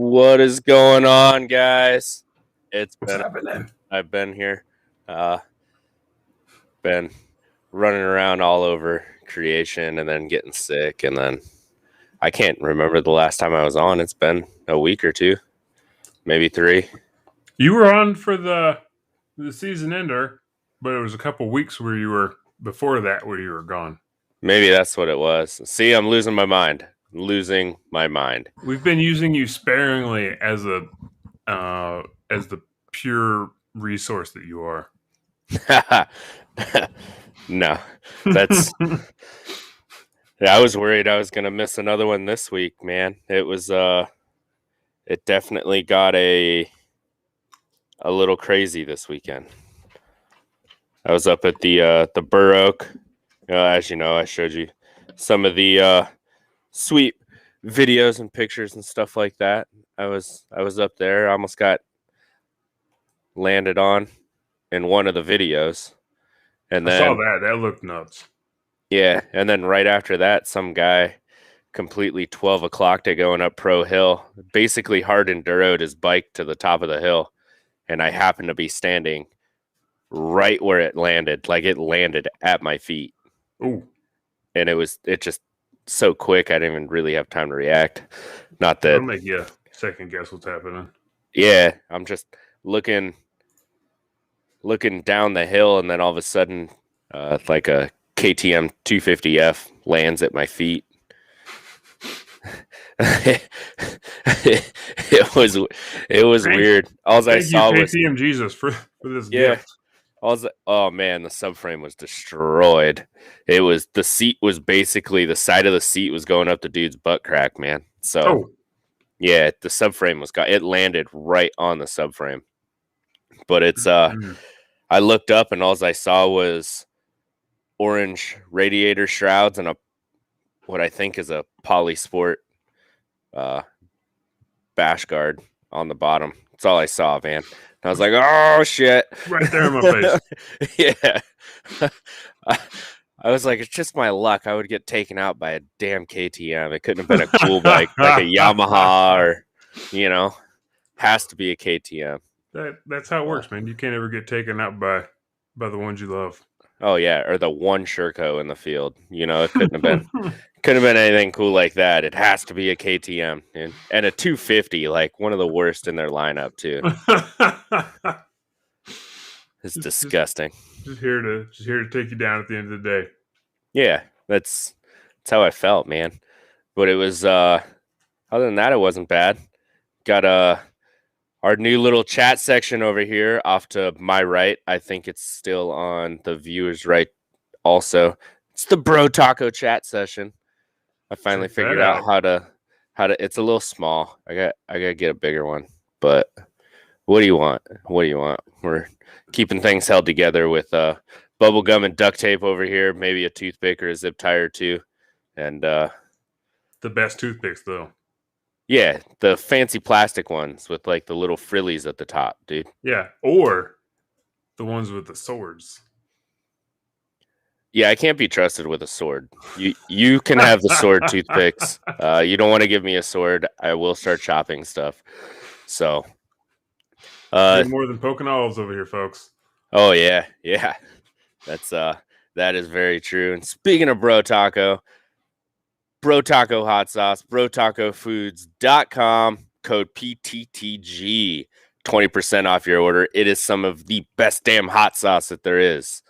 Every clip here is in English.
What is going on, guys? What's happening? I've been here. Been running around all over creation and then getting sick. And then I can't remember the last time I was on. It's been a week or two, maybe 3. You were on for the season ender, but it was a couple weeks where you were before that where you were gone. Maybe that's what it was. See, I'm losing my mind. We've been using you sparingly as the pure resource that you are. No, that's. Yeah, I was worried I was gonna miss another one this week, man. It was it definitely got a little crazy this weekend. I was up at the Burr Oak. As you know, I showed you some of the sweet videos and pictures and stuff like that. I was up there. I almost got landed on in one of the videos. And then I saw that. That looked nuts. Yeah, and then right after that, some guy completely 12 o'clock to going up Pro Hill, basically hard enduroed his bike to the top of the hill, and I happened to be standing right where it landed, like it landed at my feet. Ooh. And it just so quick, I didn't even really have time to react. Not that I'll make you second guess what's happening. Yeah, I'm just looking down the hill, and then all of a sudden, like a KTM 250F lands at my feet. it was weird. All I saw was KTM Jesus for this gift. Oh man, the subframe was destroyed. The seat was basically the side of the seat was going up the dude's butt crack, man. So yeah, the subframe it landed right on the subframe. But it's I looked up and all I saw was orange radiator shrouds and what I think is a Polysport bash guard on the bottom. That's all I saw, man. And I was like, oh shit. Right there in my face. Yeah. I was like, it's just my luck. I would get taken out by a damn KTM. It couldn't have been a cool bike like a Yamaha or, has to be a KTM. That's how it works, man. You can't ever get taken out by the ones you love. Oh yeah, or the one Sherco in the field. It couldn't have been anything cool like that. It has to be a KTM and a 250, like one of the worst in their lineup too. It's disgusting. Just here to take you down at the end of the day. Yeah, that's how I felt, man. But it was other than that, it wasn't bad. Got our new little chat section over here off to my right. I think it's still on the viewer's right also. It's the Bro Taco chat session. I finally figured out how to it's a little small. I gotta get a bigger one. But what do you want? We're keeping things held together with bubble gum and duct tape over here, maybe a toothpick or a zip tie or two. And the best toothpicks though. Yeah, the fancy plastic ones with like the little frillies at the top, dude. Yeah, or the ones with the swords. Yeah, I can't be trusted with a sword. You can have the sword toothpicks. You don't want to give me a sword, I will start chopping stuff. So, more than poking olives over here, folks. Oh yeah. That is very true. And speaking of Bro Taco hot sauce, brotacofoods.com, code PTTG, 20% off your order. It is some of the best damn hot sauce that there is.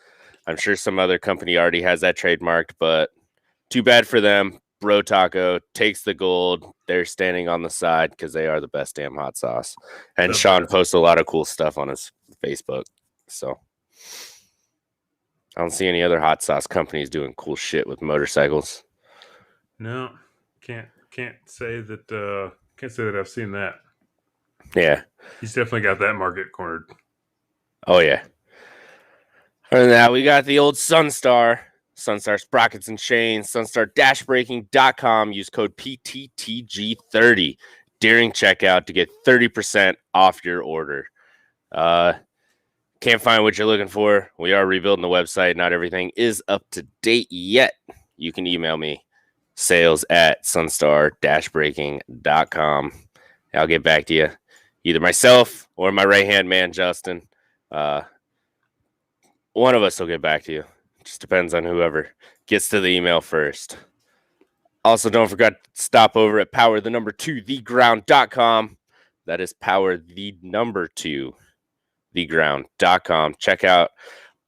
I'm sure some other company already has that trademarked, but too bad for them. Bro Taco takes the gold. They're standing on the side because they are the best damn hot sauce. And Sean posts a lot of cool stuff on his Facebook. So I don't see any other hot sauce companies doing cool shit with motorcycles. No, can't say that. Can't say that I've seen that. Yeah, he's definitely got that market cornered. Oh yeah. And now we got the old Sunstar sprockets and chains. Sunstar-braking.com. Use code PTTG30 during checkout to get 30% off your order. Can't find what you're looking for. We are rebuilding the website. Not everything is up to date yet. You can email me. sales@sunstar-braking.com I'll get back to you. Either myself or my right-hand man, Justin. One of us will get back to you. Just depends on whoever gets to the email first. Also, don't forget to stop over at power2theground.com. That is power2theground.com. Check out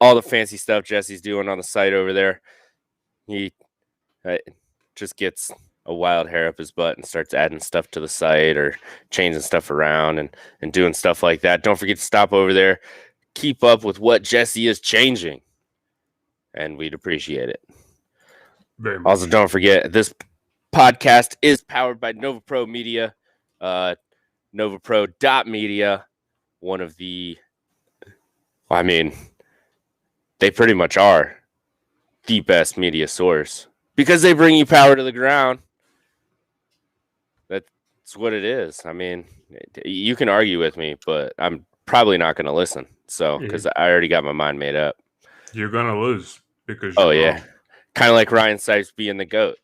all the fancy stuff Jesse's doing on the site over there. He just gets a wild hair up his butt and starts adding stuff to the site or changing stuff around and doing stuff like that. Don't forget to stop over there. Keep up with what Jesse is changing. And we'd appreciate it. Very much. Also, don't forget, this podcast is powered by NovaPro Media, NovaPro.media, one of the, they pretty much are the best media source because they bring you power to the ground. That's what it is. You can argue with me, but I'm probably not going to listen. So, because I already got my mind made up. You're going to lose because you're wrong. Kind of like Ryan Sipes being the GOAT.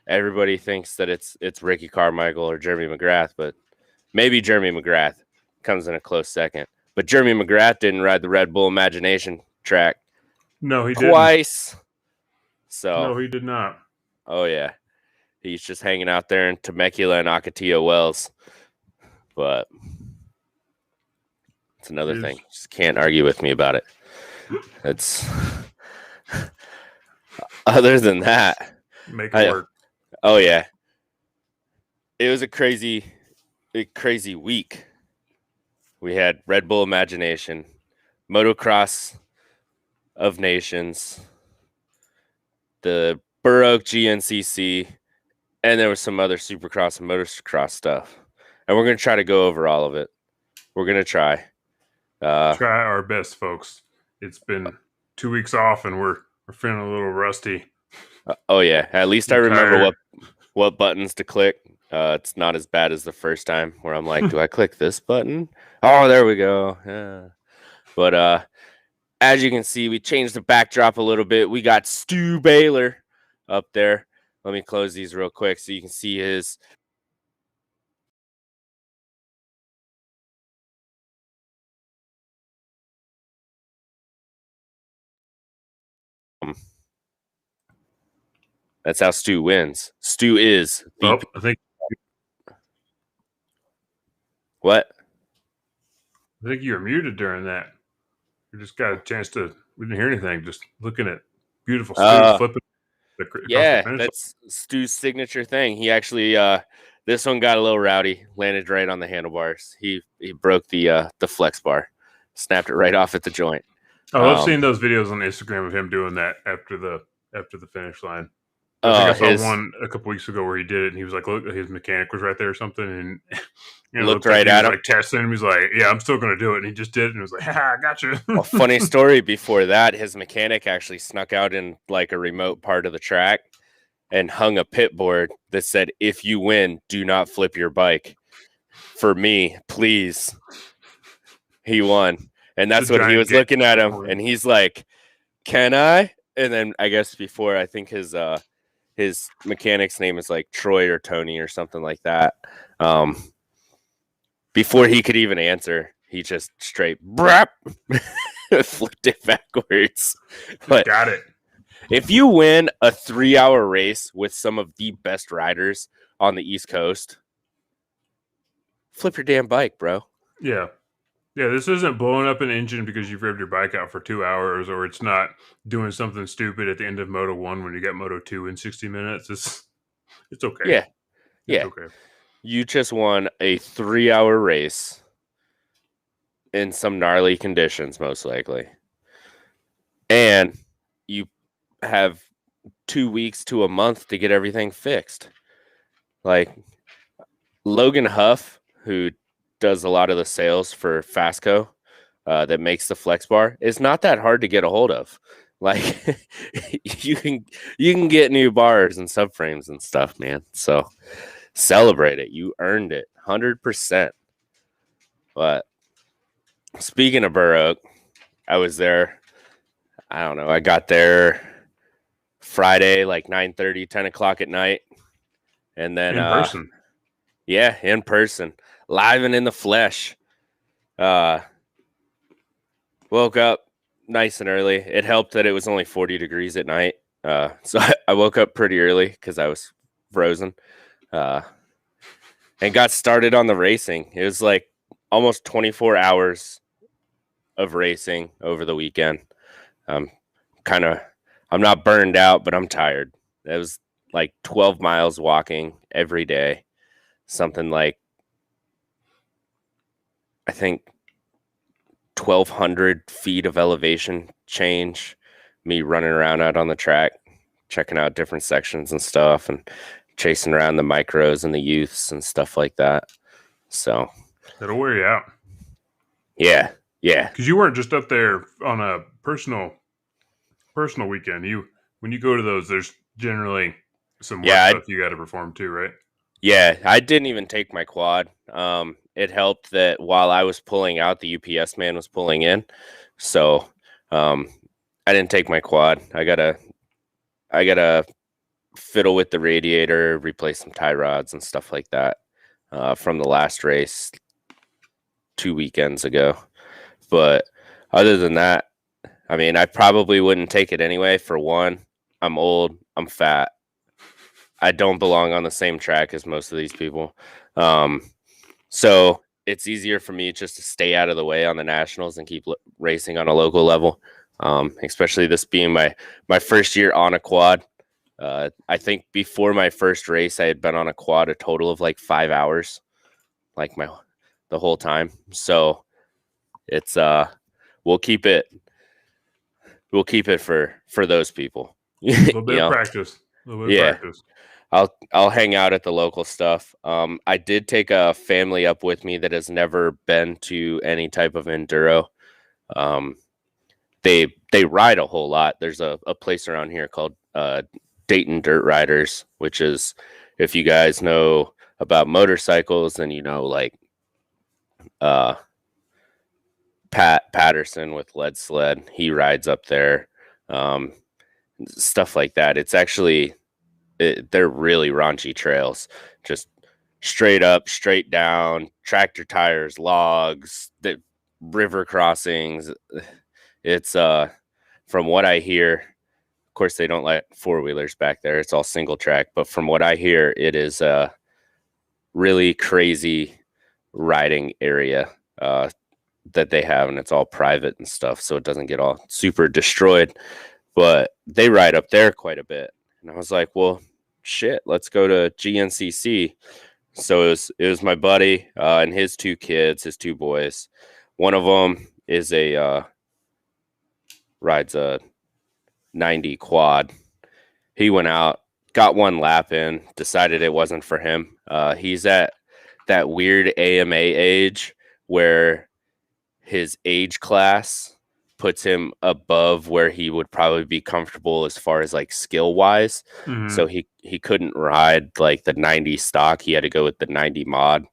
Everybody thinks that it's Ricky Carmichael or Jeremy McGrath, but maybe Jeremy McGrath comes in a close second. But Jeremy McGrath didn't ride the Red Bull Imagination track. No, he didn't. Twice. So no, he did not. Oh, yeah. He's just hanging out there in Temecula and Ocotillo Wells. But it's another thing. Just can't argue with me about it. It's other than that. Make it work. Oh, yeah. It was a crazy week. We had Red Bull Imagination, Motocross of Nations, the Burr Oak GNCC, and there was some other Supercross and Motocross stuff. And we're going to try to go over all of it. We're going to try. Try our best, folks. It's been 2 weeks off, and we're feeling a little rusty. Oh, yeah. At least I remember what buttons to click. It's not as bad as the first time where I'm like, do I click this button? Oh, there we go. Yeah. But as you can see, we changed the backdrop a little bit. We got Stu Baylor up there. Let me close these real quick so you can see his. That's how Stu wins. Stu is the. I think. What? I think you were muted during that. You just got a chance to. We didn't hear anything. Just looking at beautiful Stu flipping. Yeah, that's Stu's signature thing. He actually, this one got a little rowdy. Landed right on the handlebars. He broke the flex bar, snapped it right off at the joint. I love seeing those videos on Instagram of him doing that after the finish line. I think I saw one a couple weeks ago where he did it, and he was like, "Look, his mechanic was right there or something," and looked right at him, like testing him. He's like, "Yeah, I'm still going to do it," and he just did it, and he was like, "Ha, I got you." Well, funny story. Before that, his mechanic actually snuck out in like a remote part of the track and hung a pit board that said, "If you win, do not flip your bike. For me, please." He won, and that's what he was looking at him, and he's like, "Can I?" And then I guess before, I think his mechanic's name is like Troy or Tony or something like that. Before he could even answer, he just straight flipped it backwards. But got it. If you win a 3-hour race with some of the best riders on the East Coast, flip your damn bike, bro. Yeah. Yeah, this isn't blowing up an engine because you've revved your bike out for 2 hours, or it's not doing something stupid at the end of Moto 1 when you got Moto 2 in 60 minutes. It's okay. Yeah. It's okay. You just won a 3-hour race in some gnarly conditions, most likely. And you have 2 weeks to a month to get everything fixed. Like Logan Huff, who does a lot of the sales for Fastco that makes the flex bar, is not that hard to get a hold of. Like you can get new bars and subframes and stuff, man. So celebrate it. You earned it 100%. But speaking of Burr Oak, I was there. I don't know. I got there Friday, like 9:30, 10 o'clock at night. And then in person. Yeah, in person, live and in the flesh. Woke up nice and early. It helped that it was only 40 degrees at night. So I woke up pretty early because I was frozen. And got started on the racing. It was like almost 24 hours of racing over the weekend. I'm not burned out, but I'm tired. It was like 12 miles walking every day. Something like, I think, 1,200 feet of elevation change. Me running around out on the track, checking out different sections and stuff, and chasing around the micros and the youths and stuff like that. So It'll wear you out. yeah. Because you weren't just up there on a personal weekend. When you go to those, there's generally some work stuff you got to perform too, right? Yeah, I didn't even take my quad. It helped that while I was pulling out, the UPS man was pulling in. So I didn't take my quad. I gotta fiddle with the radiator, replace some tie rods and stuff like that from the last race 2 weekends ago. But other than that, I mean, I probably wouldn't take it anyway. For one, I'm old, I'm fat. I don't belong on the same track as most of these people. So it's easier for me just to stay out of the way on the nationals and keep racing on a local level. Especially this being my first year on a quad. I think before my first race, I had been on a quad a total of like 5 hours, like the whole time. So it's we'll keep it for those people. A little bit of practice. I'll hang out at the local stuff. I did take a family up with me that has never been to any type of enduro. They ride a whole lot. There's a place around here called Dayton Dirt Riders, which is, if you guys know about motorcycles, then you know, like Pat Patterson with Lead Sled. He rides up there. Stuff like that. It's actually they're really raunchy trails, just straight up, straight down, tractor tires, logs, the river crossings. It's from what I hear, of course they don't let four-wheelers back there. It's all single track, but from what I hear, it is a really crazy riding area that they have, and it's all private and stuff, so it doesn't get all super destroyed. But they ride up there quite a bit. And I was like, well, shit, let's go to GNCC. So it was my buddy and his two kids, his two boys. One of them is rides a 90 quad. He went out, got one lap in, decided it wasn't for him. He's at that weird AMA age where his age class puts him above where he would probably be comfortable as far as like skill wise. Mm-hmm. So he couldn't ride like the 90 stock. He had to go with the 90 mod.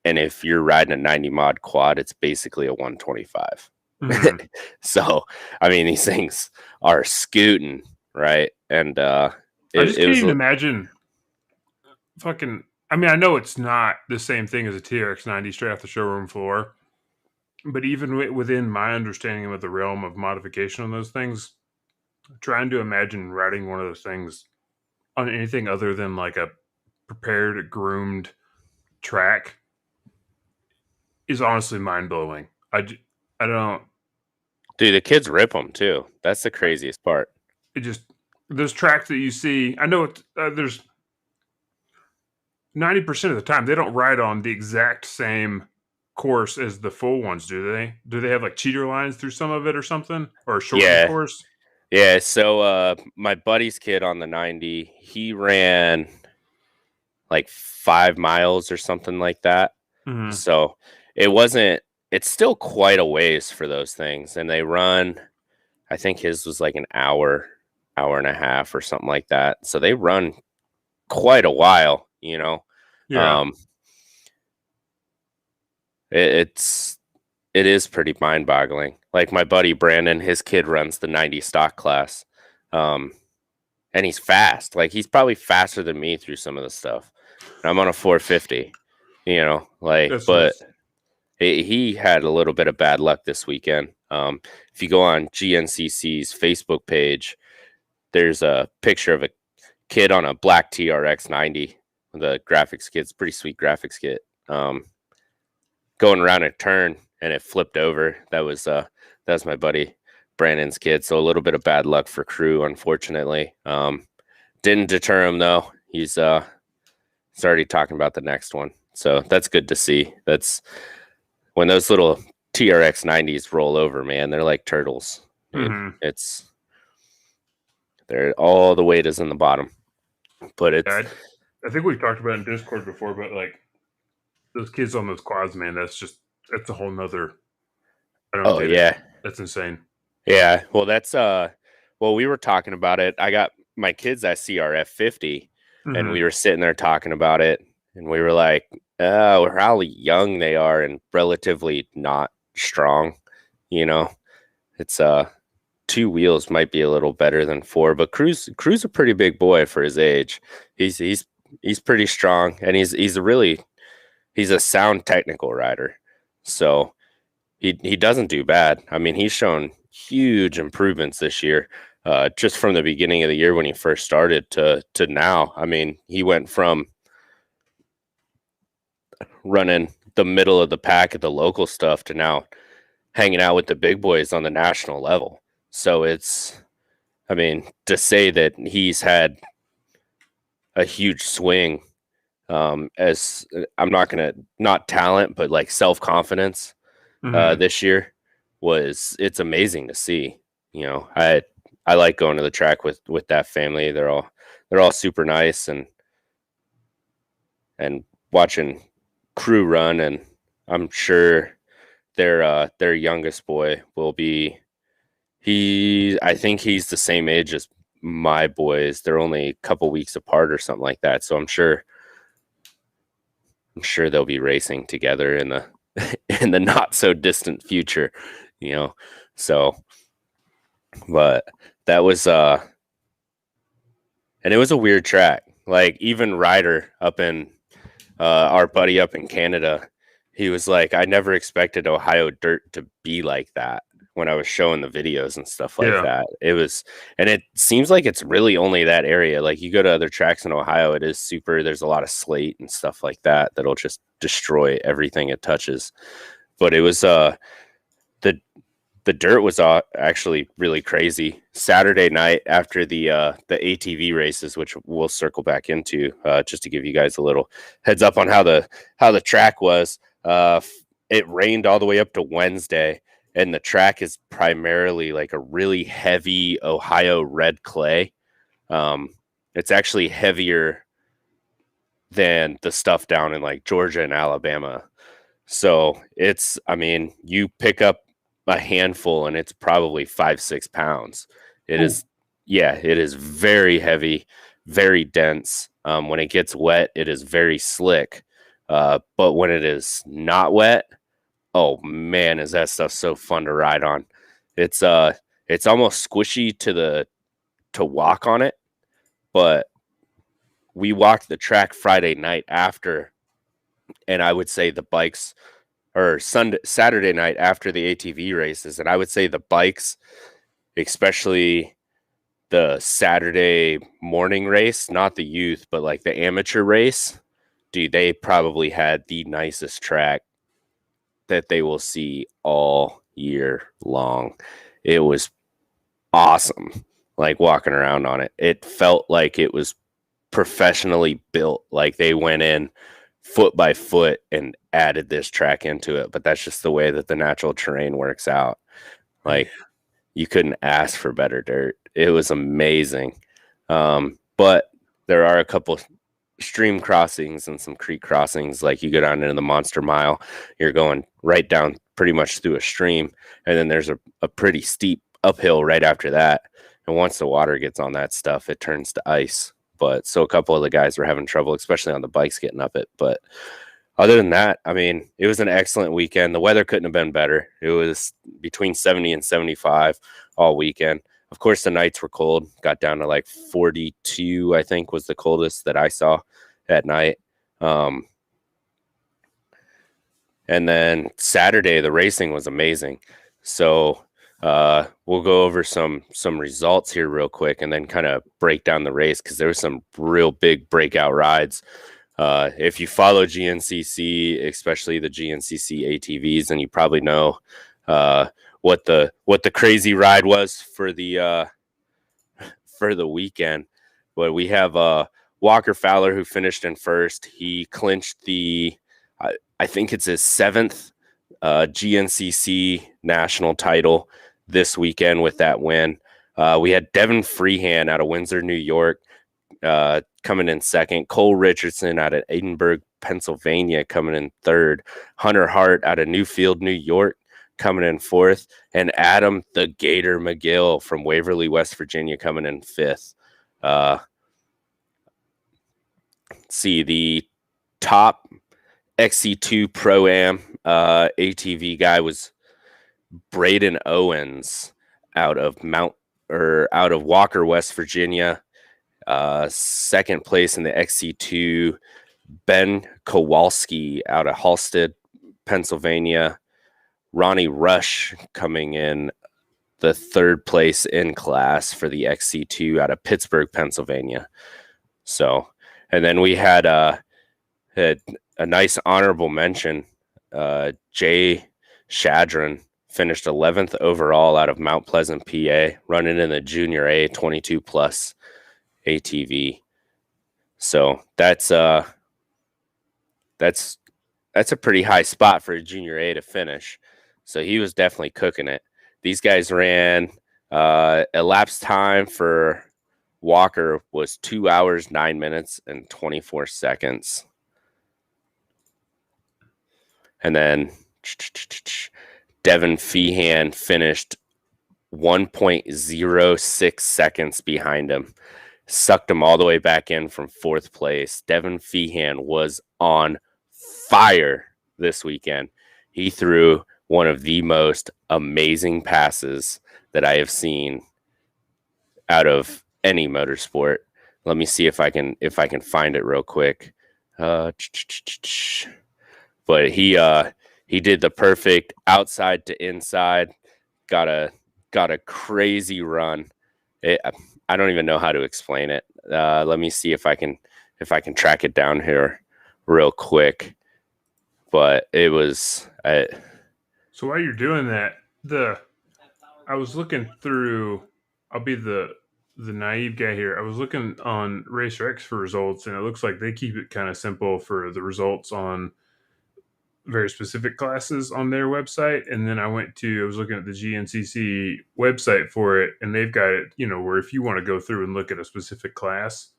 And if you're riding a 90 mod quad, it's basically a 125. Mm-hmm. So, I mean, these things are scooting, right? And I just can't even imagine fucking, I mean, I know it's not the same thing as a TRX 90 straight off the showroom floor. But even within my understanding of the realm of modification on those things, trying to imagine riding one of those things on anything other than like a prepared, groomed track is honestly mind-blowing. I don't... Dude, the kids rip them too. That's the craziest part. It just... Those tracks that you see, I know there's 90% of the time, they don't ride on the exact same course as the full ones, do they? Do they have like cheater lines through some of it or something, or a shortened course? Yeah. So my buddy's kid on the 90, he ran like 5 miles or something like that. Mm-hmm. So it's still quite a ways for those things, and they run, I think his was like an hour and a half or something like that. So they run quite a while, you know. Yeah. It is pretty mind-boggling. Like my buddy Brandon, his kid runs the 90 stock class, and he's fast. Like he's probably faster than me through some of the stuff. And I'm on a 450. That's but nice. he had a little bit of bad luck this weekend. If you go on GNCC's Facebook page, there's a picture of a kid on a black TRX 90 with a graphics kit. It's a pretty sweet graphics kit. Going around a turn and it flipped over. That was my buddy Brandon's kid. So a little bit of bad luck for crew, unfortunately. Didn't deter him though. He's already talking about the next one. So that's good to see. That's when those little TRX 90s roll over, man. They're like turtles. Mm-hmm. They're all the weight is in the bottom. But it's I think we've talked about it in Discord before, but like those kids on those quads, man, that's a whole nother. I don't get it. That's insane. Yeah. Well, we were talking about it. I got my kids at CRF 50 and we were sitting there talking about it and we were like, oh, how young they are and relatively not strong. It's 2 wheels might be a little better than 4, but Crew's a pretty big boy for his age. He's pretty strong and he's a sound technical rider. So he doesn't do bad. I mean, he's shown huge improvements this year, just from the beginning of the year when he first started to now. I mean, he went from running the middle of the pack at the local stuff to now hanging out with the big boys on the national level. So to say that he's had a huge swing, as I'm not going to, not talent, but like self-confidence, this year it's amazing to see. I like going to the track with that family. They're all super nice and watching Crew run, and I'm sure their youngest boy will be, I think he's the same age as my boys. They're only a couple weeks apart or something like that. So I'm sure they'll be racing together in the in the not so distant future, So, but that was and it was a weird track. Like even Ryder up in our buddy up in Canada, he was like, I never expected Ohio dirt to be like that when I was showing the videos and stuff like that. And it seems like it's really only that area. Like you go to other tracks in Ohio, it is super, there's a lot of slate and stuff like that'll just destroy everything it touches. But it was the dirt was actually really crazy. Saturday night after the ATV races, which we'll circle back into, just to give you guys a little heads up on how the track was. It rained all the way up to Wednesday, and the track is primarily like a really heavy Ohio red clay. It's actually heavier than the stuff down in like Georgia and Alabama. So you pick up a handful and it's probably 5-6 pounds. It is very heavy, very dense. When it gets wet, it is very slick. But when it is not wet, oh man, is that stuff so fun to ride on. It's almost squishy to walk on it, but we walked the track Friday night after, and I would say the bikes, or Saturday night after the ATV races, and I would say the bikes, especially the Saturday morning race, not the youth, but like the amateur race, dude, they probably had the nicest track that they will see all year long. It was awesome, like walking around on it. It felt like it was professionally built, like they went in foot by foot and added this track into it. But that's just the way that the natural terrain works out. Like you couldn't ask for better dirt. It was amazing. But there are a couple stream crossings and some creek crossings. Like you go down into the Monster Mile, you're going right down pretty much through a stream, and then there's a pretty steep uphill right after that. And once the water gets on that stuff, it turns to ice. But so a couple of the guys were having trouble, especially on the bikes, getting up it. But other than that, it was an excellent weekend. The weather couldn't have been better. It was between 70 and 75 all weekend. Of course, the nights were cold. Got down to like 42, I think, was the coldest that I saw at night. And then Saturday, the racing was amazing. So we'll go over some results here real quick and then kind of break down the race because there was some real big breakout rides. If you follow GNCC, especially the GNCC ATVs, then you probably know what the crazy ride was for the weekend. But we have Walker Fowler, who finished in first. He clinched I think it's his 7th GNCC national title this weekend with that win. We had Devin Freehan out of Windsor, New York, coming in second. Cole Richardson out of Edinburgh, Pennsylvania, coming in third. Hunter Hart out of Newfield, New York, coming in fourth. And Adam the Gator McGill from Waverly, West Virginia, coming in fifth. See, the top XC2 Pro-Am ATV guy was Braden Owens out of Walker, West Virginia. Second place in the XC2, Ben Kowalski out of Halstead, Pennsylvania. Ronnie Rush coming in the third place in class for the XC2 out of Pittsburgh, Pennsylvania. So, and then we had a nice honorable mention. Jay Shadron finished 11th overall out of Mount Pleasant, PA, running in the Junior A 22 plus ATV. So that's a pretty high spot for a Junior A to finish. So he was definitely cooking it. These guys ran elapsed time for Walker was 2 hours, 9 minutes, and 24 seconds. And then Devin Feehan finished 1.06 seconds behind him. Sucked him all the way back in from fourth place. Devin Feehan was on fire this weekend. He threw one of the most amazing passes that I have seen out of any motorsport. Let me see if I can find it real quick. But he did the perfect outside to inside. Got a crazy run. I don't even know how to explain it. Let me see if I can track it down here real quick. But it was. So while you're doing that, I was looking through. I'll be the naive guy here. I was looking on RacerX for results, and it looks like they keep it kind of simple for the results on very specific classes on their website. And then I was looking at the GNCC website for it, and they've got it, where if you want to go through and look at a specific class,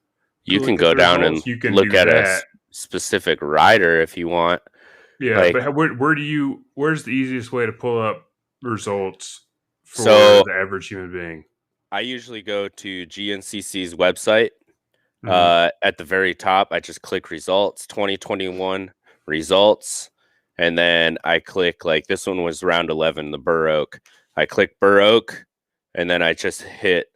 you can go down results, and look at a specific rider if you want. Yeah, but where's the easiest way to pull up results for the average human being? I usually go to GNCC's website. At the very top, I just click results, 2021 results. And then I click, like this one was round 11, the Burr Oak. I click Burr Oak, and then I just hit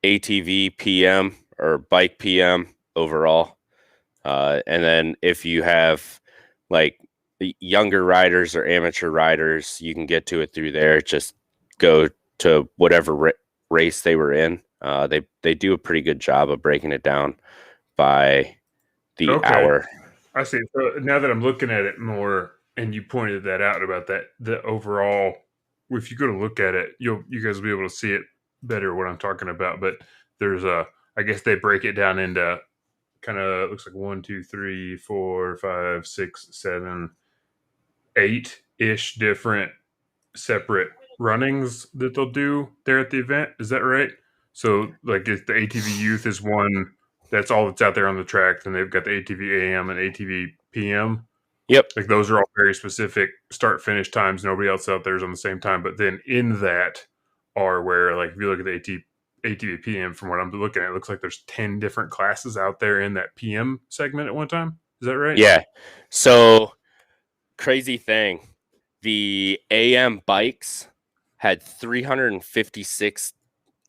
ATV PM or bike PM overall. And then if you have like younger riders or amateur riders, you can get to it through there. Just go to whatever race they were in. They do a pretty good job of breaking it down by the hour. I see. So now that I'm looking at it more, and you pointed that out about that, the overall, if you go to look at it, you guys will be able to see it better what I'm talking about. But there's I guess they break it down into kind of looks like 1, 2, 3, 4, 5, 6, 7, 8-ish different separate runnings that they'll do there at the event. Is that right? So like if the ATV Youth is one, that's all that's out there on the track. Then they've got the ATV AM and ATV PM. Yep. Like those are all very specific start finish times. Nobody else out there is on the same time. But then in that are where, like, if you look at the ATV PM, from what I'm looking at, it looks like there's 10 different classes out there in that PM segment at one time. Is that right? Yeah. So crazy thing. The AM bikes had 356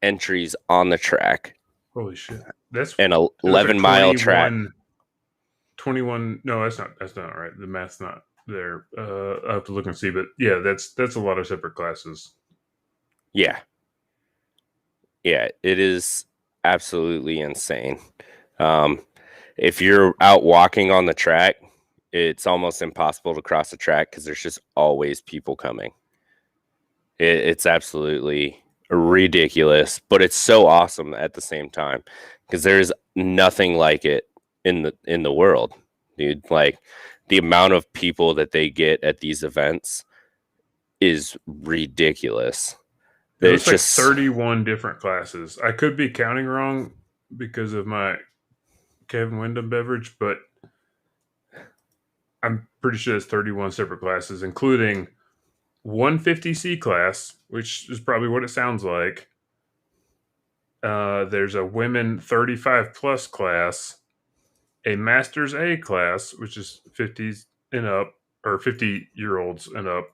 entries on the track. Holy shit. That's an 11-mile track. 21. No, that's not right. The math's not there. I have to look and see, but yeah, that's a lot of separate classes. Yeah, it is absolutely insane. If you're out walking on the track, it's almost impossible to cross the track because there's just always people coming. It's absolutely ridiculous, but it's so awesome at the same time because there's nothing like it in the world, dude. Like the amount of people that they get at these events is ridiculous. It's just 31 different classes. I could be counting wrong because of my Kevin Wyndham beverage, but I'm pretty sure it's 31 separate classes, including 150C class, which is probably what it sounds like. There's a women 35 plus class, a Masters A class, which is 50s and up, or 50-year-olds and up.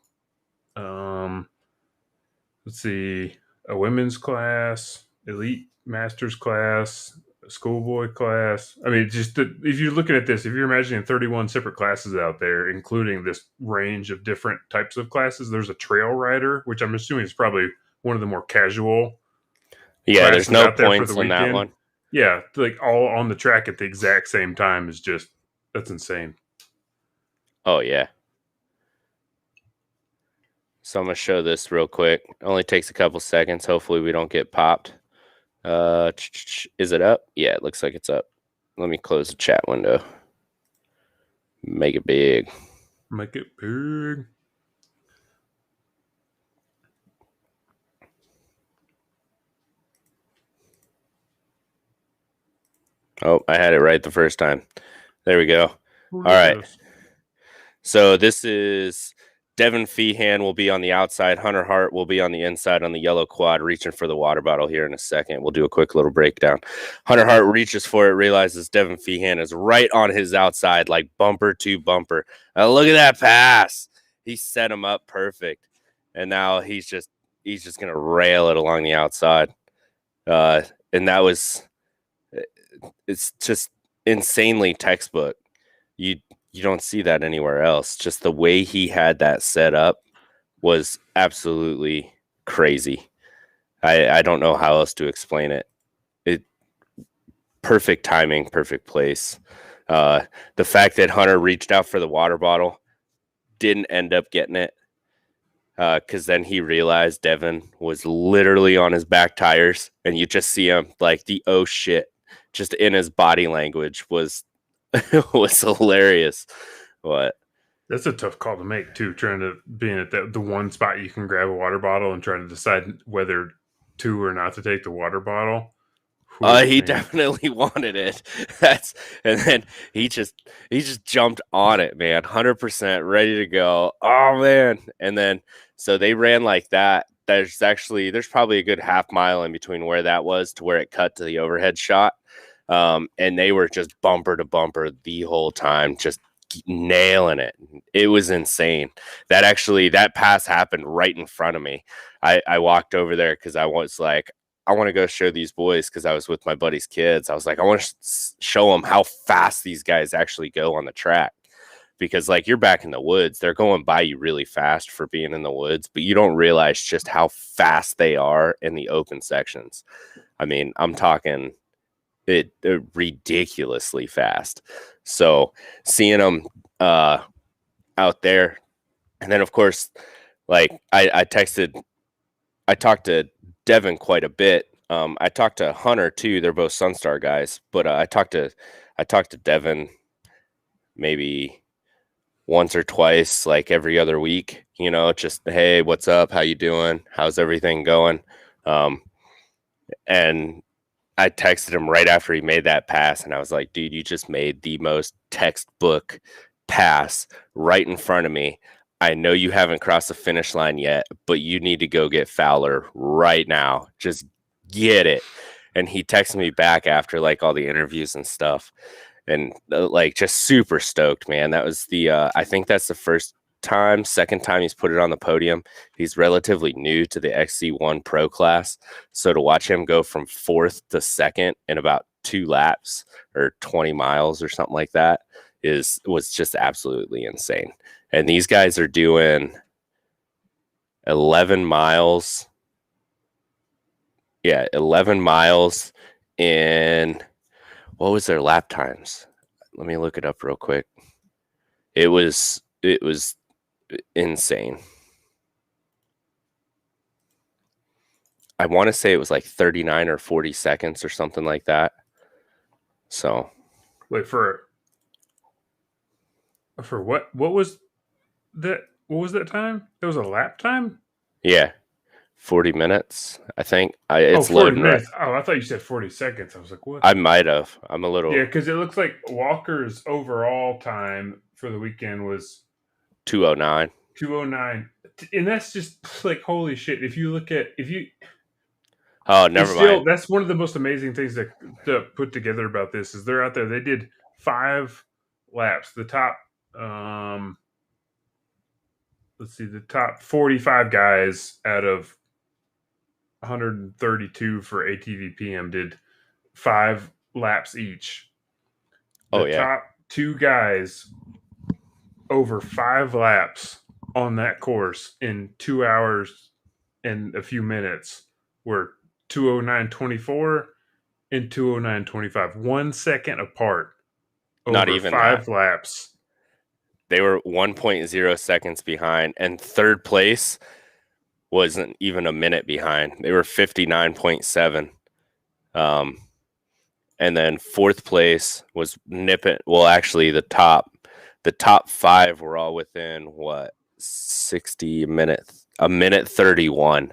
Let's see, a women's class, elite Masters class, a schoolboy class. I mean, if you're looking at this, if you're imagining 31 separate classes out there, including this range of different types of classes, there's a trail rider, which I'm assuming is probably one of the more casual. Yeah, there's no points on that one. Yeah, like all on the track at the exact same time is just, that's insane. Oh, yeah. So I'm going to show this real quick. It only takes a couple seconds. Hopefully we don't get popped. Is it up? Yeah, it looks like it's up. Let me close the chat window. Make it big. Make it big. Oh, I had it right the first time. There we go. All right. So this is Devin Feehan will be on the outside. Hunter Hart will be on the inside on the yellow quad, reaching for the water bottle here in a second. We'll do a quick little breakdown. Hunter Hart reaches for it, realizes Devin Feehan is right on his outside, like bumper to bumper. Look at that pass. He set him up perfect. And now he's just going to rail it along the outside. And that was, it's just insanely textbook. You don't see that anywhere else. Just the way he had that set up was absolutely crazy. I don't know how else to explain it. Perfect timing, perfect place. The fact that Hunter reached out for the water bottle, didn't end up getting it, because then he realized Devin was literally on his back tires, and you just see him like the oh shit just in his body language was hilarious. What? That's a tough call to make too, trying to being at the one spot you can grab a water bottle and trying to decide whether to or not to take the water bottle. He definitely wanted it. And then he just jumped on it, man. 100% ready to go. Oh man. And then so they ran like that. There's probably a good half mile in between where that was to where it cut to the overhead shot. And they were just bumper to bumper the whole time, just nailing it. It was insane. That pass happened right in front of me. I walked over there because I was like, I want to go show these boys, because I was with my buddy's kids. I was like, I want to show them how fast these guys actually go on the track, because like you're back in the woods, they're going by you really fast for being in the woods, but you don't realize just how fast they are in the open sections. I mean, I'm talking they're ridiculously fast. So seeing them out there, and then of course, like I talked to Devin quite a bit. I talked to Hunter too. They're both Sunstar guys, but I talked to Devin maybe once or twice, like every other week. You know, just hey, what's up? How you doing? How's everything going? And I texted him right after he made that pass, and I was like, dude, you just made the most textbook pass right in front of me. I know you haven't crossed the finish line yet, but you need to go get Fowler right now. Just get it. And he texted me back after like all the interviews and stuff, and like just super stoked, man. That was I think that's the second time he's put it on the podium. He's relatively new to the XC1 Pro class. So to watch him go from 4th to 2nd in about 2 laps or 20 miles or something like that was just absolutely insane. And these guys are doing 11 miles. Yeah, 11 miles in, what was their lap times? Let me look it up real quick. It was insane. I want to say it was like 39 or 40 seconds or something like that. So wait, for what was that? What was that time? It was a lap time? yeah, 40 minutes, I think. It's 40 loading minutes. right. Oh, I thought you said 40 seconds. I was like, what? I might have. I'm a little. Yeah, because it looks like Walker's overall time for the weekend was 209. 209. And that's just like, holy shit. Oh, never mind. That's one of the most amazing things to put together about this is they're out there. They did 5 laps. The top, the top 45 guys out of 132 for ATV PM did 5 laps each. The top 2 guys over 5 laps on that course in 2 hours and a few minutes were 209.24 and 209.25, 1 second apart over Not even 5 that. laps. They were 1.0 seconds behind, and third place wasn't even a minute behind. They were 59.7. And then fourth place was nipping. Well, actually, the top 5 were all within 60 minutes, a minute 31.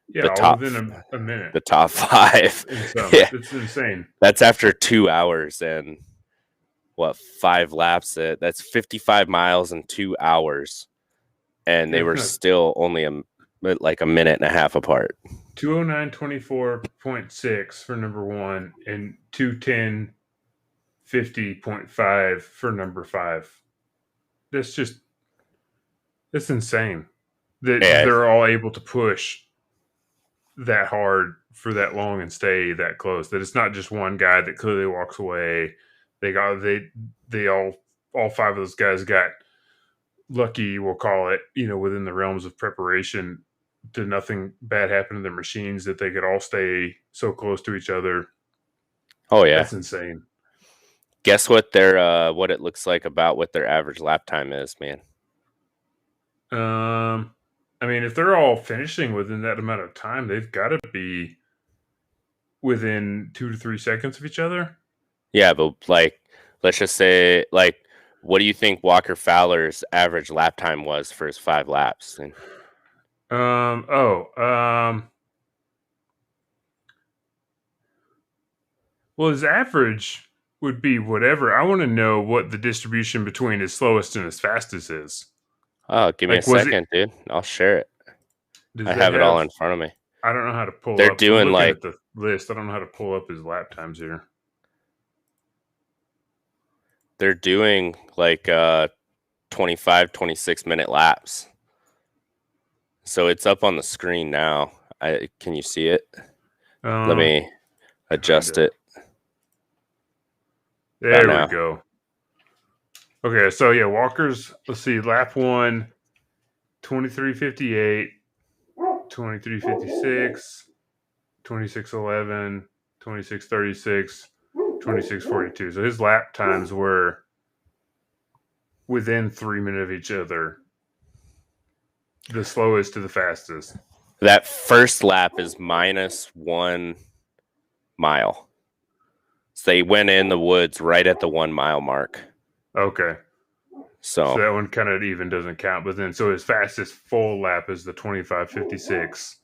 Yeah, the top within a minute. The top 5. Yeah. It's insane. That's after 2 hours and 5 laps. That's 55 miles in 2 hours, and they were still only like a minute and a half apart. 209.24.6 for number 1 and 210.50.5 for number 5. That's insane that they're all able to push that hard for that long and stay that close. That it's not just one guy that clearly walks away. They all 5 of those guys got lucky, we'll call it, within the realms of preparation. Did nothing bad happen to their machines that they could all stay so close to each other. Oh yeah, that's insane. Guess what their what it looks like about what their average lap time is, man. I mean, if they're all finishing within that amount of time, they've got to be within 2 to 3 seconds of each other. Yeah, but like, let's just say, like, what do you think Walker Fowler's average lap time was for his 5 laps? Well, his average would be whatever. I want to know what the distribution between his slowest and his fastest is. Oh, give me a second, dude. I'll share it. I have it all in front of me. I don't know how to pull They're up. doing like at the list. I don't know how to pull up his lap times here. They're doing like 25, 26-minute laps. So it's up on the screen now. Can you see it? Let me adjust it. There we go. Okay, so yeah, Walker's, let's see, lap 1, 23:58, 23:56, 26:11, 26:36, 26:42. So his lap times were within 3 minutes of each other. The slowest to the fastest. That first lap is -1 mile. So they went in the woods right at the 1 mile mark. Okay. So that one kind of even doesn't count. But then, so his fastest full lap is the 25:56.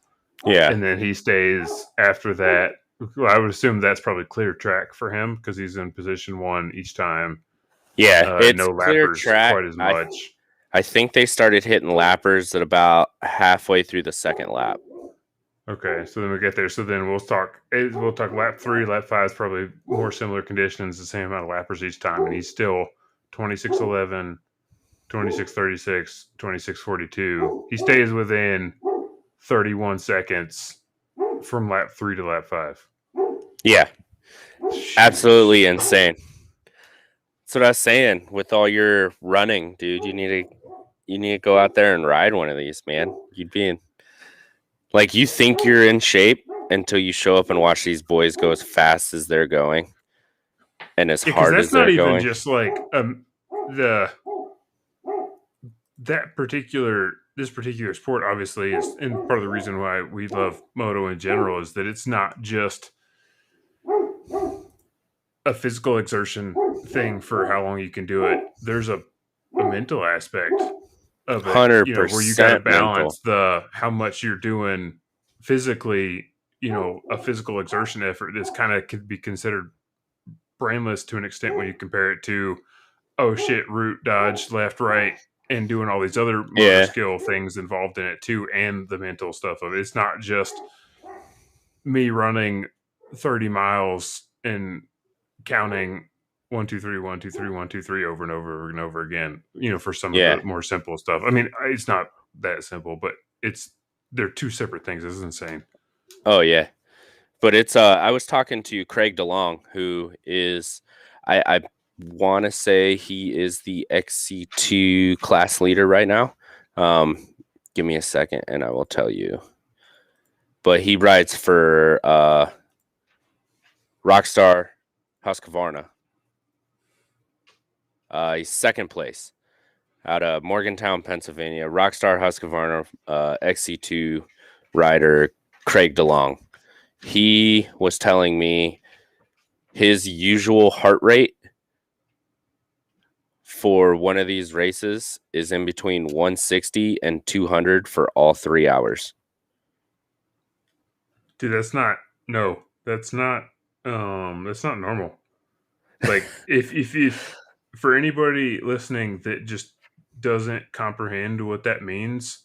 Yeah. And then he stays after that. Well, I would assume that's probably clear track for him because he's in position 1 each time. Yeah, it's no clear lappers track. Quite as much. I think they started hitting lappers at about halfway through the second lap. Okay, so then we get there. So then we'll talk lap 3, lap 5 is probably more similar conditions, the same amount of lappers each time, and he's still 26:11, 26:36, 26:42. He stays within 31 seconds from lap 3 to lap 5. Yeah, absolutely insane. That's what I was saying. With all your running, dude, you need to go out there and ride one of these, man. You'd be in, like, you think you're in shape until you show up and watch these boys go as fast as they're going and as because hard that's as not they're even going. just like the this particular sport obviously is, and part of the reason why we love moto in general is that it's not just a physical exertion thing for how long you can do it. There's a mental aspect of it, where you got to 100% mental. balance how much you're doing physically. A physical exertion effort is kind of could be considered brainless to an extent when you compare it to, oh shit, root, dodge, left, right, and doing all these other motor skill things involved in it too, and the mental stuff of it. It's not just me running 30 miles and counting 1, 2, 3, 1, 2, 3, 1, 2, 3 over and over and over again, for some of the more simple stuff. I mean, it's not that simple, but they're two separate things. This is insane. Oh yeah. But it's I was talking to Craig DeLong, who is I want to say he is the XC2 class leader right now. Give me a second and I will tell you. But he rides for Rockstar Husqvarna. He's second place out of Morgantown, Pennsylvania. Rockstar Husqvarna XC2 rider Craig DeLong. He was telling me his usual heart rate for one of these races is in between 160 and 200 for all 3 hours. Dude, that's not normal. Like if for anybody listening that just doesn't comprehend what that means,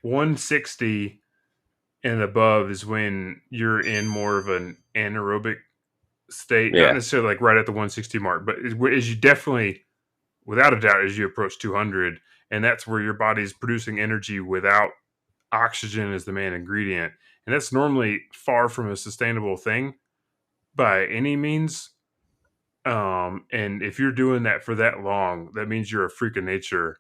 160 and above is when you're in more of an anaerobic state, not necessarily like right at the 160 mark, but as you definitely, without a doubt, as you approach 200, and that's where your body's producing energy without oxygen as the main ingredient, and that's normally far from a sustainable thing by any means. And if you're doing that for that long, that means you're a freak of nature.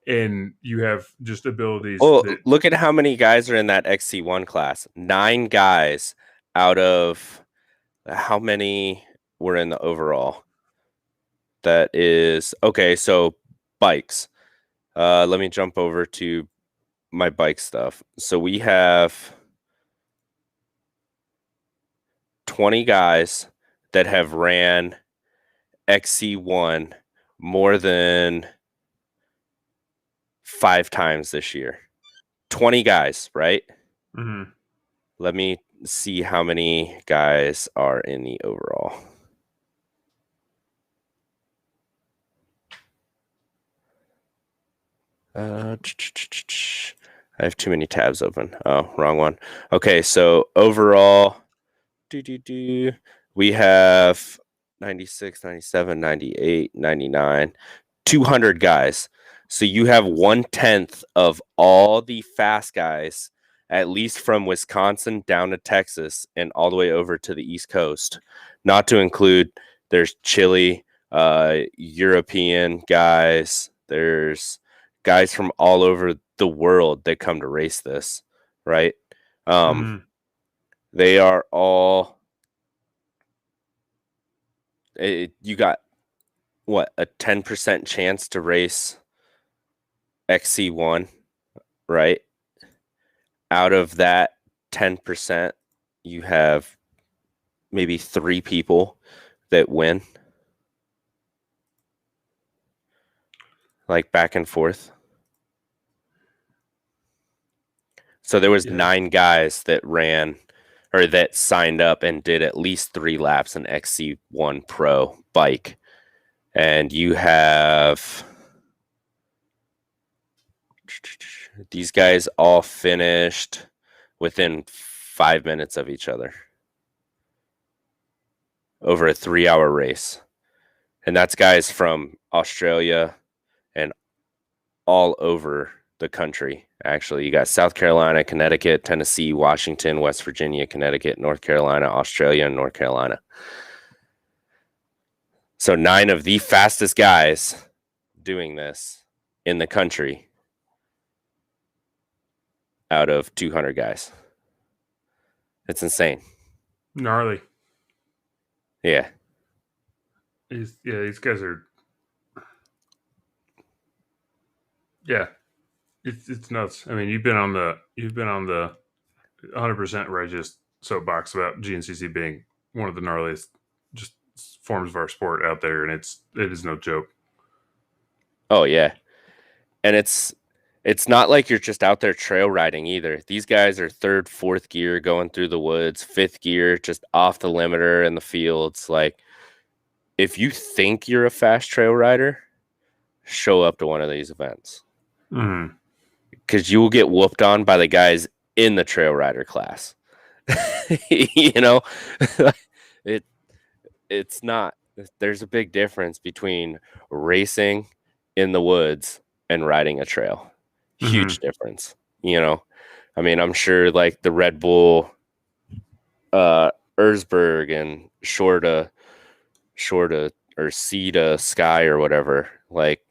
And you have just abilities. Well, look at how many guys are in that XC1 class. 9 guys out of how many were in the overall? That is okay. So bikes. Let me jump over to my bike stuff. So we have 20 guys that have ran XC1 more than 5 times this year. 20 guys, right? Mm-hmm. Let me see how many guys are in the overall. I have too many tabs open. Oh, wrong one. Okay, so overall, we have 96, 97, 98, 99, 200 guys. So you have 1/10 of all the fast guys, at least from Wisconsin down to Texas and all the way over to the East Coast. Not to include, there's Chile, European guys. There's guys from all over the world that come to race this, right? They are all. You got what, a 10% chance to race XC1, right? Out of that 10%, you have maybe 3 people that win, like back and forth. So there was 9 guys that ran or that signed up and did at least 3 laps in XC1 Pro bike. And you have these guys all finished within 5 minutes of each other over a 3-hour race. And that's guys from Australia and all over the country. Actually, you got South Carolina, Connecticut, Tennessee, Washington, West Virginia, Connecticut, North Carolina, Australia, and North Carolina. So 9 of the fastest guys doing this in the country out of 200 guys. It's insane. Gnarly. Yeah. These guys are. Yeah, it's nuts. I mean, you've been on the 100% righteous soapbox about GNCC being one of the gnarliest just forms of our sport out there, and it is no joke. Oh yeah, and it's not like you're just out there trail riding either. These guys are 3rd, 4th gear going through the woods, 5th gear just off the limiter in the fields. Like, if you think you're a fast trail rider, show up to one of these events. Because you will get whooped on by the guys in the trail rider class. You know, it's not. There's a big difference between racing in the woods and riding a trail. Huge difference. You know, I mean, I'm sure like the Red Bull, Erzberg and shore to or sea to sky or whatever, like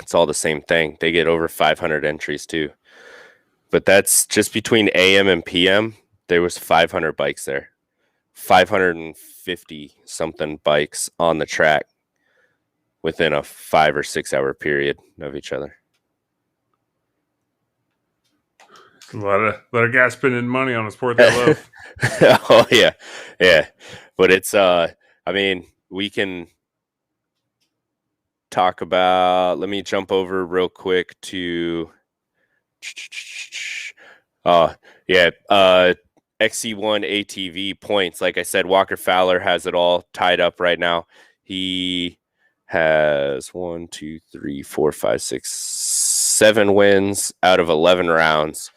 it's all the same thing. They get over 500 entries too. But that's just between AM and PM. There was 500 bikes there, 550 something bikes on the track within a 5 or 6 hour period of each other. It's a lot of guys spending money on a sport they love. Oh yeah. But it's I mean, we can talk about. Let me jump over real quick to. XC1 ATV points. Like I said, Walker Fowler has it all tied up right now. He has 1, 2, 3, 4, 5, 6, 7 wins out of 11 rounds.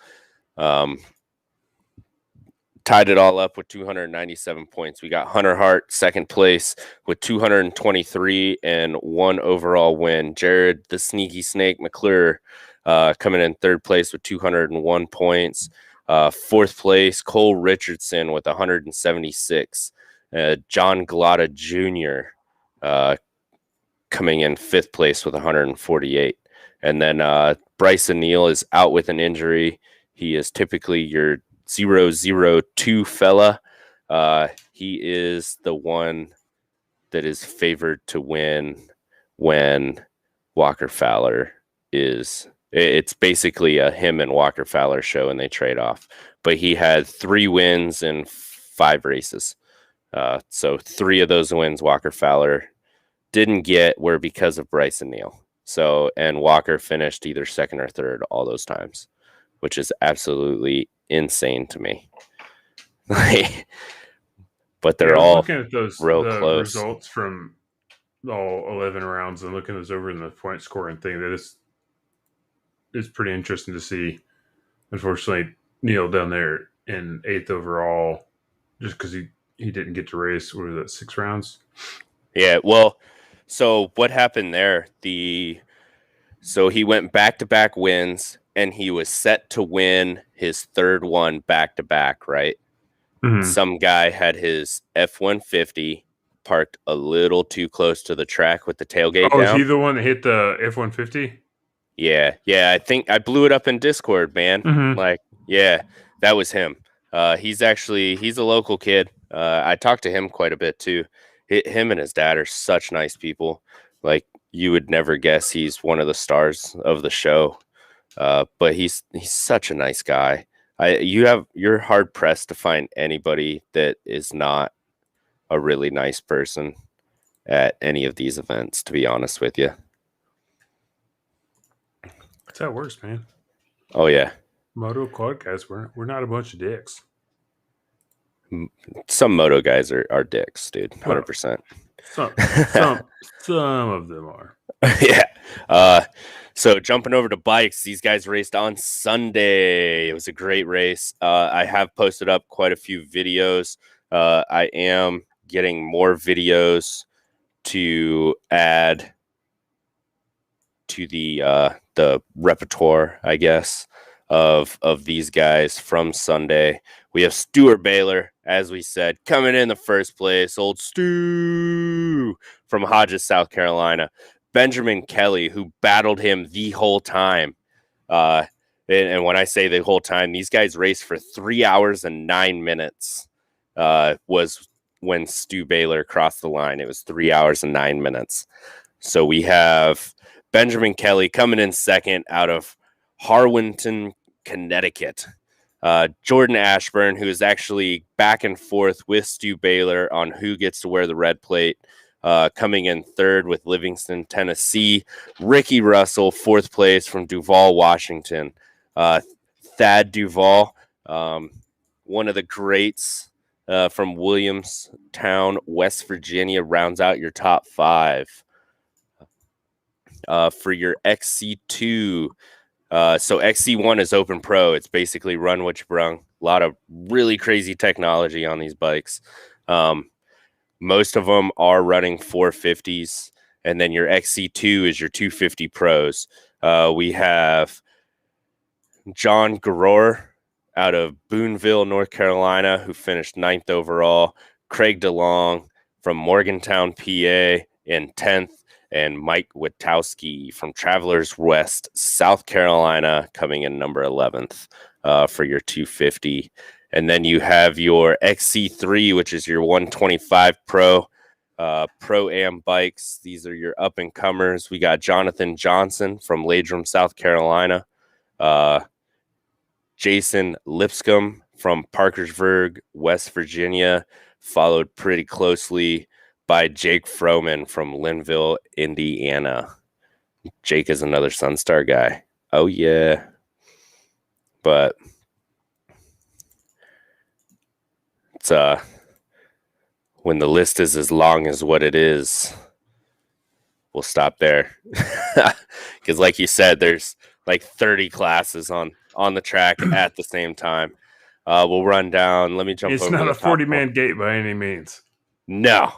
Tied it all up with 297 points. We got Hunter Hart second place with 223 and 1 overall win. Jared the Sneaky Snake McClure coming in 3rd place with 201 points. 4th place, Cole Richardson with 176. John Glotta Jr. Coming in 5th place with 148. And then Bryson Neal is out with an injury. He is typically your 002 fella. He is the one that is favored to win when Walker Fowler is. It's basically a him and Walker Fowler show, and they trade off. But he had 3 wins in 5 races. So 3 of those wins Walker Fowler didn't get were because of Bryson Neal. So, and Walker finished either 2nd or 3rd all those times, which is absolutely insane to me. But they're all looking at those real close results from all 11 rounds and looking those over in the point scoring thing. That is pretty interesting to see. Unfortunately, Neil down there in 8th overall, just because he didn't get to race. What was that, 6 rounds? Yeah, well, so what happened there? So he went back-to-back wins, and he was set to win his 3rd one back-to-back, right? Some guy had his F-150 parked a little too close to the track with the tailgate down. Is he the one that hit the F-150? Yeah. I think I blew it up in Discord, man. Like, yeah, that was him. He's a local kid. I talked to him quite a bit too. Him and his dad are such nice people. Like, you would never guess he's one of the stars of the show. But he's such a nice guy. You're hard pressed to find anybody that is not a really nice person at any of these events, to be honest with you. That's how it works, man. Oh yeah. Moto quad guys, we're not a bunch of dicks. Some moto guys are dicks, dude. 100%. Some of them are. Yeah. So jumping over to bikes, these guys raced on Sunday. It was a great race. I have posted up quite a few videos. I am getting more videos to add to the repertoire, I guess, of these guys from Sunday. We have Stuart Baylor, as we said, coming in the first place. Old Stu from Hodges, South Carolina. Benjamin Kelly, who battled him the whole time. And when I say the whole time, these guys raced for 3 hours and 9 minutes. Was when Stu Baylor crossed the line. It was 3 hours and 9 minutes. So we have Benjamin Kelly coming in second out of Harwinton, Connecticut. Jordan Ashburn, who is actually back and forth with Stu Baylor on who gets to wear the red plate, coming in third with Livingston, Tennessee. Ricky Russell, fourth place from Duval, Washington. Thad Duval, one of the greats from Williamstown, West Virginia, rounds out your top 5. For your XC2, so XC1 is open pro. It's basically run what you brung. A lot of really crazy technology on these bikes. Most of them are running 450s, and then your XC2 is your 250 pros. We have John Garor out of Boonville, North Carolina, who finished 9th overall. Craig DeLong from Morgantown, PA, in 10th. And Mike Witowski from Travelers West, South Carolina, coming in number 11th for your 250. And then you have your XC3, which is your 125 Pro-Am bikes. These are your up-and-comers. We got Jonathan Johnson from Ladrum, South Carolina. Jason Lipscomb from Parkersburg, West Virginia, followed pretty closely by Jake Froman from Linville, Indiana. Jake is another Sunstar guy. Oh, yeah. But it's when the list is as long as what it is, we'll stop there. Because like you said, there's like 30 classes on the track at the same time. We'll run down. Let me jump over. It's not a 40-man gate by any means. No,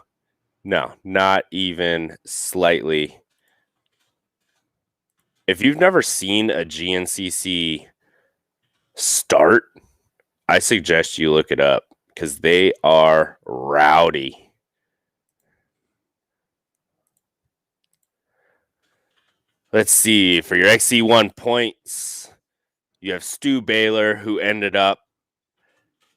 not even slightly. If you've never seen a GNCC start, I suggest you look it up because they are rowdy. Let's see. For your XC1 points, you have Stu Baylor, who ended up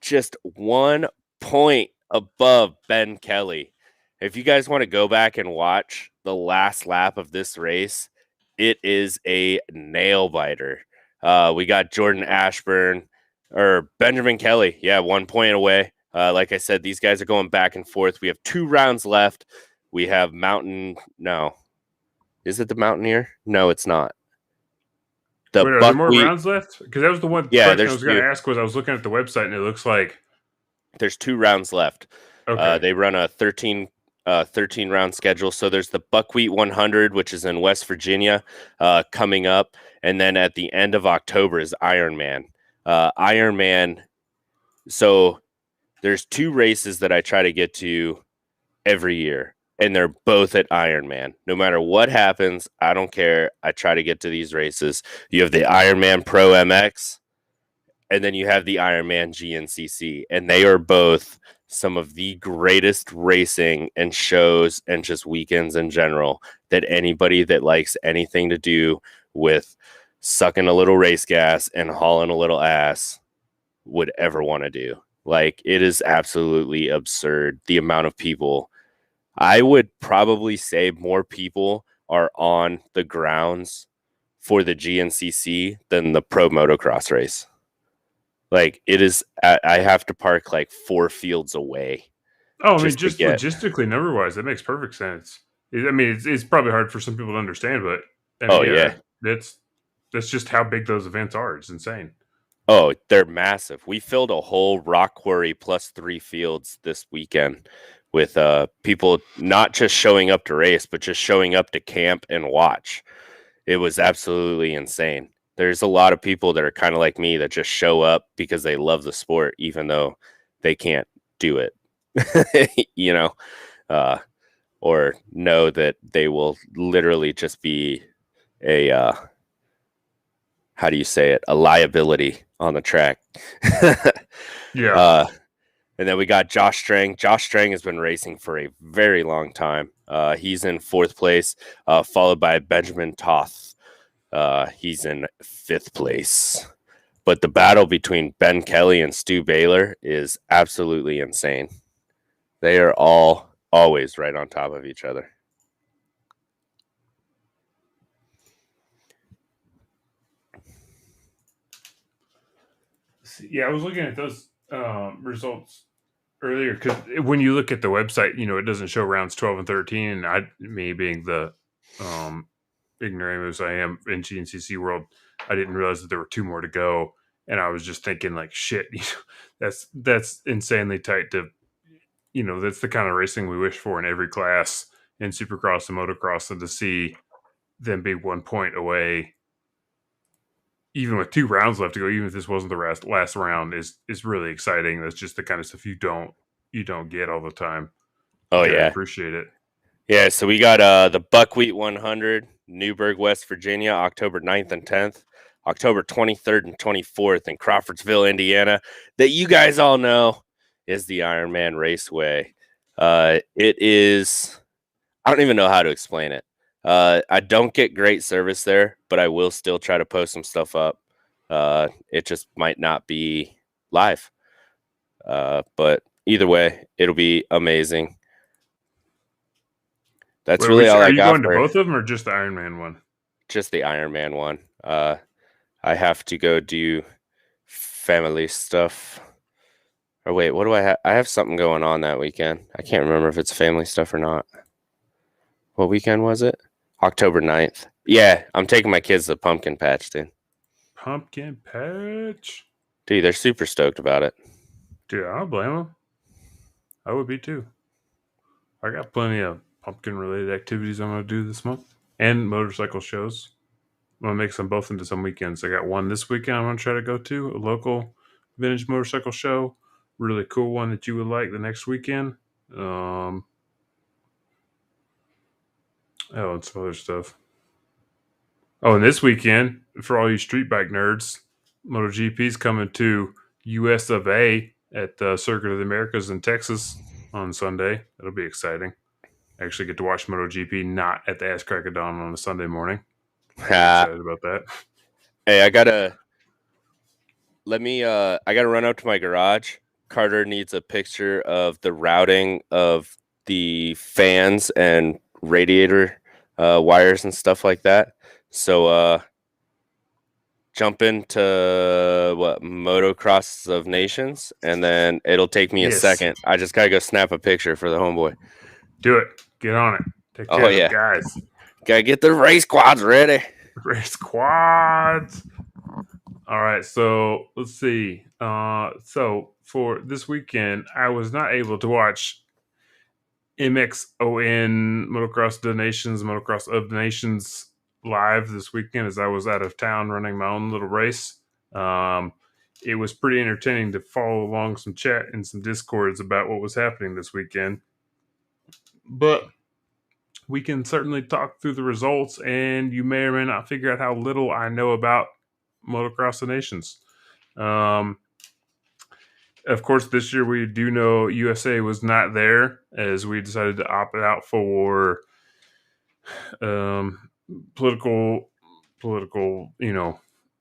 just 1 point above Ben Kelly. If you guys want to go back and watch the last lap of this race, it is a nail biter. We got Jordan Ashburn or Benjamin Kelly. Yeah, 1 point away. Like I said, these guys are going back and forth. We have 2 rounds left. We have No. Is it the Mountaineer? No, it's not. Wait, are there more rounds left? Because that was the one question I was going to ask. Was I was looking at the website and it looks like there's 2 rounds left. Okay. They run a 13 round schedule. So there's the Buckwheat 100, which is in West Virginia, coming up, and then at the end of October is Ironman. Ironman. So there's 2 races that I try to get to every year, and they're both at Ironman. No matter what happens, I don't care. I try to get to these races. You have the Ironman Pro MX, and then you have the Ironman GNCC, and they are both some of the greatest racing and shows and just weekends in general that anybody that likes anything to do with sucking a little race gas and hauling a little ass would ever want to do. Like, it is absolutely absurd the amount of people. I would probably say more people are on the grounds for the GNCC than the pro motocross race. Like, it is, I have to park like 4 fields away. Oh, I mean, just logistically, number wise, that makes perfect sense. I mean, it's probably hard for some people to understand, but I mean, yeah, that's just how big those events are. It's insane. Oh, they're massive. We filled a whole rock quarry plus 3 fields this weekend with people not just showing up to race, but just showing up to camp and watch. It was absolutely insane. There's a lot of people that are kind of like me that just show up because they love the sport, even though they can't do it, or know that they will literally just be a how do you say it? A liability on the track. Yeah. And then we got Josh Strang. Josh Strang has been racing for a very long time. He's in 4th place, followed by Benjamin Toth. He's in 5th place. But the battle between Ben Kelly and Stu Baylor is absolutely insane. They are all always right on top of each other. Yeah, I was looking at those results earlier because when you look at the website, it doesn't show rounds 12 and 13. And me being the ignoramus I am in GNCC world, I didn't realize that there were 2 more to go. And I was just thinking, like, shit, that's insanely tight to, that's the kind of racing we wish for in every class in Supercross and motocross, and to see them be 1 point away, even with 2 rounds left to go, even if this wasn't the last round, is really exciting. That's just the kind of stuff you don't get all the time. Oh, I yeah. appreciate it. Yeah, so we got the Buckwheat 100, Newburgh, West Virginia, October 9th and 10th, October 23rd and 24th in Crawfordsville, Indiana, that you guys all know is the Ironman Raceway. It is, I don't even know how to explain it. I don't get great service there, but I will still try to post some stuff up. It just might not be live. But either way, it'll be amazing. That's really all I got. Are you going to both of them or just the Ironman one? Just the Ironman one. I have to go do family stuff. Or wait, what do I have? I have something going on that weekend. I can't remember if it's family stuff or not. What weekend was it? October 9th. Yeah, I'm taking my kids to Pumpkin Patch, dude. Pumpkin Patch? Dude, they're super stoked about it. Dude, I don't blame them. I would be too. I got plenty of pumpkin-related activities I'm going to do this month. And motorcycle shows. I'm going to mix them both into some weekends. I got one this weekend I'm going to try to go to, a local vintage motorcycle show. Really cool one that you would like the next weekend. And some other stuff. Oh, and this weekend, for all you street bike nerds, MotoGP's coming to US of A at the Circuit of the Americas in Texas on Sunday. That'll be exciting. I actually get to watch MotoGP not at the ass crack of dawn on a Sunday morning. I'm excited about that. Hey, I gotta run out to my garage. Carter needs a picture of the routing of the fans and radiator wires and stuff like that. So jump into Motocross of Nations, and then it'll take me a second. I just gotta go snap a picture for the homeboy. Do it. Get on it. Take care of the guys. Gotta get the race quads ready. Race quads. All right, so let's see. So for this weekend, I was not able to watch MXoN Motocross of the Nations live this weekend, as I was out of town running my own little race. It was pretty entertaining to follow along some chat and some discords about what was happening this weekend. But we can certainly talk through the results, and you may or may not figure out how little I know about Motocross of Nations. Of course, this year we do know USA was not there, as we decided to opt out for political,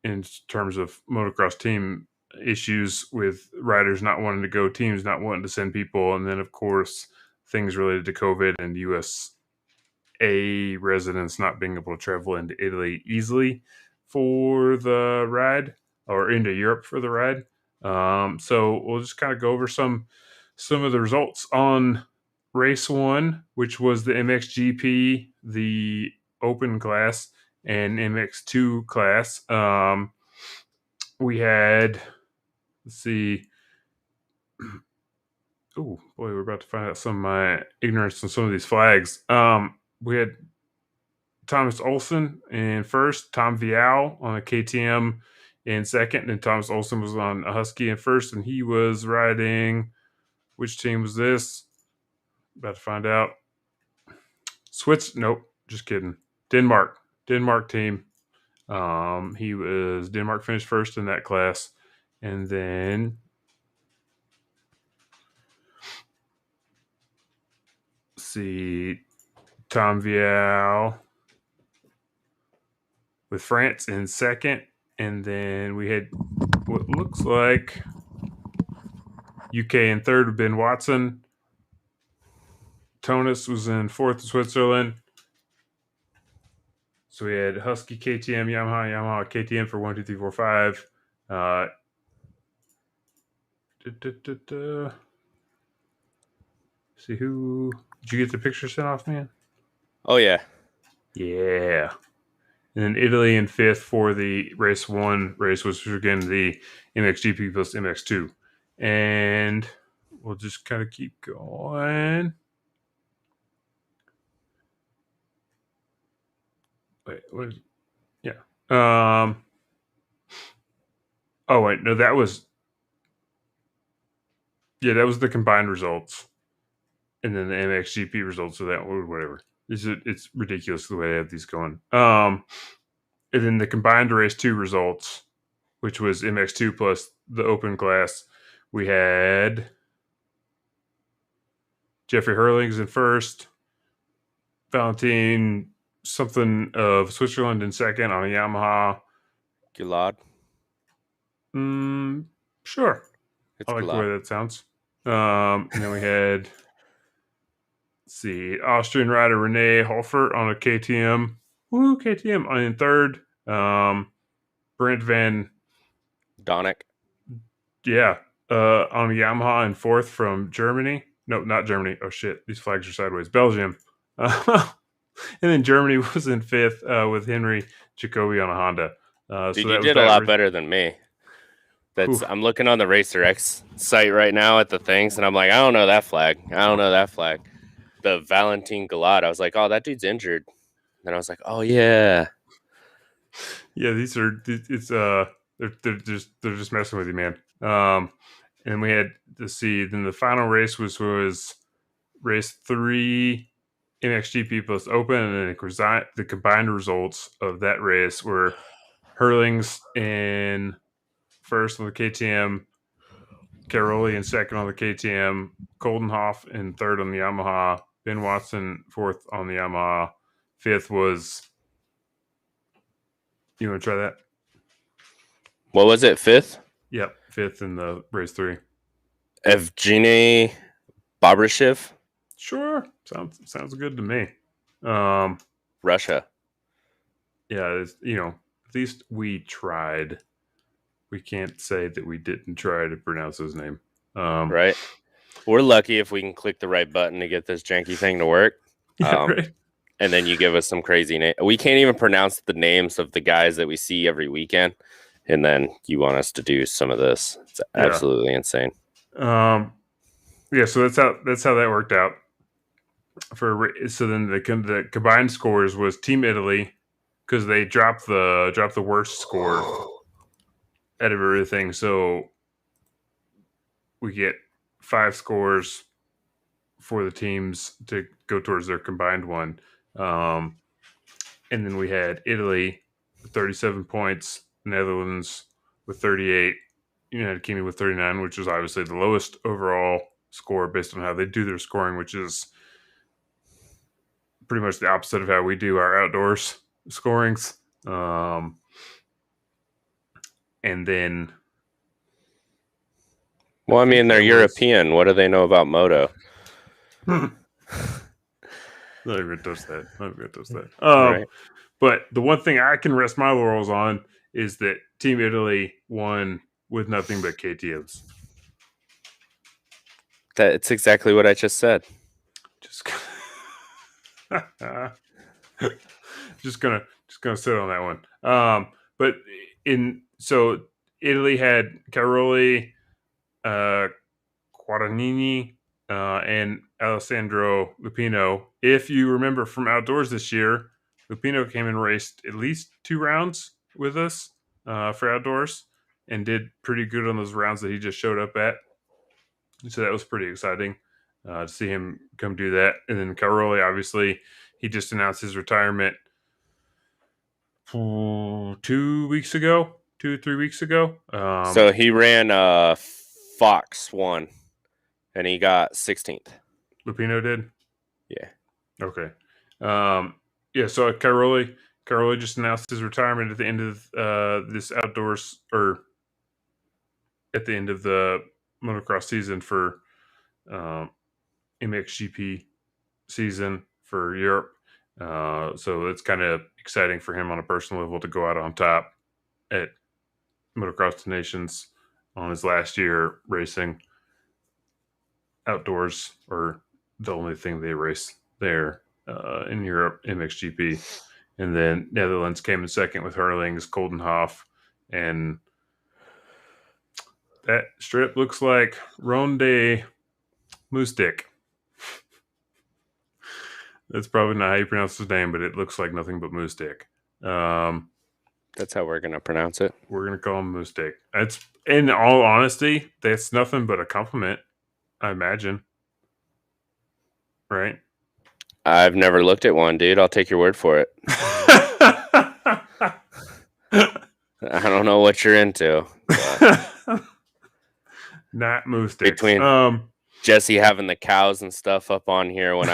in terms of motocross team issues with riders not wanting to go, teams not wanting to send people, and then of course things related to COVID and USA residents not being able to travel into Italy easily for the ride, or into Europe for the ride. So we'll just kind of go over some of the results on race 1, which was the MXGP, the open class, and MX2 class. We had, let's see. Oh boy, we're about to find out some of my ignorance on some of these flags. We had Thomas Olsen in first, Tom Vial on a KTM in second, and Thomas Olsen was on a Husky in first, and he was riding, which team was this? About to find out. Nope, just kidding. Denmark Denmark team. Denmark finished first in that class, and then see Tom Vial with France in second, and then we had what looks like UK in third with Ben Watson. Tonus was in fourth with Switzerland. So we had Husky, KTM, Yamaha, KTM for 1, 2, 3, 4, 5. See who. Did you get the picture sent off, man? Oh, yeah. Yeah. And then Italy in fifth for the race 1 race, which was again the MXGP plus MX2. And we'll just kind of keep going. Wait, what is. Yeah. Oh, wait. No, that was. Yeah, that was the combined results. And then the MXGP results of that, or whatever. It's ridiculous the way they have these going. And then the combined race 2 results, which was MX2 plus the open class, we had Jeffrey Hurlings in first, Valentin something of Switzerland in second on a Yamaha. Gilad. Sure. It's I like Gilad. the way that sounds. And then we had, let's see, Austrian rider Renee Holfert on a KTM. Woo, KTM in third. Brent Van Donick. Yeah, on a Yamaha in fourth from Germany. No, not Germany. Oh shit, these flags are sideways. Belgium. And then Germany was in fifth with Henry Jacoby on a Honda. Dude, So you that did a lot better than me. I'm looking on the Racer X site right now at the things, and I'm like, I don't know that flag. I don't know that flag. The Valentin Gilad. I was like, oh, that dude's injured. And I was like, oh yeah. Yeah, these are. It's they're just messing with you, man. And we had to see. Then the final race was race 3, MXGP plus Open, and then the combined results of that race were Hurlings in first on the KTM, Caroli in second on the KTM, Coldenhoff in third on the Yamaha, Ben Watson fourth on the Yamaha, fifth was. You want to try that? What was it? Fifth? Yep, fifth in the race 3. Evgeny Babryshev? Sure, sounds good to me. Russia. Yeah, at least we tried. We can't say that we didn't try to pronounce his name. Right. We're lucky if we can click the right button to get this janky thing to work. Yeah, right. And then you give us some crazy name. We can't even pronounce the names of the guys that we see every weekend. And then you want us to do some of this. It's absolutely insane. Yeah, so that's how that worked out. So then the combined scores was Team Italy, because they dropped the worst score out of everything. So we get 5 scores for the teams to go towards their combined one. And then we had Italy with 37 points, Netherlands with 38, United Kingdom with 39, which is obviously the lowest overall score based on how they do their scoring, which is pretty much the opposite of how we do our outdoors scorings. And then, well, I mean, they're European. What do they know about moto? Not even gonna touch that. Right. But the one thing I can rest my laurels on is that Team Italy won with nothing but KTMs. That's exactly what I just said. Just gonna sit on that one. But so Italy had Caroli, Guadagnini, and Alessandro Lupino. If you remember from outdoors this year, Lupino came and raced at least 2 rounds with us for outdoors and did pretty good on those rounds that he just showed up at. So that was pretty exciting to see him come do that. And then Caroli, obviously, he just announced his retirement 2 weeks ago, 2 or 3 weeks ago. So he ran Fox 1, and he got 16th. Lupino did? Yeah. Okay. Yeah, so Cairoli just announced his retirement at the end of this outdoors, or at the end of the motocross season for MXGP season for Europe. So it's kind of exciting for him on a personal level to go out on top at Motocross Nations on his last year racing outdoors, or the only thing they race there in Europe, MXGP. And then Netherlands came in second with Hurlings, Coldenhoff, and that strip looks like Ronde Moosdick. That's probably not how you pronounce his name, but it looks like nothing but Moosdick. That's how we're going to pronounce it. We're going to call him Moosdick. It's, in all honesty, that's nothing but a compliment, I imagine. Right? I've never looked at one, dude. I'll take your word for it. I don't know what you're into. Not moose sticks. Between Jesse having the cows and stuff up on here when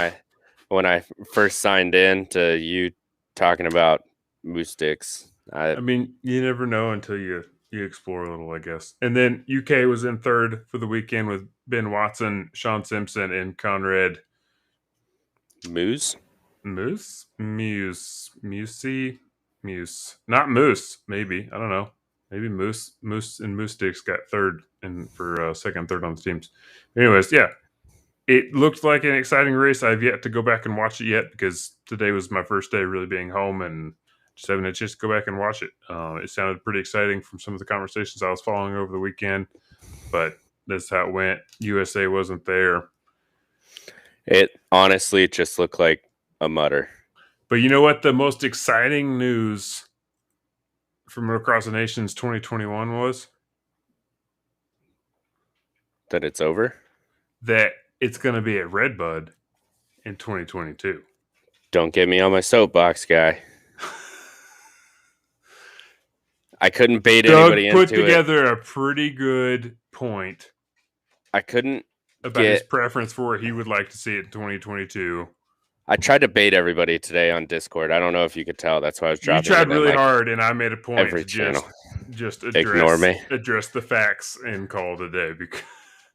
I first signed in to you talking about moose sticks. I mean, you never know until you explore a little, I guess. And then UK was in third for the weekend with Ben Watson, Sean Simpson, and Conrad Muse. Not Moose, maybe. I don't know. Maybe Moose and Moose Sticks got third and for second, third on the teams. Anyways, yeah, it looked like an exciting race. I've yet to go back and watch it yet because today was my first day really being home and just having a chance to go back and watch it. It sounded pretty exciting from some of the conversations I was following over the weekend, but that's how it went. USA wasn't there. It honestly just looked like a mutter. But you know what? The most exciting news from Across the Nations 2021 was? That it's over? That it's going to be at Redbud in 2022. Don't get me on my soapbox, guy. I couldn't bait anybody into it. Doug put together a pretty good point. I couldn't about his preference for what he would like to see it in 2022. I tried to bait everybody today on Discord. I don't know if you could tell. That's why I was dropping. You tried really hard, and I made a point every to channel. just address the facts and call it a day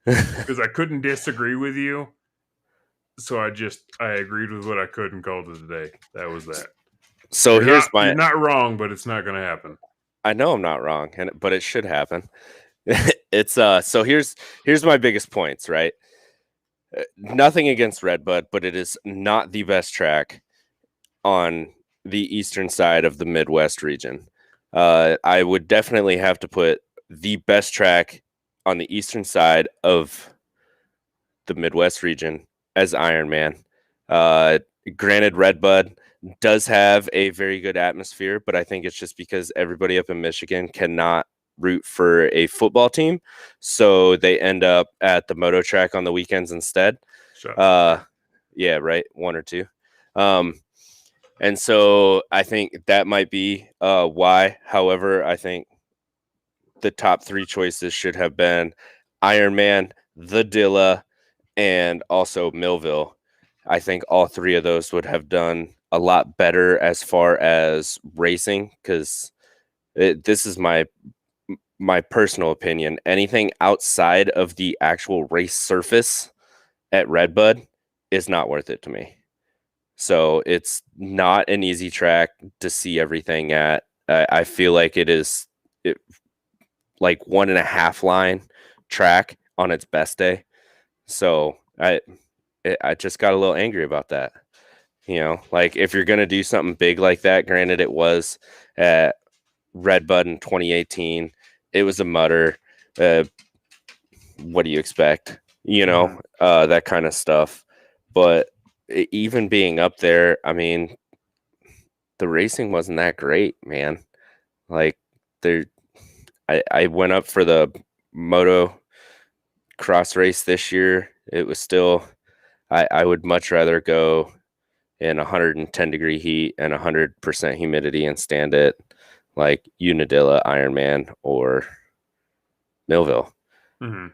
because I couldn't disagree with you. So I agreed with what I could and called it a day. That was that. So you're not wrong, but it's not going to happen. I know I'm not wrong, but it should happen. It's so here's my biggest points, right? Nothing against Redbud, but it is not the best track on the eastern side of the Midwest region. I would definitely have to put the best track on the eastern side of the Midwest region as Ironman. Granted, Redbud does have a very good atmosphere, but I think it's just because everybody up in Michigan cannot root for a football team, so they end up at the moto track on the weekends instead. Yeah, right, one or two. And so I think that might be why. However, I think the top three choices should have been Ironman, the Dilla, and also Millville. I think all three of those would have done a lot better as far as racing, because this is my personal opinion. Anything outside of the actual race surface at Redbud is not worth it to me. So it's not an easy track to see everything at. I feel like it is like 1.5 line track on its best day. So I just got a little angry about that. You know, like if you're going to do something big like that, granted it was at Redbud in 2018, it was a mutter. What do you expect? You know, that kind of stuff. But even being up there, I mean, the racing wasn't that great, man. Like I went up for the moto cross race this year. It was still, I would much rather go in 110-degree heat and 100% humidity and stand it like Unadilla, Ironman, or Millville. Mm-hmm.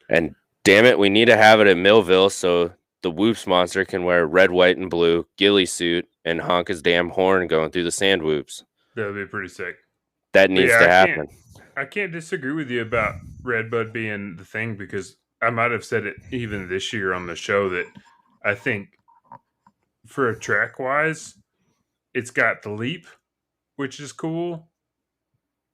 And damn it, we need to have it at Millville so the Whoops monster can wear red, white, and blue ghillie suit and honk his damn horn going through the sand whoops. That would be pretty sick. That But needs yeah, to happen. I can't disagree with you about Redbud being the thing, because I might have said it even this year on the show that I think for a track wise, it's got the leap, which is cool.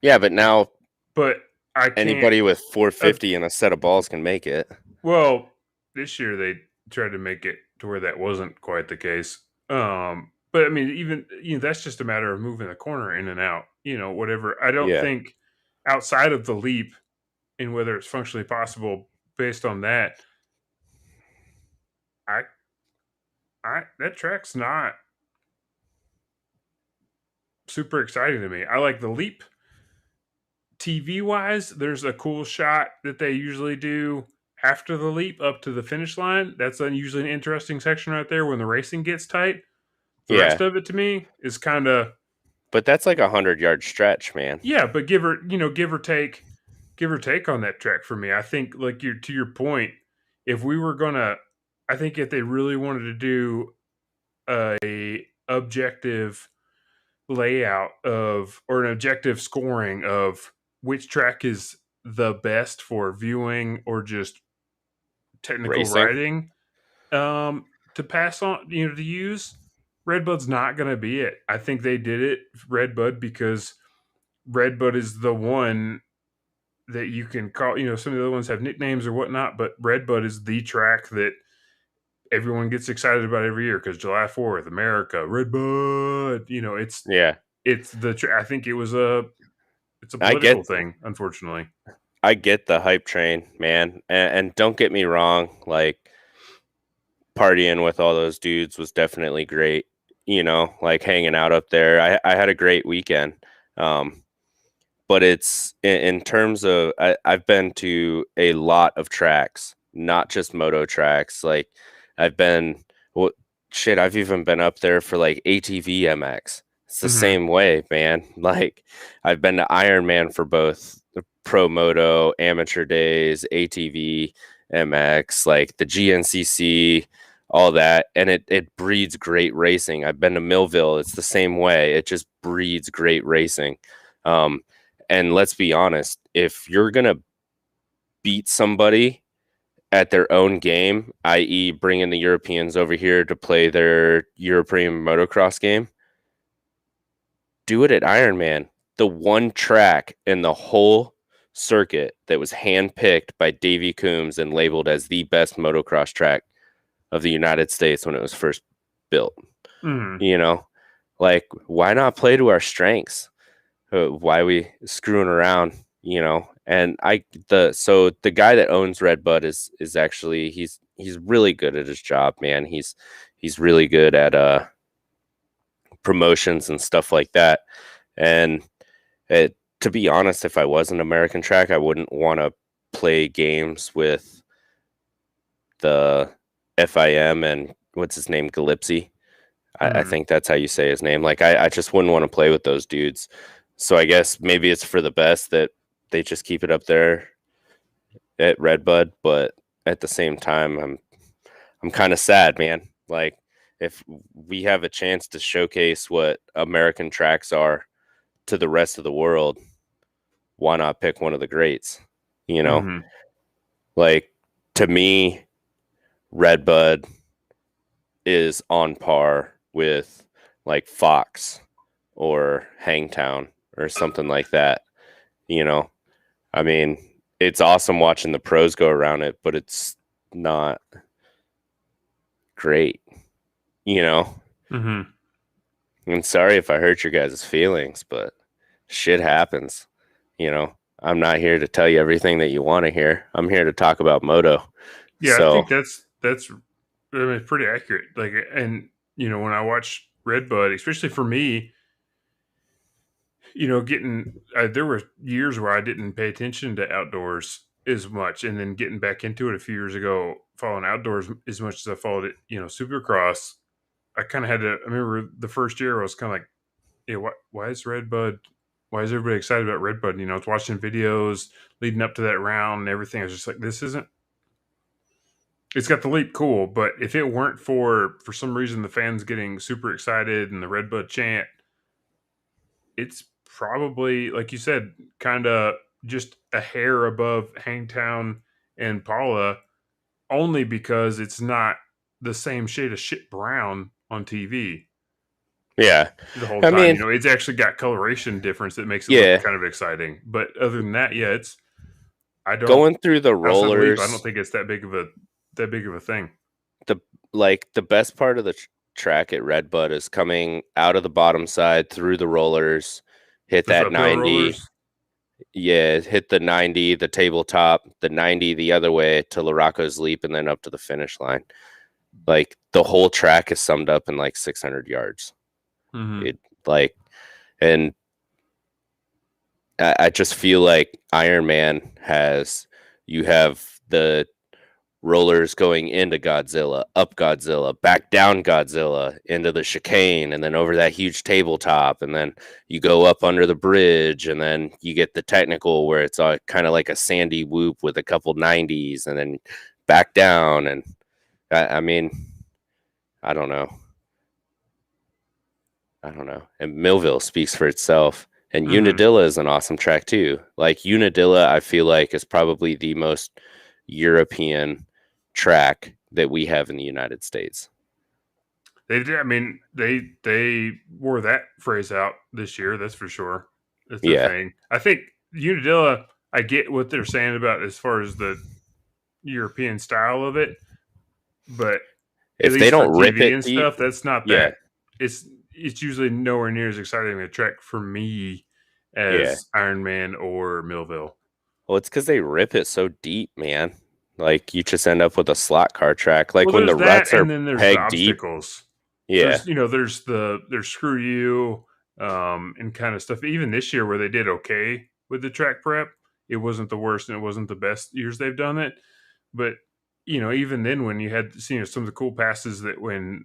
Yeah, but now But I can't. anybody with Uh, 450 and a set of balls can make it. well, this year they tried to make it to where that wasn't quite the case. But I mean, even that's just a matter of moving the corner in and out. Whatever. I don't Yeah. think outside of the leap and whether it's functionally possible based on that, I, that track's not super exciting to me. I like the leap. TV wise, there's a cool shot that they usually do after the leap up to the finish line. That's usually an interesting section right there when the racing gets tight. The Yeah. rest of it to me is kind of, But that's like 100-yard stretch, man. yeah, but give or take on that track for me. I think like to your point, if we were gonna, I think if they really wanted to do a objective layout of, or an objective scoring of which track is the best for viewing or just technical Racing. riding, to pass on, to use, Redbud's not going to be it. I think they did it Redbud because Redbud is the one that you can call, some of the other ones have nicknames or whatnot, but Redbud is the track that everyone gets excited about every year because July 4th, America, Redbud, Yeah. it's I think it's a I political get thing, unfortunately. I get the hype train, man. And don't get me wrong, like partying with all those dudes was definitely great. Like hanging out up there. I had a great weekend. But it's in terms of I've been to a lot of tracks, not just moto tracks. Like I've been well, shit, I've even been up there for like ATV MX. It's the Mm-hmm. same way, man. Like I've been to Ironman for both the pro moto, amateur days, ATV, MX, like the GNCC, all that, and it breeds great racing. I've been to Millville. It's the same way. It just breeds great racing. Um, and let's be honest, if you're going to beat somebody at their own game, i.e., bringing the Europeans over here to play their European motocross game, do it at Ironman, the one track in the whole circuit that was handpicked by Davey Coombs and labeled as the best motocross track of the United States when it was first built. Mm-hmm. Like, why not play to our strengths? Why we screwing around, and so the guy that owns Redbud is actually he's really good at his job, man. He's really good at promotions and stuff like that. And to be honest, if I was an American track, I wouldn't want to play games with the FIM and what's his name, Galipsy. I Mm-hmm. think that's how you say his name. Like I just wouldn't want to play with those dudes. So I guess maybe it's for the best that they just keep it up there at Redbud, but at the same time, I'm kind of sad, man. Like if we have a chance to showcase what American tracks are to the rest of the world, why not pick one of the greats? You know, Mm-hmm. like to me, Redbud is on par with like Fox or Hangtown or something like that. I mean, it's awesome watching the pros go around it, but it's not great, you know. Mm-hmm. I'm sorry if I hurt your guys' feelings, but shit happens. I'm not here to tell you everything that you want to hear. I'm here to talk about moto. Yeah, I So think that's I mean, pretty accurate. Like, and when I watch Redbud, especially for me, getting there were years where I didn't pay attention to outdoors as much, and then getting back into it a few years ago, following outdoors as much as I followed it, Supercross. I kind of had to. I remember the first year I was kind of like, yeah, why is Redbud? Why is everybody excited about Redbud? You know, I was watching videos leading up to that round and everything. I was just like, this isn't. It's got the leap, cool, but if it weren't for some reason the fans getting super excited and the Redbud chant, it's probably like you said, kind of just a hair above Hangtown and Paula, only because it's not the same shade of shit brown on TV Yeah. the whole I time. mean, You know, it's actually got coloration difference that makes it look yeah. kind of exciting. But other than that, yeah, it's I don't Going through the outside the leap, I don't rollers, think it's that big of a thing. the the best part of the track at Redbud is coming out of the bottom side through the rollers, hit Those that uphill 90. rollers. Yeah, hit the 90, the tabletop, the 90 the other way to Laraco's Leap, and then up to the finish line. Like the whole track is summed up in like 600 yards. Mm-hmm. It like, and I just feel like Iron Man has, you have the rollers going into Godzilla, up Godzilla, back down Godzilla, into the chicane, and then over that huge tabletop, and then you go up under the bridge, and then you get the technical where it's kind of like a sandy whoop with a couple 90s, and then back down. And I mean, I don't know. I don't know. And Millville speaks for itself. And Mm-hmm. Unadilla is an awesome track too. Like Unadilla, I feel like is probably the most European track that we have in the United States. They did. I mean, they wore that phrase out this year. That's for sure. That's their Yeah. thing. I think Unadilla. I get what they're saying about as far as the European style of it, but at If they least for don't rip TV it and deep, stuff, that's not yeah, that. It's usually nowhere near as exciting a trek for me yeah. as Iron Man or Millville. Well, it's because they rip it so deep, man. Like you just end up with a slot car track. Like Well, when the there's that, ruts are and then there's the pegged deep, obstacles. yeah, There's screw you, and kind of stuff. Even this year, where they did okay with the track prep, it wasn't the worst and it wasn't the best years they've done it. But even then, when you had some of the cool passes that when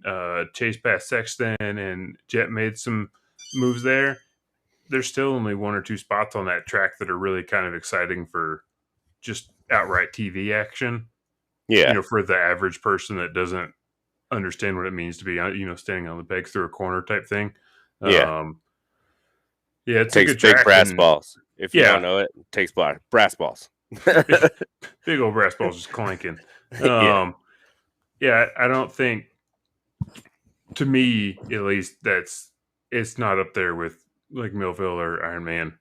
Chase passed Sexton and Jet made some moves there, there's still only one or two spots on that track that are really kind of exciting for just outright TV action. yeah, For the average person that doesn't understand what it means to be, standing on the pegs through a corner type thing. yeah. Um, yeah, it's a Takes good big track, brass and balls. If you don't yeah, know it, it takes brass balls. big old brass balls just clanking. Yeah, Um, yeah, I don't think, to me at least, it's not up there with like Millville or Iron Man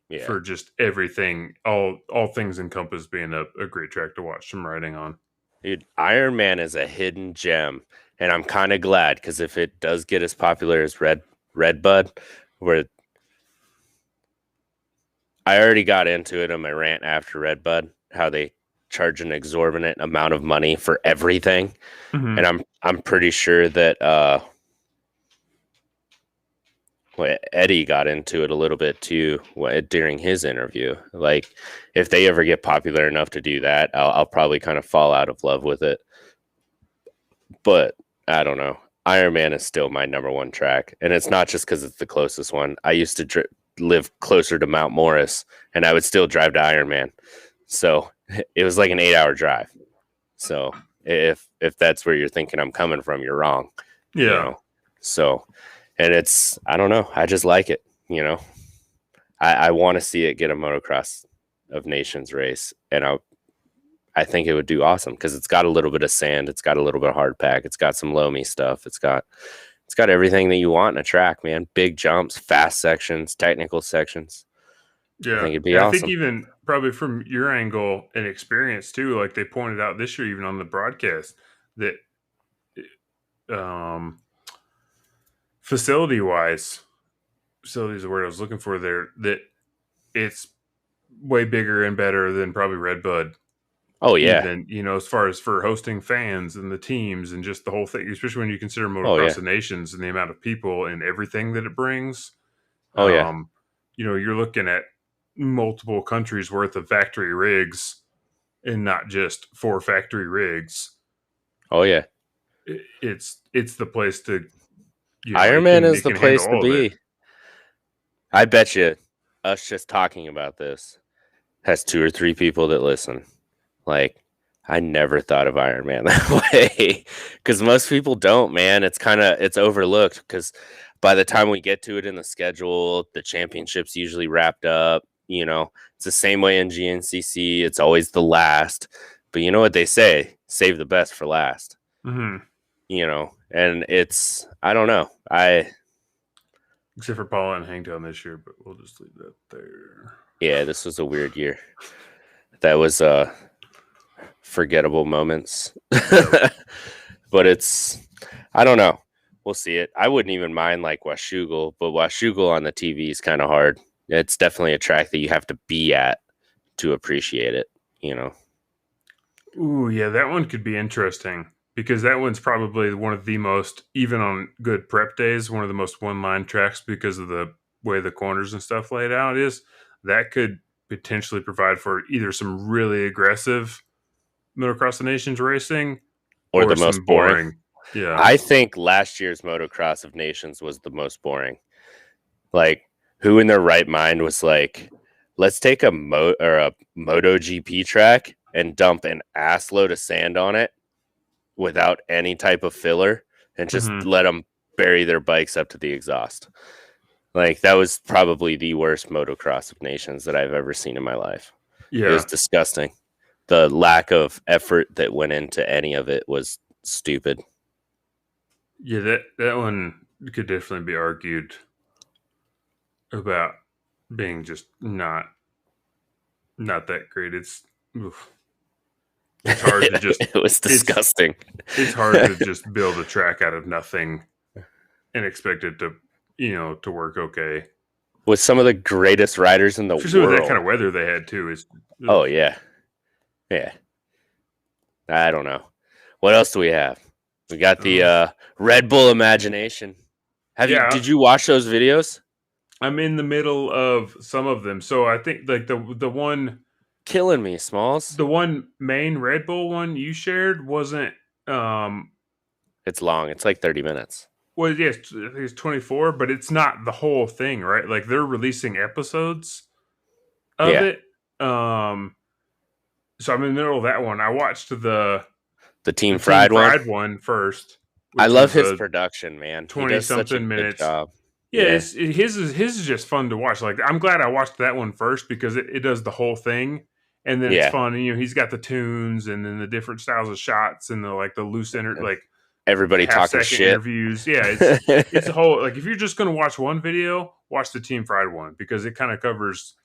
yeah. for just everything, all things encompassed, being a great track to watch some riding on. Dude, Iron Man is a hidden gem, and I'm kind of glad because if it does get as popular as Redbud, where I already got into it on my rant after Redbud, how they charge an exorbitant amount of money for everything, and Mm-hmm. I'm pretty sure that Eddie got into it a little bit too during his interview. Like, if they ever get popular enough to do that, I'll probably kind of fall out of love with it. But I don't know. Iron Man is still my number one track, and it's not just because it's the closest one. I used to live closer to Mount Morris, and I would still drive to Iron Man, so it was like an 8-hour drive. So if that's where you're thinking I'm coming from, you're wrong. Yeah, So, and it's, I don't know, I just like it. I want to see it get a motocross of nations race, and I think it would do awesome because it's got a little bit of sand, it's got a little bit of hard pack, it's got some loamy stuff, it's got everything that you want in a track, man. Big jumps, fast sections, technical sections. I yeah. think it'd be And I think awesome. even probably from your angle and experience too, like they pointed out this year, even on the broadcast, that um, facility is the word I was looking for there, that it's way bigger and better than probably Redbud. Oh yeah, Even, as far as for hosting fans and the teams and just the whole thing, especially when you consider oh Motocross yeah, of Nations and the amount of people and everything that it brings. oh yeah, Um, you're looking at multiple countries worth of factory rigs and not just four factory rigs. oh yeah. it's the place to, Ironman is it the can handle place to all of it. be. I bet you us just talking about this has 2 or 3 people that listen. Like, I never thought of Iron Man that way because most people don't, man. It's overlooked because by the time we get to it in the schedule, the championship's usually wrapped up. It's the same way in GNCC. It's always the last. But you know what they say? Save the best for last. Mm-hmm. And I don't know. Except for Paula and Hangtown this year, but we'll just leave that there. Yeah, this was a weird year. That was forgettable moments. But I don't know. We'll see it. I wouldn't even mind like Washougal, but Washougal on the TV is kind of hard. It's definitely a track that you have to be at to appreciate it, Ooh, yeah, that one could be interesting because that one's probably one of the most, even on good prep days, one of the most one-line tracks because of the way the corners and stuff laid out is. That could potentially provide for either some really aggressive Middle Across the Nations racing or or the most some boring. boring. Yeah. I think last year's Motocross of Nations was the most boring. Like, who in their right mind was like, let's take a MotoGP track and dump an ass load of sand on it without any type of filler and just let them bury their bikes up to the exhaust. Like, that was probably the worst Motocross of Nations that I've ever seen in my life. Yeah. It was disgusting. The lack of effort that went into any of it was stupid. Yeah, that one could definitely be argued about being just not that great. It's hard to just it was disgusting. It's hard to just build a track out of nothing and expect it to to work okay. With some of the greatest riders in the Especially world. with that kind of weather they had too. Oh yeah. I don't know. What else do we have? We got the Red Bull Imagination. Did you watch those videos? I'm in the middle of some of them. So I think like the one killing me, Smalls. The one main Red Bull one you shared wasn't it's long. It's like 30 minutes. Well, yes, I think it's 24, but it's not the whole thing, right? Like they're releasing episodes of it. So I'm in the middle of that one. I watched the Team Fried one first. I love his production, man. 20-something minutes. Job. Yeah, his is just fun to watch. Like I'm glad I watched that one first because it does the whole thing, and then it's fun. And, he's got the tunes and then the different styles of shots and the loose like everybody talking shit interviews. Yeah, it's a whole like if you're just gonna watch one video, watch the Team Fried one because it kind of covers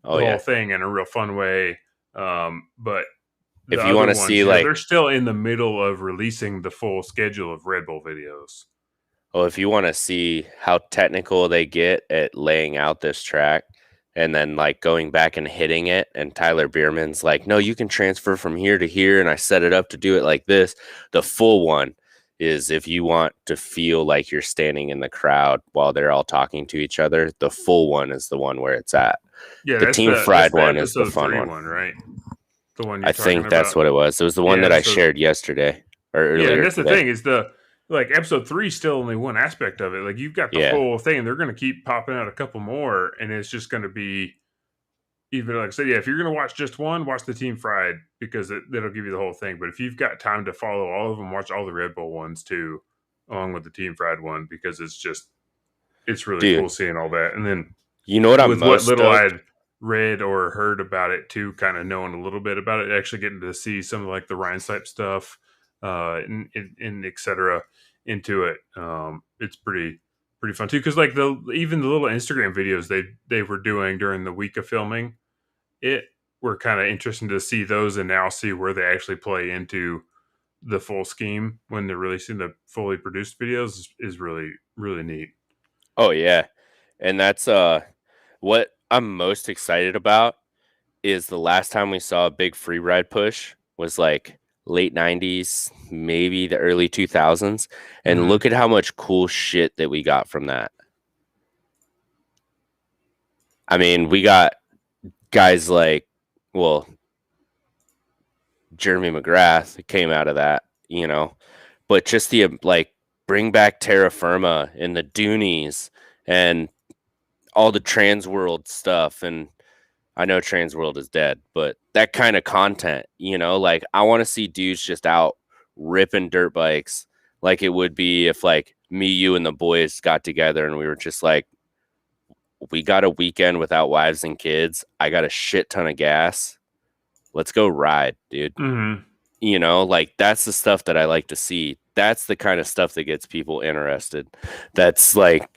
the whole thing in a real fun way. But if you want to see they're still in the middle of releasing the full schedule of Red Bull videos. Oh, if you want to see how technical they get at laying out this track and then like going back and hitting it, and Tyler Bierman's like, no, you can transfer from here to here, and I set it up to do it like this. The full one is if you want to feel like you're standing in the crowd while they're all talking to each other, the full one is the one where it's at. Yeah, the Team Fried one is the fun one, right? The one I think that's what it was. It was the one that I shared yesterday or earlier. Yeah, and that's the thing is episode 3 is still only one aspect of it. Like you've got the whole thing. They're going to keep popping out a couple more, and it's just going to be even like I said. Yeah, if you're going to watch just one, watch the Team Fried because that'll give you the whole thing. But if you've got time to follow all of them, watch all the Red Bull ones too, along with the Team Fried one because it's really cool seeing all that. And then what I'm with what little I'd read or heard about it too, kind of knowing a little bit about it, actually getting to see some of like the Rheinstein stuff. And etc. into it. It's pretty fun too because like even the little Instagram videos they were doing during the week of filming it were kind of interesting to see those and now see where they actually play into the full scheme when they're releasing the fully produced videos is really neat. Oh yeah, and that's what I'm most excited about is the last time we saw a big free ride push was like late 90s, maybe the early 2000s. And look at how much cool shit that we got from that. I mean, we got guys like, Jeremy McGrath came out of that, but just the like bring back terra firma and the Doonies and all the trans world stuff. And I know trans world is dead, but that kind of content, like I want to see dudes just out ripping dirt bikes like it would be if like me, you, and the boys got together and we were just like, we got a weekend without wives and kids. I got a shit ton of gas. Let's go ride, dude. Mm-hmm. Like that's the stuff that I like to see. That's the kind of stuff that gets people interested. That's like,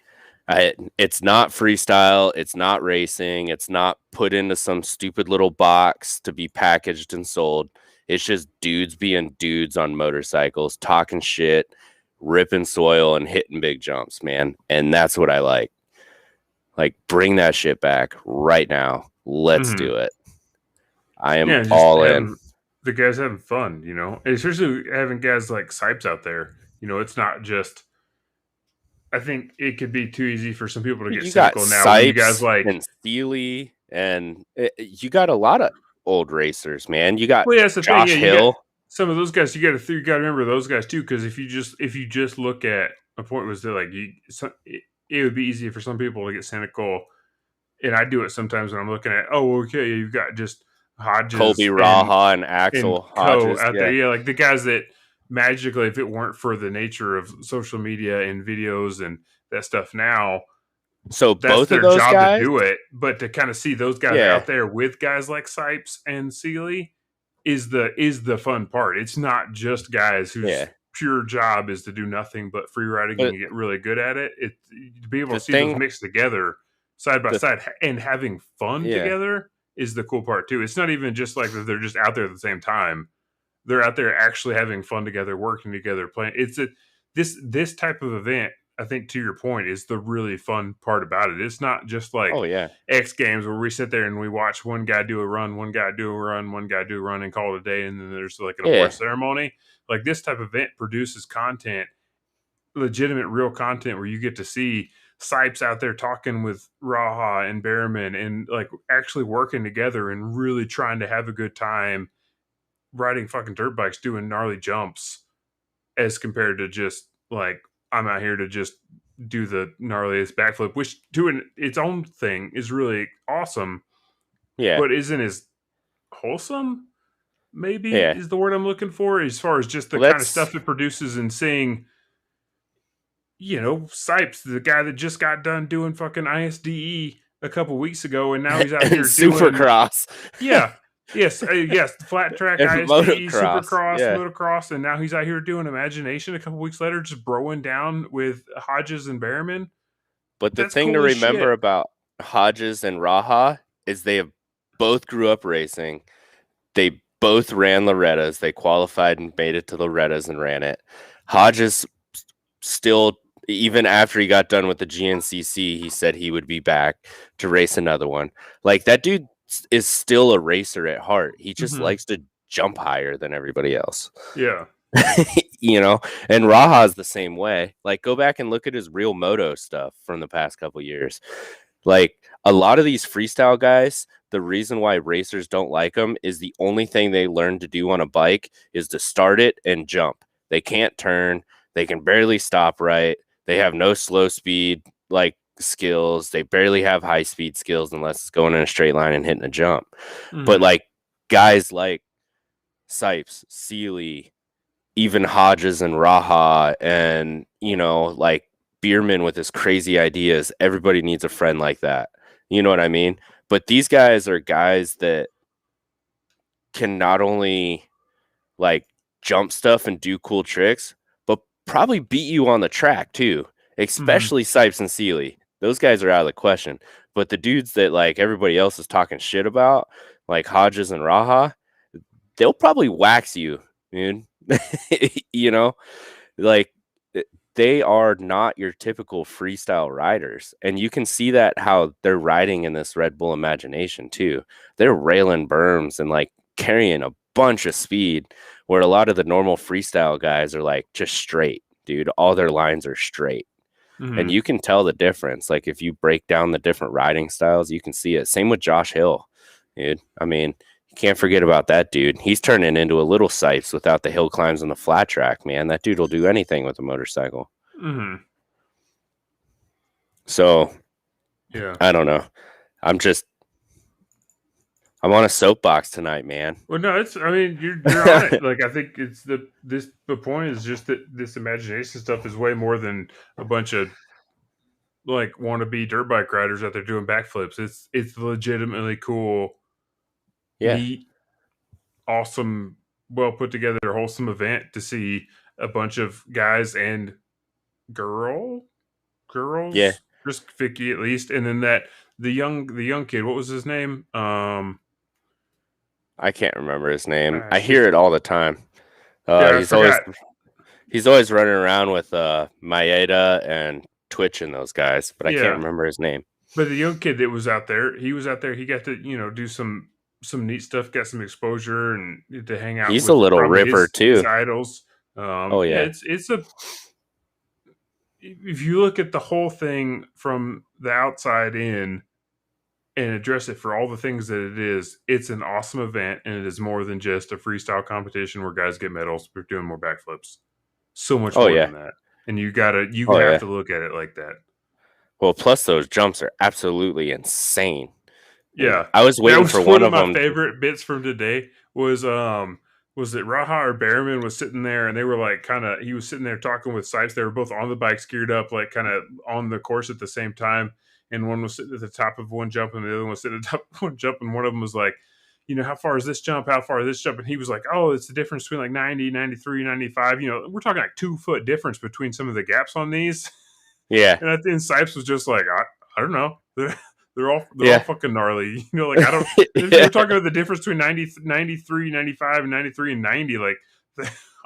it's not freestyle. It's not racing. It's not put into some stupid little box to be packaged and sold. It's just dudes being dudes on motorcycles, talking shit, ripping soil and hitting big jumps, man. And that's what I like. Like, bring that shit back right now. Let's do it. I am all in. The guys having fun, especially having guys like Sipes out there. It's not just. I think it could be too easy for some people to get cynical now. When you guys like and Steely, and you got a lot of old racers, man. You got that's the Josh thing. Hill. Some of those guys, you got to remember those guys too, because if you just look at my point was that like it would be easy for some people to get cynical, and I do it sometimes when I'm looking at okay, you've got just Hodges, Colby Raha, and Axel Hodges out there, like the guys that magically, if it weren't for the nature of social media and videos and that stuff now. So that's both their of those job guys to do it, but to kind of see those guys out there with guys like Sipes and Seeley is the fun part. It's not just guys whose pure job is to do nothing but free riding and get really good at it. To be able to see those mixed together side by side and having fun together is the cool part too. It's not even just like that they're just out there at the same time. They're out there actually having fun together, working together, playing. It's this type of event, I think, to your point, is the really fun part about it. It's not just like X Games where we sit there and we watch one guy do a run, one guy do a run, one guy do a run and call it a day, and then there's like an award ceremony. Like this type of event produces content, legitimate, real content where you get to see Sipes out there talking with Raha and Behrman and like actually working together and really trying to have a good time riding fucking dirt bikes, doing gnarly jumps, as compared to just like I'm out here to just do the gnarliest backflip, which doing its own thing is really awesome. Yeah, but isn't as wholesome. Maybe is the word I'm looking for, as far as just the kind of stuff it produces and seeing. Sipes, the guy that just got done doing fucking ISDE a couple weeks ago, and now he's out here doing Supercross. Yes, flat track, ISDE, Supercross, motocross, and now he's out here doing Imagination a couple weeks later, just broing down with Hodges and Behrman. But the thing to remember about Hodges and Raha is they have both grew up racing. They both ran Loretta's. They qualified and made it to Loretta's and ran it. Hodges still, even after he got done with the GNCC, he said he would be back to race another one. Like, that dude is still a racer at heart. He just likes to jump higher than everybody else. Yeah. And Raha's the same way. Like, go back and look at his real moto stuff from the past couple years. Like, a lot of these freestyle guys, the reason why racers don't like them is the only thing they learn to do on a bike is to start it and jump. They can't turn. They can barely stop right. They have no slow speed like skills. They barely have high speed skills unless it's going in a straight line and hitting a jump. But like guys like Sipes, Seeley, even Hodges and Raha, and like Bierman with his crazy ideas, everybody needs a friend like that. You know what I mean? But these guys are guys that can not only like jump stuff and do cool tricks, but probably beat you on the track too, especially Sipes and Seeley. Those guys are out of the question. But the dudes that like everybody else is talking shit about, like Hodges and Raha, they'll probably wax you, dude. Like they are not your typical freestyle riders. And you can see that how they're riding in this Red Bull Imagination too. They're railing berms and like carrying a bunch of speed, where a lot of the normal freestyle guys are like just straight, dude. All their lines are straight. And you can tell the difference. Like if you break down the different riding styles, you can see it. Same with Josh Hill, dude. I mean, Can't forget about that dude. He's turning into a little Sipes without the hill climbs and the flat track, man. That dude will do anything with a motorcycle. Mm-hmm. So, yeah, I don't know. I'm on a soapbox tonight, man. Well, no, it's. I mean, you're on it. Like, I think it's the point is just that this imagination stuff is way more than a bunch of like wannabe dirt bike riders out there doing backflips. It's legitimately cool, Yeah. neat, awesome, well put together, wholesome event to see a bunch of guys and girls, Yeah. just Vicky at least, and then that the young kid. What was his name? I can't remember his name. I Shit. hear it all the time. Yeah, I forgot. He's always running around with Maeda and Twitch and those guys, but I can't Yeah, remember his name. but the young kid that was out there, he was out there. He got to do some neat stuff, got some exposure, and to hang out He's a with little probably ripper his too. idols. Oh yeah, it's a. If you look at the whole thing from the outside in and address it for all the things that it is, it's an awesome event, and it is more than just a freestyle competition where guys get medals for doing more backflips. So much oh more yeah, than that, and you oh have yeah. to look at it like that. Well, plus those jumps are absolutely insane. And Yeah, I was that waiting was for one one of of my them. favorite bits from today. Was it Raha or Behrman was sitting there and they were like he was sitting there talking with Sipes. They were both on the bikes geared up, like kind of on the course at the same time. And one was sitting at the top of one jump and the other one was sitting at the top of one jump. And one of them was like, how far is this jump? How far is this jump? And he was like, oh, it's the difference between like 90, 93, 95. We're talking like 2 foot difference between some of the gaps on these. Yeah, And at the end, Sipes was just like, I don't know. They're all yeah, fucking gnarly. Like I don't. If yeah. you're talking about the difference between 90, 93, 95, and 93 and 90, like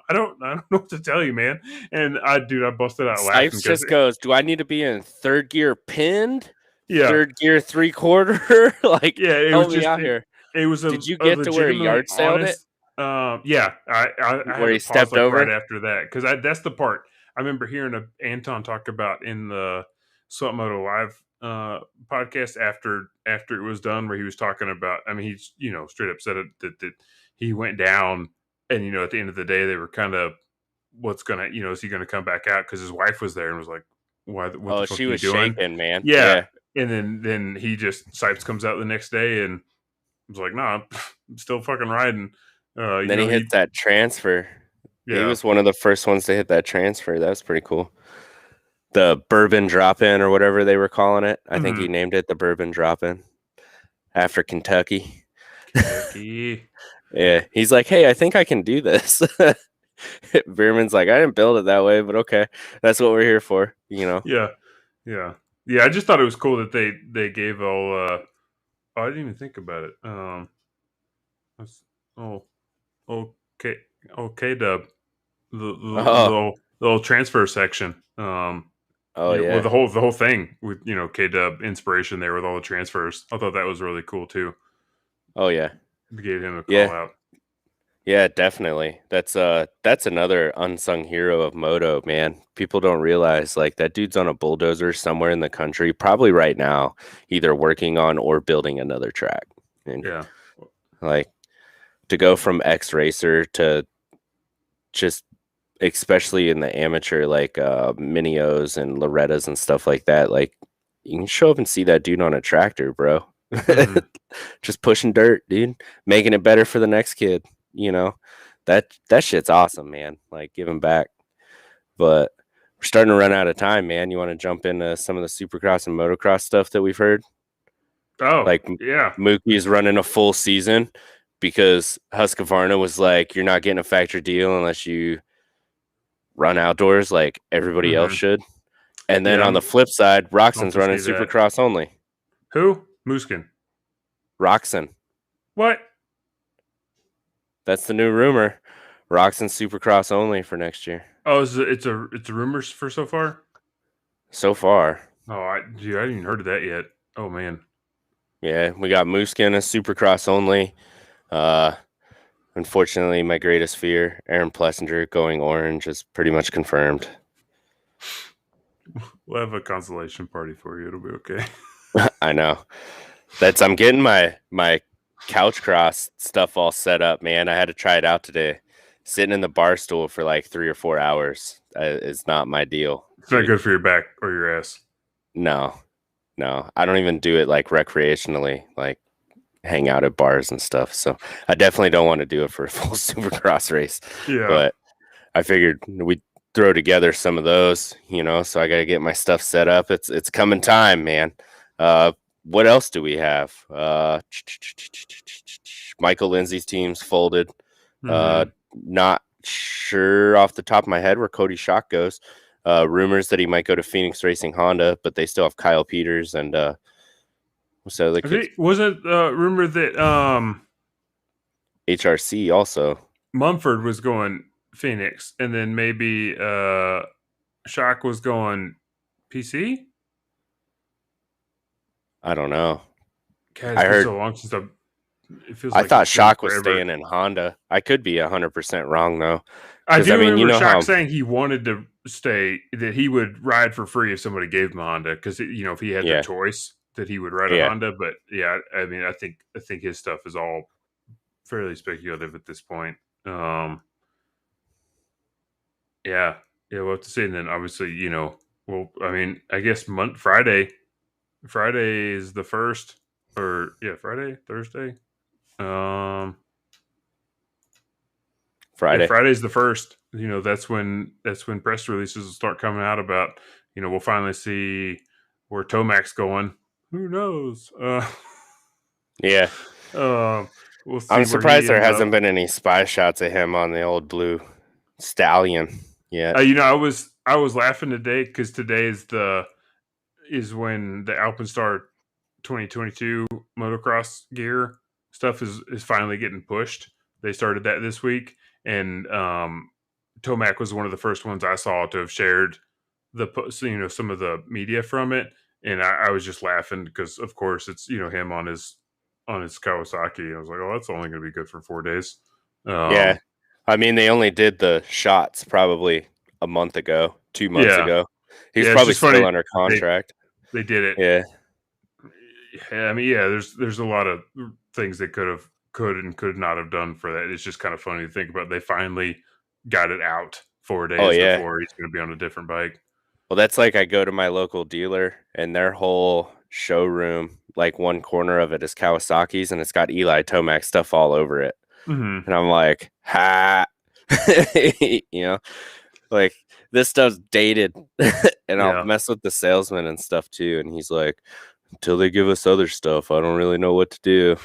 I don't know what to tell you, man. And I busted out laughing Sipes because just goes, "Do I need to be in third gear pinned, yeah, third gear 3/4? Like, yeah, it was help me just out here." it was Did you a get to where he legitimately yard sailed it, honest. Yeah, I where have he it paused stepped like right over? after that because that's the part I remember hearing Anton talk about in the Swap Moto Live podcast after it was done, where he was talking about. I mean, he's straight up said it that he went down, and at the end of the day, they were kind of what's gonna is he gonna come back out because his wife was there and was like, why? What the Oh, fuck she are you was doing? shaking, man. Yeah, Yeah. and then he just Sipes comes out the next day and was like, nah, I'm still fucking riding. And then he hit that transfer. He Yeah. was one of the first ones to hit that transfer. That was pretty cool. The bourbon drop in or whatever they were calling it. I think he Mm-hmm. named it the bourbon drop in after Kentucky. Kentucky. Yeah. He's like, hey, I think I can do this. Beerman's like, I didn't build it that way, but okay. That's what we're here for, Yeah. Yeah. Yeah. I just thought it was cool that they gave all I didn't even think about it. That's, oh okay dub Oh, the little transfer section. oh With yeah. the whole thing with K Dub inspiration there with all the transfers. I thought that was really cool too. Oh yeah. We gave him a call Yeah. out. Yeah, definitely. That's another unsung hero of moto, man. People don't realize like that dude's on a bulldozer somewhere in the country, probably right now, either working on or building another track. And Yeah. like to go from X racer to just especially in the amateur like Minios and Lorettas and stuff like that, like you can show up and see that dude on a tractor, bro. Mm-hmm. Just pushing dirt, dude, making it better for the next kid, you know. That shit's awesome, man. Like giving back. But we're starting to run out of time, man. You want to jump into some of the supercross and motocross stuff that we've heard? Oh Like yeah. Mookie is running a full season because Husqvarna was like, you're not getting a factory deal unless you run outdoors like everybody else Mm-hmm. should. And then Yeah. on the I'm flip side, pumped Roxon's to running see that. supercross only. Who? Mooskin. Roxon. What? That's the new rumor. Roxon's supercross only for next year. Oh, it's a rumors for so far. So far. Oh, I hadn't even heard of that yet. Oh man. Yeah, we got Mooskin as supercross only. Uh Unfortunately, my greatest fear, Aaron Plessinger going orange, is pretty much confirmed. We'll have a consolation party for you. It'll be okay. I know. I'm getting my couch cross stuff all set up, man. I had to try it out today. Sitting in the bar stool for like 3 or 4 hours is not my deal, It's not dude. good for your back or your ass. No, no, I don't even do it like recreationally, like hang out at bars and stuff. So I definitely don't want to do it for a full supercross race. Yeah. But I figured we'd throw together some of those, so I got to get my stuff set up. It's coming time, man. What else do we have? Michael Lindsay's team's folded. Mm-hmm. Not sure off the top of my head where Cody Schock goes. Rumors that he might go to Phoenix Racing Honda, but they still have Kyle Peters and what's the other I kid? think wasn't rumor that HRC also. Mumford was going Phoenix, and then maybe Shock was going PC. I don't know. God, it's I been heard. so long since it feels I like thought it's been Schock was forever. staying in Honda. I could be 100% wrong though, I because do I mean, you remember know Shock how. saying he wanted to stay, that he would ride for free if somebody gave him a Honda, because if he had the Yeah, choice, that he would ride a yeah. Honda. But yeah, I mean, I think his stuff is all fairly speculative at this point. Um, yeah, yeah, we'll have to see. And then obviously, well, I mean, I guess Friday is the first, or yeah, Friday, Thursday. Um, yeah, Friday. Friday's the first. That's when press releases will start coming out about. We'll finally see where Tomac's going. Who knows? Yeah, Uh, we'll see I'm where he surprised there ends up. hasn't been any spy shots of him on the old blue stallion yet. I was laughing today because today is when the Alpenstar 2022 motocross gear stuff is finally getting pushed. They started that this week, and Tomac was one of the first ones I saw to have shared some of the media from it, and I was just laughing because of course it's him on his Kawasaki. I was like, oh, that's only going to be good for 4 days. Yeah, Um, I mean they only did the shots probably a month ago, 2 months yeah, ago. He's yeah, it's probably just still funny under they contract. they did it. Yeah, Yeah, I mean, yeah, there's a lot of things they could and could not have done for that. It's just kind of funny to think about. They finally got it out four oh days yeah. before he's going to be on a different bike. Well, that's like I go to my local dealer and their whole showroom, like one corner of it is Kawasaki's and it's got Eli Tomac stuff all over it. Mm-hmm. And I'm like, ha, you know, like this stuff's dated. And I'll Yeah, mess with the salesman and stuff too. And he's like, until they give us other stuff, I don't really know what to do.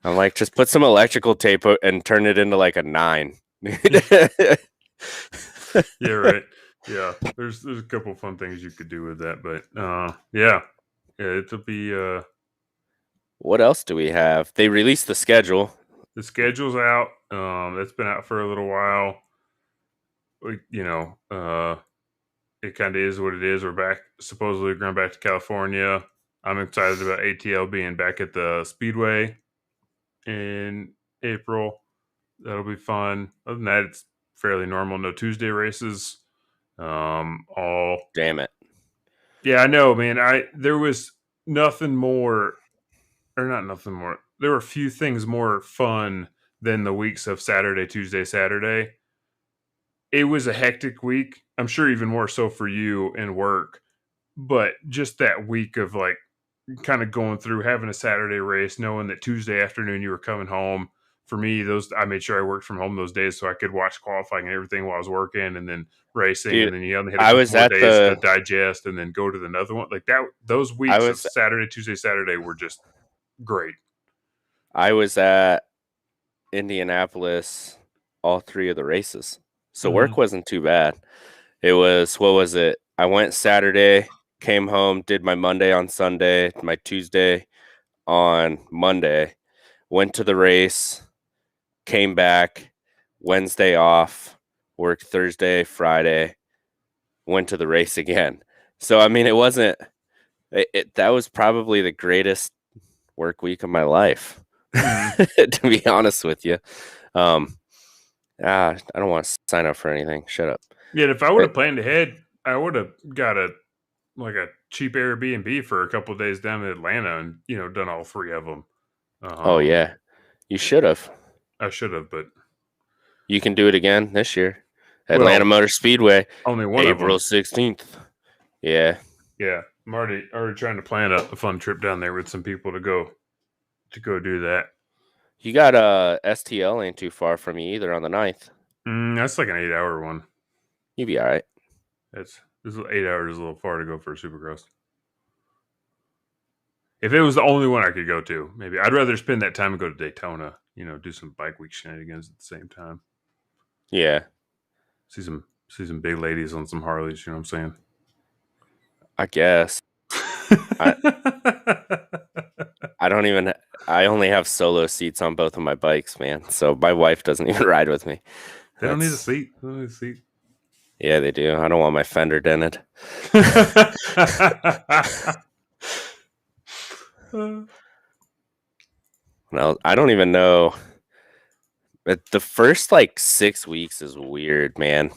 I'm like, just put some electrical tape and turn it into like a 9. yeah, right. Yeah, there's a couple fun things you could do with that, but yeah, it'll be What else do we have? They released the schedule. the schedule's out. That's been out for a little while. It kind of is what it is. We're back, supposedly going back to California. I'm excited about ATL being back at the Speedway in April. That'll be fun. Other than that, it's fairly normal. No Tuesday races. All Damn it. Yeah, I know, man. There was nothing more, or not nothing more. There were a few things more fun than the weeks of Saturday, Tuesday, Saturday. It was a hectic week. I'm sure even more so for you and work. But just that week of like kind of going through having a Saturday race, knowing that Tuesday afternoon you were coming home. For me, I made sure I worked from home those days so I could watch qualifying and everything while I was working, and then racing, Dude, and then you only had a I couple was more at days to the digest, and then go to another one. Like that, those I weeks of was Saturday, Tuesday, Saturday were just great. I was at Indianapolis all 3 of the races. So Mm-hmm. work wasn't too bad. It was, what was it? I went Saturday, came home, did my Monday on Sunday, my Tuesday on Monday, went to the race, came back, Wednesday off, worked Thursday, Friday, went to the race again. So I mean, it wasn't that was probably the greatest work week of my life, Mm-hmm. to be honest with you. Um, I don't want to sign up for anything. Shut up. Yeah, if I would But have planned ahead, I would have got a cheap Airbnb for a couple of days down in Atlanta, and done all three of them. Oh yeah, you should have. I should have, but You can do it again this year. Atlanta Motor Speedway, only one of April them. 16th. Yeah. Yeah, I'm already trying to plan a fun trip down there with some people to go do that. You got STL ain't too far from you either on the 9th. That's like an 8-hour one. You'd be all right. This 8 hours is a little far to go for a Supercross. If it was the only one I could go to, maybe I'd rather spend that time and go to Daytona. Do some bike week shenanigans at the same time. Yeah. See some big ladies on some Harleys. You know what I'm saying? I guess. I only have solo seats on both of my bikes, man. So my wife doesn't even ride with me. They don't need a seat. They don't need a seat. Yeah, they do. I don't want my fender dented. No, I don't even know. But the first 6 weeks is weird, man.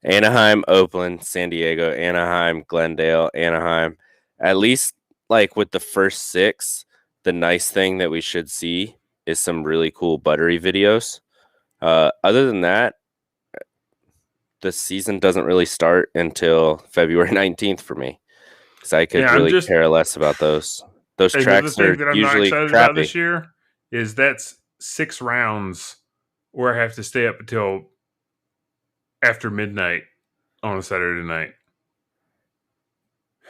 Anaheim, Oakland, San Diego, Anaheim, Glendale, Anaheim. At least with the first 6, the nice thing that we should see is some really cool buttery videos. Other than that, the season doesn't really start until February 19th for me, because I could really care less about those. Those tracks are that I'm usually not excited crappy. about this year is that's 6 rounds where I have to stay up until after midnight on a Saturday night.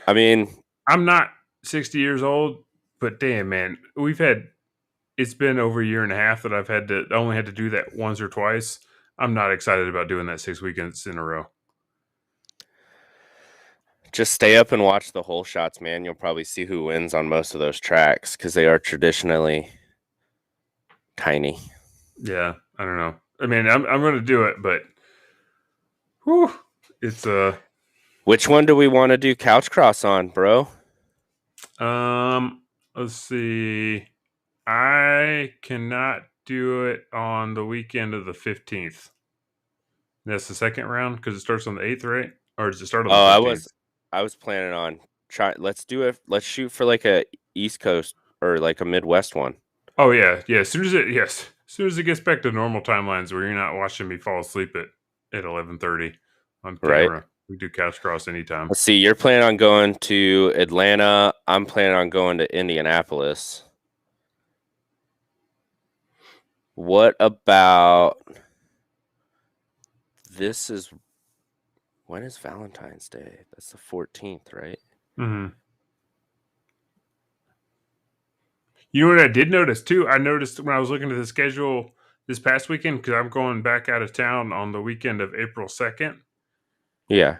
I mean, I'm not 60 years old, but damn, man, it's been over a year and a half that I only had to do that once or twice. I'm not excited about doing that 6 weekends in a row. Just stay up and watch the whole shots, man. You'll probably see who wins on most of those tracks because they are traditionally tiny. Yeah, I don't know. I mean, I'm going to do it, but it's Which one do we want to do couch cross on, bro? Let's see. I cannot do it on the weekend of the 15th. That's the second round because it starts on the 8th, right? Or does it start on the 15th? I was planning on let's do it. Let's shoot for a East Coast or a Midwest one. Oh yeah. As soon as it gets back to normal timelines where you're not watching me fall asleep at 11:30 on camera, right. We do couch cross anytime. Let's see. You're planning on going to Atlanta. I'm planning on going to Indianapolis. What about when is Valentine's Day? That's the 14th, right? Mm-hmm. You know what I did notice too? I noticed when I was looking at the schedule this past weekend, because I'm going back out of town on the weekend of April 2nd. Yeah.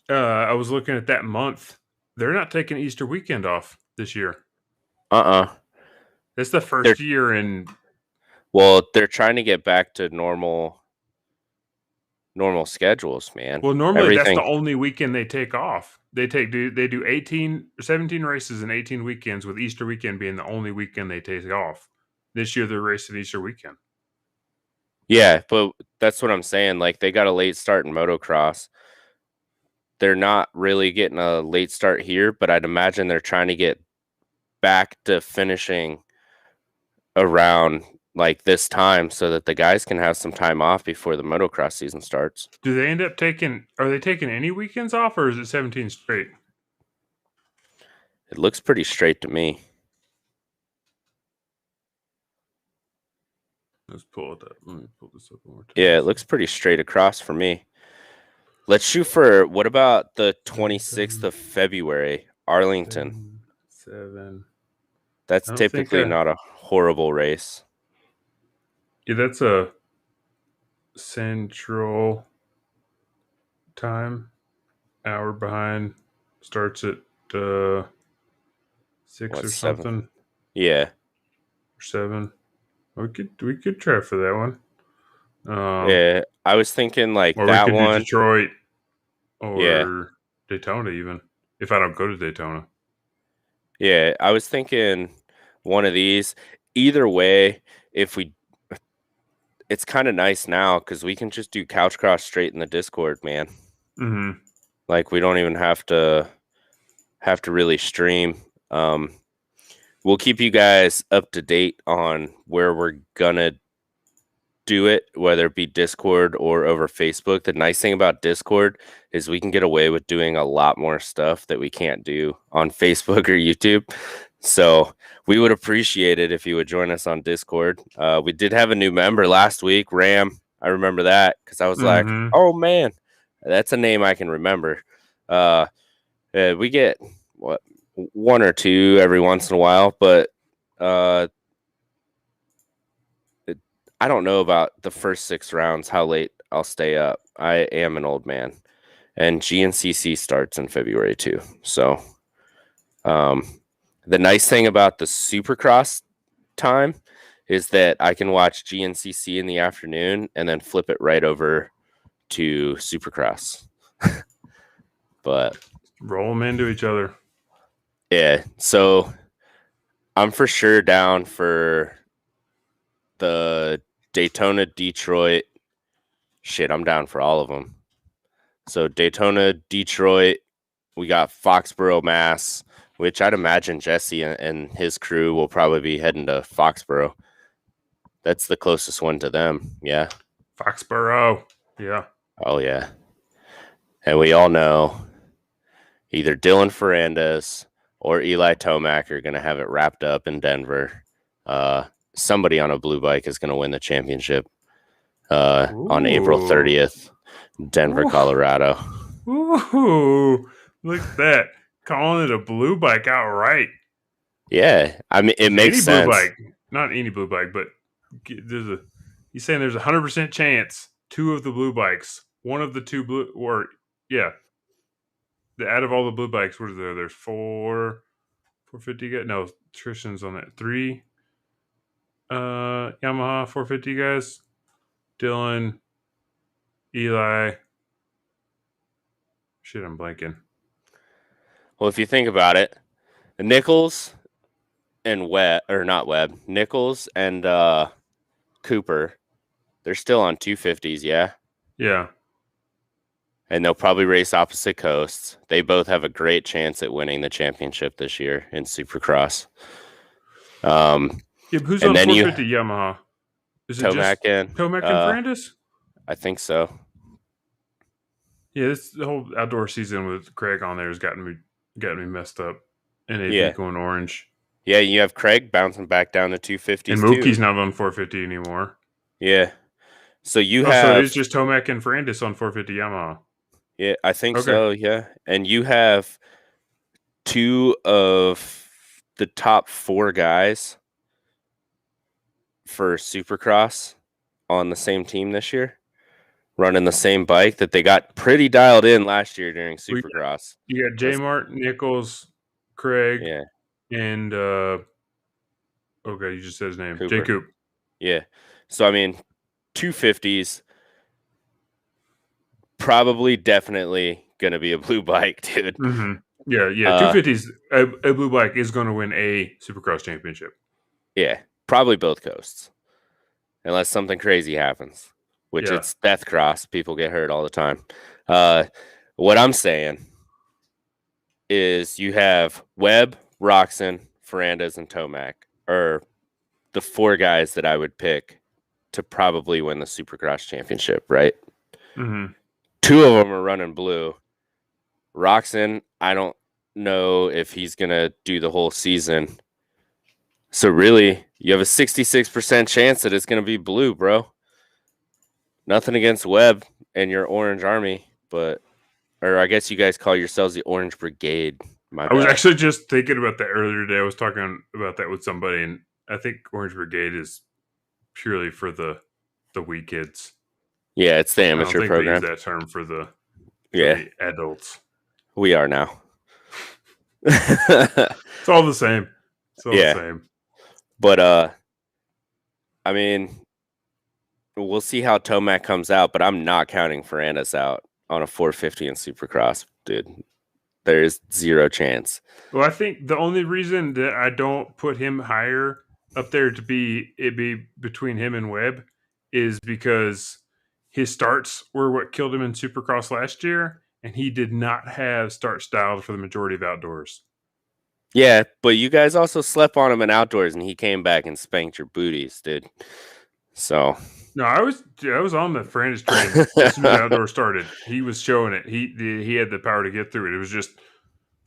I was looking at that month. They're not taking Easter weekend off this year. That's the first year in. Well, they're trying to get back to normal schedules, man. Well, normally that's the only weekend they take off. They do 17 races and 18 weekends, with Easter weekend being the only weekend they take off. This year they're racing Easter weekend. Yeah, but that's what I'm saying. They got a late start in motocross. They're not really getting a late start here, but I'd imagine they're trying to get back to finishing around this time so that the guys can have some time off before the motocross season starts. Do they end up are they taking any weekends off, or is it 17 straight? It looks pretty straight to me. Let's pull it up. Let me pull this up one more time. Yeah, it looks pretty straight across for me. Let's shoot for, what about the 26th of February, Arlington? 7. That's typically not a horrible race. Yeah, that's a Central Time, hour behind. Starts at 6 or 7? something. Yeah. Or 7. We could try for that one. Yeah, I was thinking or that we could one. Do Detroit or Daytona, even if I don't go to Daytona. Yeah, I was thinking one of these. Either way, it's kind of nice now because we can just do couch cross straight in the Discord, man. Mm-hmm. We don't even have to really stream. we'll keep you guys up to date on where we're gonna do it, whether it be Discord or over Facebook. The nice thing about Discord is we can get away with doing a lot more stuff that we can't do on Facebook or YouTube. So we would appreciate it if you would join us on Discord. We did have a new member last week, Ram. I remember that because I was like, oh man, that's a name I can remember. We get what, one or two every once in a while, but I don't know about the first 6 rounds, how late I'll stay up. I am an old man, and GNCC starts in February too. So, the nice thing about the Supercross time is that I can watch GNCC in the afternoon and then flip it right over to Supercross. But roll them into each other. Yeah, so I'm for sure down for the Daytona, Detroit. Shit, I'm down for all of them. So Daytona, Detroit, we got Foxborough, Mass, which I'd imagine Jesse and his crew will probably be heading to Foxborough. That's the closest one to them. Yeah. Foxborough. Yeah. Oh, yeah. And we all know either Dylan Ferrandis or Eli Tomac are going to have it wrapped up in Denver. Somebody on a blue bike is going to win the championship on April 30th, Denver, Colorado. Ooh, look at that. Calling it a blue bike outright. Yeah, I mean, it makes sense. Blue bike. Not any blue bike, but he's saying there's a 100% chance 2 of the blue bikes, one of the 2 blue, or yeah, out of all the blue bikes, what is there? There's 450 guys. No, Tristan's on that. 3 Yamaha 450 guys. Dylan, Eli. Shit, I'm blanking. Well, if you think about it, Nichols and Nichols and Cooper, they're still on 250s, yeah? Yeah. And they'll probably race opposite coasts. They both have a great chance at winning the championship this year in Supercross. Yeah, who's on 450 Yamaha? Is it Tomac and Ferrandis? I think so. Yeah, the whole outdoor season with Craig on there has gotten me messed up. And AV going orange. Yeah, you have Craig bouncing back down to 250s and Mookie's not on 450 anymore. Yeah. So you have... So it is just Tomac and Ferrandis on 450 Yamaha. Yeah, I think so, yeah. And you have 2 of the top 4 guys for Supercross on the same team this year, running the same bike that they got pretty dialed in last year during Supercross. You got J. Mart, Nichols, Craig, and you just said his name, J. Coop. Yeah. So I mean, 250s, probably definitely gonna be a blue bike, dude. Mm-hmm. Yeah. 250s, a blue bike is going to win a Supercross championship. Yeah, probably both coasts, unless something crazy happens, which it's Death Cross. People get hurt all the time. What I'm saying is you have Webb, Roxon, Ferrandis, and Tomac are the 4 guys that I would pick to probably win the Supercross championship, right? Mm-hmm. 2 of them are running blue. Roxon, I don't know if he's going to do the whole season. So really, you have a 66% chance that it's going to be blue, bro. Nothing against Webb and your Orange Army, or I guess you guys call yourselves the Orange Brigade. I was actually just thinking about that earlier today. I was talking about that with somebody, and I think Orange Brigade is purely for the wee kids. Yeah, it's the amateur program. They use that term for the adults. We are now. It's all the same. The same. But I mean, we'll see how Tomac comes out, but I'm not counting Ferrandis out on a 450 in Supercross, dude. There is 0 chance. Well, I think the only reason that I don't put him higher up there to be between him and Webb is because his starts were what killed him in Supercross last year, and he did not have start style for the majority of outdoors. Yeah, but you guys also slept on him in outdoors, and he came back and spanked your booties, dude. So No, I was on the Francis train as soon as outdoor started. He was showing it. He had the power to get through it. It was just,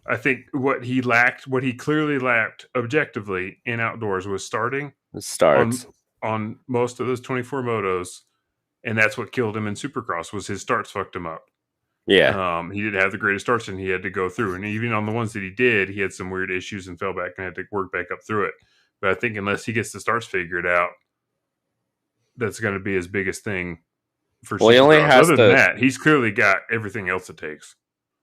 I think what he clearly lacked objectively in outdoors was starting it on starts. on most of those 24 motos, and that's what killed him in Supercross. Was his starts fucked him up. Yeah, He didn't have the greatest starts, and he had to go through. And even on the ones that he did, he had some weird issues and fell back and had to work back up through it. But I think unless he gets the starts figured out, that's going to be his biggest thing for well, Supercross. Other than that, he's clearly got everything else it takes.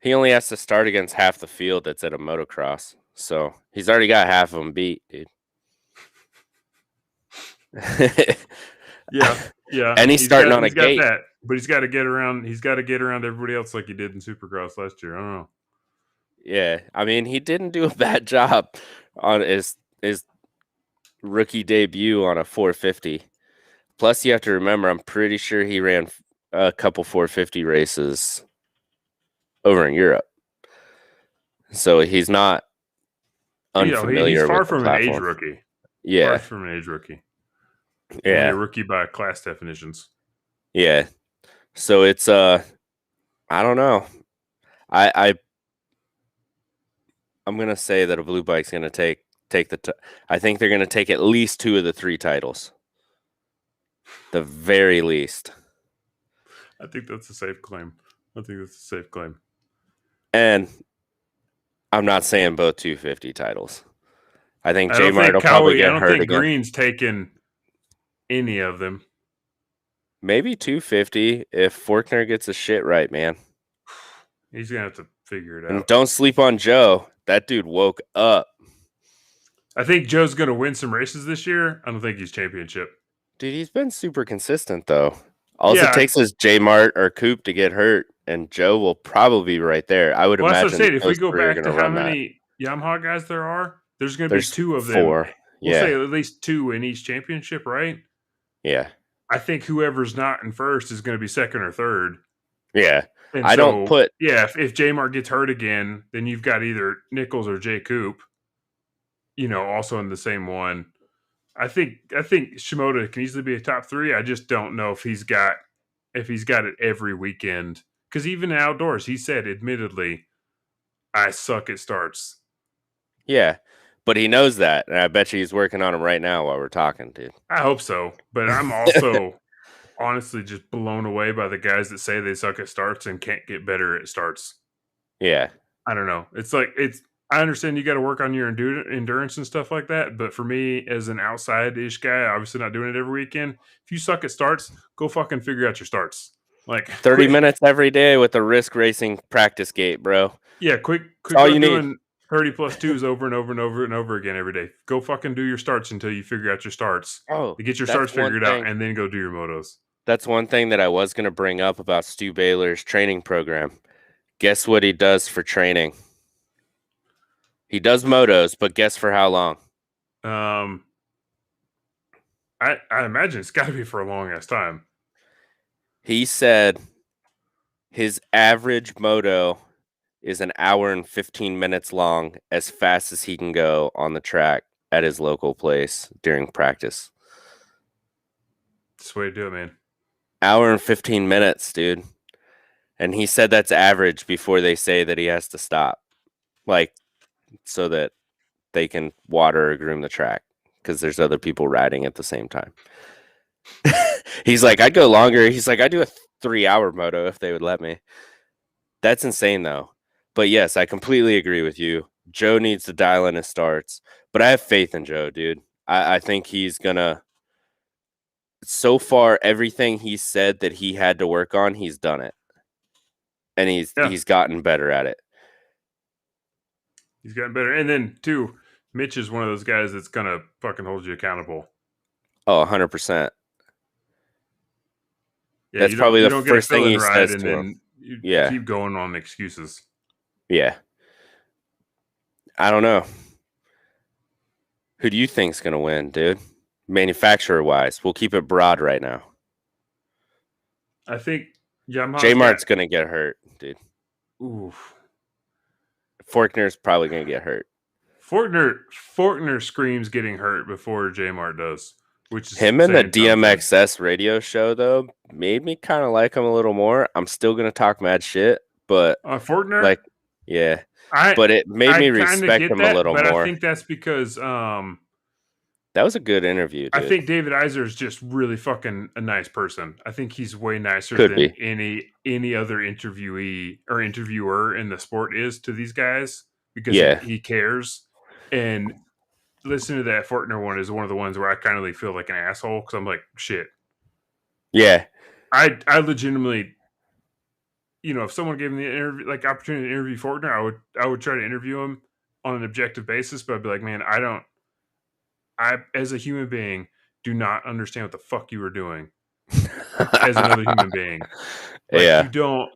he only has to start against half the field that's at a motocross. So he's already got half of them beat, dude. Yeah, yeah, And he's starting on a he's got gate. that, but he's got to get around. He's got to get around everybody else like he did in Supercross last year. I don't know. Yeah, I mean, he didn't do a bad job on his rookie debut on a 450. Plus, you have to remember, I'm pretty sure he ran a couple 450 races over in Europe, so he's not unfamiliar He's far with the from an age platform. rookie. Yeah, Far from an age rookie. Only yeah, a rookie by class definitions. yeah. So it's I don't know. I I'm gonna say that a blue bike's gonna take I think they're gonna take at least 2 of the 3 titles, the very least. I think that's a safe claim. And I'm not saying both 250 titles. I think I J don't Mart think will probably Cowie. I get don't hurt think again. Green's taken any of them. Maybe 250 if Forkner gets his shit right, man. He's gonna have to figure it And out. don't sleep on Joe. That dude woke up. I think Joe's gonna win some races this year. I don't think he's championship. Dude, he's been super consistent though. All it Yeah, takes is J Mart or Coop to get hurt, and Joe will probably be right there. I would well, that's what I imagine said. If we those go 3 are back going to to how run that. many Yamaha guys there are, there's going to be There's 2 of them. 4. We'll say Yeah. at least 2 in each championship, right? Yeah. I think whoever's not in first is going to be second or third. Yeah. And I don't put. Yeah, if J Mart gets hurt again, then you've got either Nichols or Jay Coop, also in the same one. I think Shimoda can easily be a top 3. I just don't know if he's got it every weekend. Because even outdoors, he said, admittedly, I suck at starts. Yeah. But he knows that, and I bet you he's working on him right now while we're talking, dude. I hope so. But I'm also honestly just blown away by the guys that say they suck at starts and can't get better at starts. Yeah. I don't know. I understand you got to work on your endurance and stuff like that. But for me, as an outside-ish guy, obviously not doing it every weekend, if you suck at starts, go fucking figure out your starts. Like 30 minutes every day with a risk racing practice gate, bro. Yeah, quit all you doing need. 30 plus 2s over and over and over and over again every day. Go fucking do your starts until you figure out your starts. Oh, Get your that's starts one figured thing. out, and then go do your motos. That's one thing that I was going to bring up about Stu Baylor's training program. Guess what he does for training? He does motos, but guess for how long? I imagine it's got to be for a long ass time. He said his average moto is an hour and 15 minutes long, as fast as he can go on the track at his local place during practice. That's the way to do it, man. Hour and 15 minutes, dude. And he said that's average before they say that he has to stop, like, so that they can water or groom the track, because there's other people riding at the same time. He's like, I'd go longer. He's like, I'd do a 3-hour moto if they would let me. That's insane, though. But yes, I completely agree with you. Joe needs to dial in his starts, but I have faith in Joe, dude. I think he's gonna. So far, everything he said that he had to work on, he's done it, and he's gotten better at it. He's gotten better, and then too, Mitch is one of those guys that's gonna fucking hold you accountable. Oh, 100%. Yeah, that's probably the first thing he says and to him. You Yeah, keep going on excuses. Yeah. I don't know. Who do you think's gonna win, dude? Manufacturer wise, we'll keep it broad right now. I think Yamaha. J Mart's gonna get hurt, dude. Oof. Forkner's probably gonna get hurt. Fortner screams getting hurt before J-Mart does, which is Him and the saying something. DMXS radio show though made me kind of like him a little more. I'm still gonna talk mad shit, but Fortner, like, yeah, I but it made I me kind of respect get him a that, little but I more. think that's because That was a good interview, I dude. think David Iser is just really fucking a nice person. I think he's way nicer Could than be. any other interviewee or interviewer in the sport is to these guys because Yeah. he cares. And listening to that Fortner one is one of the ones where I kind of feel like an asshole because I'm like, shit. Yeah. I legitimately, if someone gave me the interview, like opportunity to interview Fortner, I would try to interview him on an objective basis, but I'd be like, man, I as a human being do not understand what the fuck you were doing as another human being. Like Yeah. you don't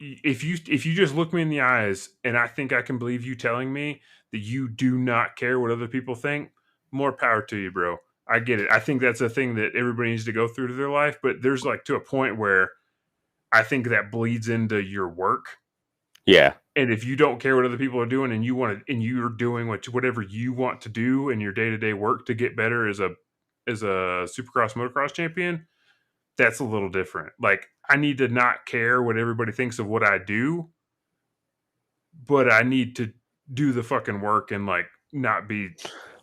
if you just look me in the eyes and I think I can believe you telling me that you do not care what other people think, more power to you, bro. I get it. I think that's a thing that everybody needs to go through to their life, but there's like to a point where I think that bleeds into your work. Yeah. And if you don't care what other people are doing and you're doing whatever you want to do in your day-to-day work to get better as a supercross motocross champion, that's a little different. Like I need to not care what everybody thinks of what I do, but I need to do the fucking work and like not be.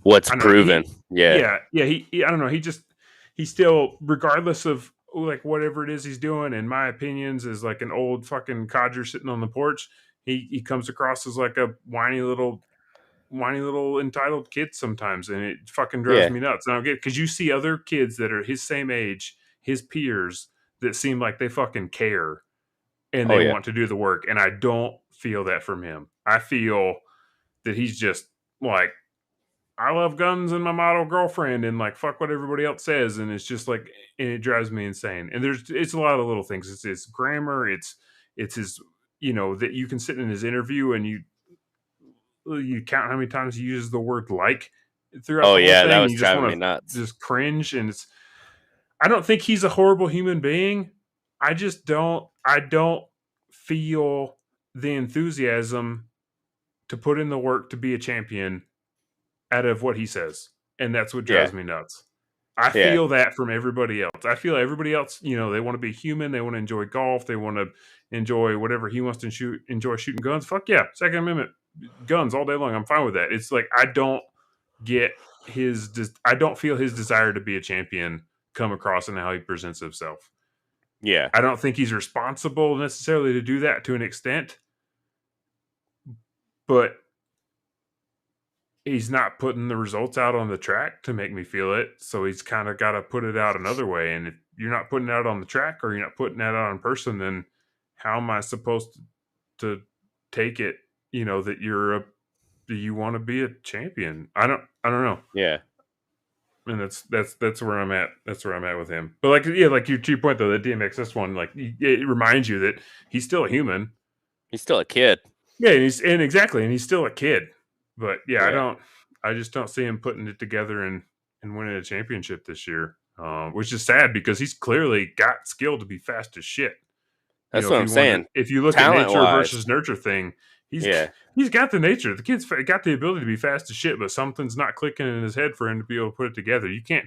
What's I don't know. proven. Yeah. Yeah. I don't know. He still, regardless of like whatever it is he's doing, in my opinions, is like an old fucking codger sitting on the porch. He comes across as like a whiny little entitled kid sometimes, and it fucking drives Yeah. me nuts. And I don't get because you see other kids that are his same age, his peers, that seem like they fucking care and Oh they yeah. want to do the work. And I don't feel that from him. I feel that he's just like, I love guns and my model girlfriend and like fuck what everybody else says. And it's just like, and it drives me insane. And it's a lot of little things. It's his grammar. It's his, that you can sit in his interview and you count how many times he uses the word like throughout Oh the whole yeah, that thing. And was you just driving want me to nuts. just cringe. And I don't think he's a horrible human being. I don't feel the enthusiasm to put in the work to be a champion out of what he says. And that's what Yeah. drives me nuts. I Yeah. feel that from everybody else. I feel everybody else, they want to be human. They want to enjoy golf. They want to enjoy whatever he wants to enjoy shooting guns. Fuck yeah. Second Amendment guns all day long. I'm fine with that. It's like, I don't feel his desire to be a champion come across in how he presents himself. Yeah. I don't think he's responsible necessarily to do that to an extent, but he's not putting the results out on the track to make me feel it. So he's kind of got to put it out another way. And if you're not putting it out on the track or you're not putting that out in person, then how am I supposed to take it? That do you want to be a champion? I don't know. Yeah. And that's where I'm at. That's where I'm at with him. But like, yeah, like to your point though, the DMXS one, like it reminds you that he's still a human. He's still a kid. Yeah, and he's still a kid. But yeah, Yeah. I just don't see him putting it together and winning a championship this year, which is sad because he's clearly got skill to be fast as shit. That's what I'm saying. If you look at Talent nature wise. versus nurture thing, Yeah. he's got the nature. The kid's got the ability to be fast as shit, but something's not clicking in his head for him to be able to put it together. You can't.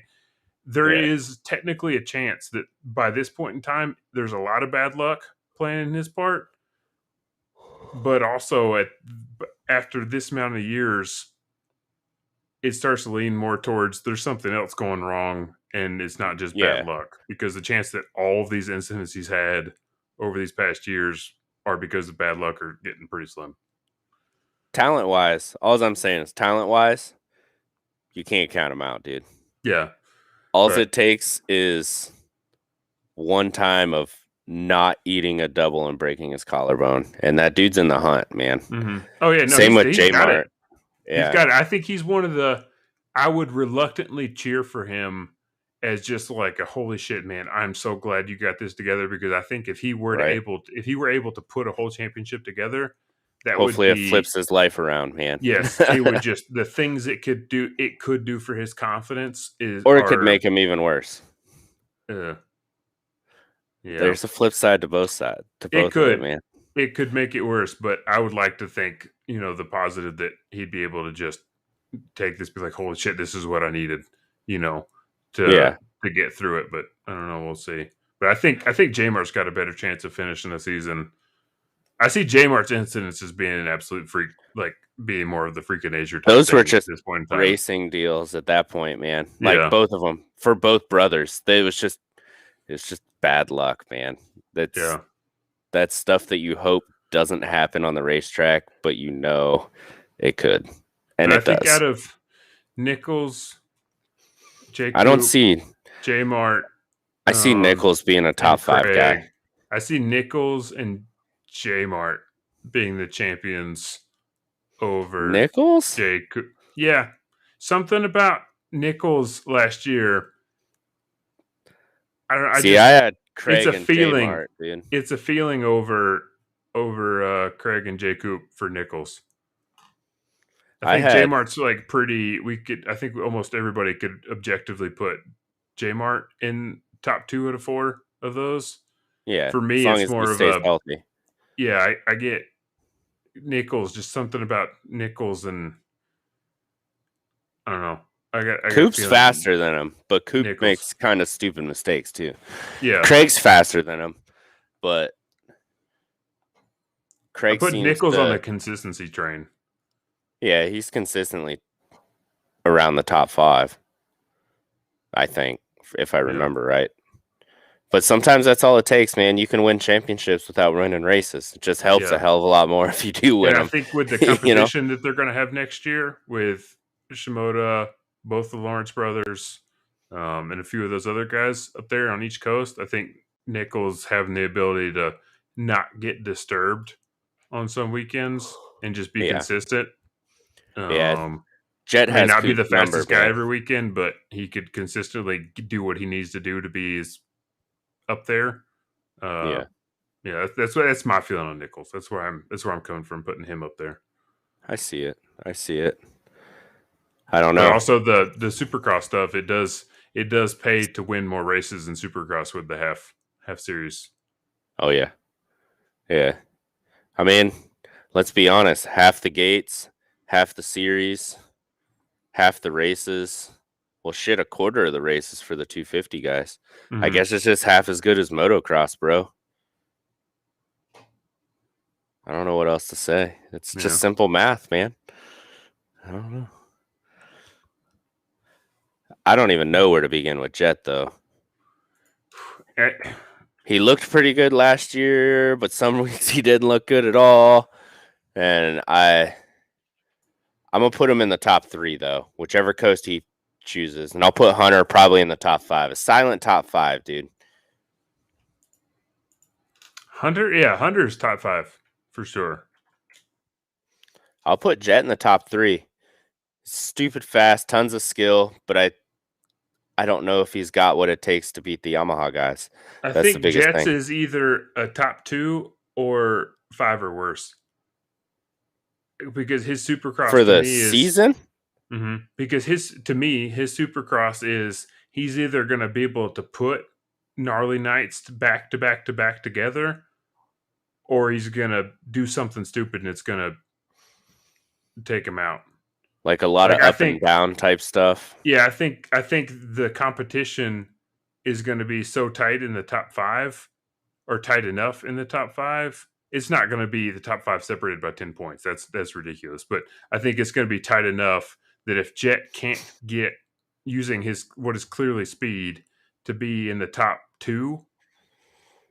There Yeah. is technically a chance that by this point in time, there's a lot of bad luck playing in his part, but also after this amount of years, it starts to lean more towards there's something else going wrong, and it's not just Yeah. bad luck, because the chance that all of these incidents he's had over these past years are because of bad luck are getting pretty slim. Talent wise, all I'm saying is talent wise, you can't count him out, dude. Yeah. All it takes is one time of not eating a double and breaking his collarbone, and that dude's in the hunt, man. Mm-hmm. Oh yeah, no, same with J-Mart. Yeah. He's got it. I think he's one of the. I would reluctantly cheer for him as just like a holy shit, man. I'm so glad you got this together, because I think if he were able to put a whole championship together, that hopefully would be, it flips his life around, man. Yes, it would just the things it could do for his confidence could make him even worse. Yeah, there's a flip side to both sides. It could, man. it could make it worse, but I would like to think, the positive that he'd be able to just take this, be like, holy shit, this is what I needed, you know, to Yeah, to get through it. But I don't know, we'll see. But I think J-Mart's got a better chance of finishing the season. I see J-Mart's incidents as being an absolute freak, like being more of the freak of nature type those were thing at just this point in time. racing deals at that point, man. Like Yeah, both of them for both brothers. It's just bad luck, man. That's yeah. that's stuff that you hope doesn't happen on the racetrack, but it could, and But I it think does. out of Nichols, J. I don't Coop, see. J-Mart, I see Nichols being a top and five Craig, guy. I see Nichols and J-Mart being the champions over Nichols? J. Coop. Yeah, something about Nichols last year. I don't. I See, I just. had It's Craig a and J feeling. Mart, dude. It's a feeling over Craig and J. Coop for Nichols. I I think J had Mart's like pretty. We could. I think almost everybody could objectively put J Mart in top 2 out of 4 of those. yeah, For as me, long it's as he more of stays a healthy. yeah. I get Nichols. Just something about Nichols, and I don't know. I got a Coop's feeling faster than him, but Coop Nichols. makes kind of stupid mistakes too. Yeah, Craig's faster than him, but I Craig put seems Nichols on the to, consistency train. yeah, he's consistently around the top five, I think, if I Yeah, remember right. But sometimes that's all it takes, man. You can win championships without winning races. It just helps yeah. a hell of a lot more if you do win And I them, think with the you know? competition that they're going to have next year with Shimoda, both the Lawrence brothers, and a few of those other guys up there on each coast, I think Nichols having the ability to not get disturbed on some weekends and just be Yeah. consistent. Yeah. Um, Jet I mean, has not be Coop's the number, fastest guy man. every weekend, but he could consistently do what he needs to do to be up there. Uh, Yeah. yeah, that's my feeling on Nichols. That's where I'm coming from, putting him up there. I see it. I see it. I don't But know. also the Supercross stuff, it does pay to win more races in Supercross with the half series. Oh, yeah. Yeah. I mean, let's be honest. Half the gates, half the series, half the races. Well, shit, a quarter of the races for the 250 guys. I Hmm. guess it's just half as good as motocross, bro. I don't know what else to say. It's just Yeah. simple math, man. I don't know. I don't even know where to begin with Jet, though. Eh, He looked pretty good last year, but some weeks he didn't look good at all. And I'm gonna put him in the top 3 though, whichever coast he chooses, and I'll put Hunter probably in the top 5, a silent top 5, dude. Hunter, yeah, Hunter's top 5 for sure. I'll put Jet in the top 3. Stupid fast, tons of skill, but I don't know if he's got what it takes to beat the Yamaha guys. I That's the think biggest Jets thing is either a top 2 or 5 or worse because his Supercross for to the me is season. because his Supercross is he's either going to be able to put gnarly nights back to back to back together, or he's gonna do something stupid and it's gonna take him out. Like a lot of Like I up and think, down type stuff. yeah, I think the competition is going to be so tight in the top 5 or tight enough in the top 5. It's not going to be the top 5 separated by 10 points. That's ridiculous. But I think it's going to be tight enough that if Jet can't get using his what is clearly speed to be in the top 2,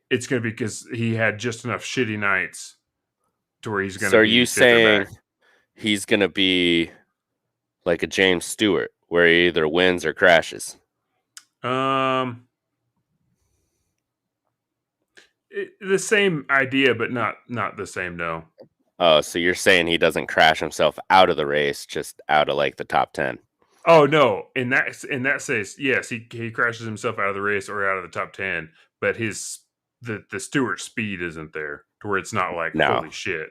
it's going to be because he had just enough shitty nights to where he's going So to are you be sitting saying back. he's gonna be like a James Stewart, where he either wins or crashes? Um, the same idea, but not the same. No. Oh, so you're saying he doesn't crash himself out of the race, just out of like the top 10? Oh no. In that case, yes, he crashes himself out of the race or out of the top 10, but the Stewart speed isn't there to where it's not like No. holy shit.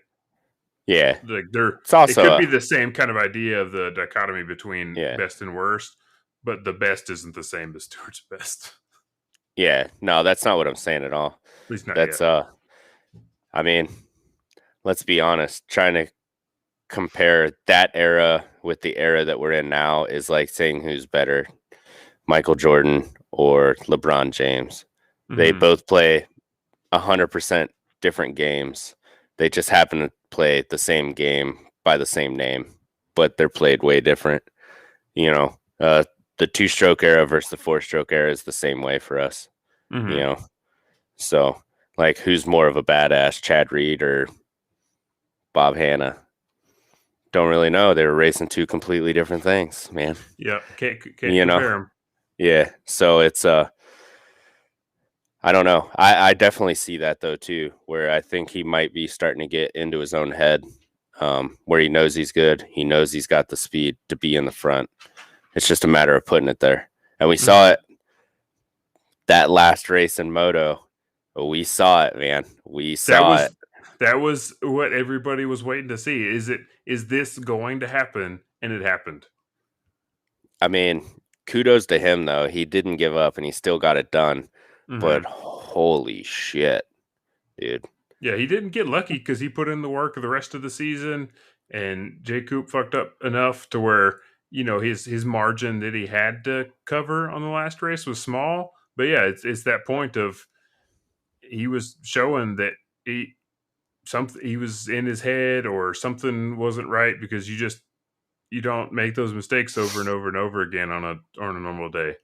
Yeah. Like It's it also could be a the same kind of idea of the dichotomy between yeah. best and worst, but the best isn't the same as Stewart's best. Yeah. No, that's not what I'm saying at all. At least not yet. That's I mean, let's be honest, trying to compare that era with the era that we're in now is like saying who's better, Michael Jordan or LeBron James. They Mm-hmm. both play 100% different games. They just happen to play the same game by the same name, but they're played way different. You know, the two-stroke era versus the four-stroke era is the same way for us. You Mm-hmm. know, so like, who's more of a badass, Chad Reed or Bob Hanna? Don't really know. They were racing two completely different things, man. Yeah, can't You know, compare them. yeah. So it's I don't know. I definitely see that though too, where I think he might be starting to get into his own head, where he knows he's good. He knows he's got the speed to be in the front. It's just a matter of putting it there. And we saw Mm-hmm. it that last race in moto. We saw it, man. We That saw it. was that was what everybody was waiting to see. Is this going to happen? And it happened. I mean, kudos to him though. He didn't give up and he still got it done. Mm-hmm. But holy shit, dude. Yeah, he didn't get lucky because he put in the work the rest of the season, and J. Coop fucked up enough to where his margin that he had to cover on the last race was small. But yeah, it's that point of he was showing that he was in his head or something wasn't right because you don't make those mistakes over and over and over again on a normal day.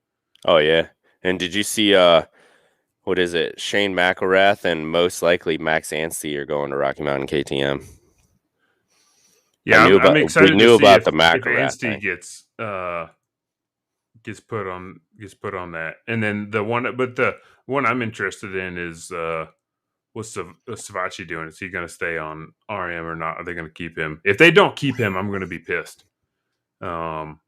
Oh yeah. And did you see what is it? Shane McElrath and most likely Max Anstey are going to Rocky Mountain KTM. Yeah, I'm We excited to knew see about the if McElrath Anstey thing. gets put on that. And then the one I'm interested in is what's Savachi doing? Is he going to stay on RM or not? Are they going to keep him? If they don't keep him, I'm going to be pissed. Um,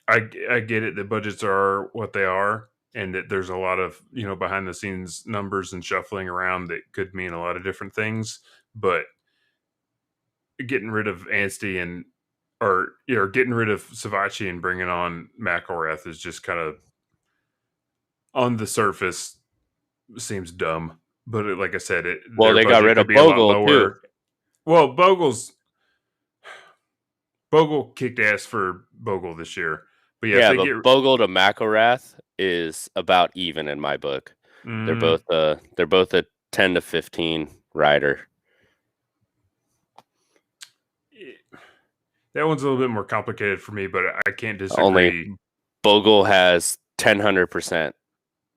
I get it. The budgets are what they are, and that there's a lot of behind the scenes numbers and shuffling around that could mean a lot of different things. But getting rid of Anstey or getting rid of Savachi and bringing on McElrath is just kind of on the surface seems dumb. But like I said, Well, their they got budget rid could of be a lot Bogle too. lower. Well, Bogle kicked ass for Bogle this year. But yeah, if Yeah, they but get Bogle to McElrath is about even in my book. mm, They're both a 10 to 15 rider. that one's a little bit more complicated for me, but I can't Only disagree. Bogle has 1,000%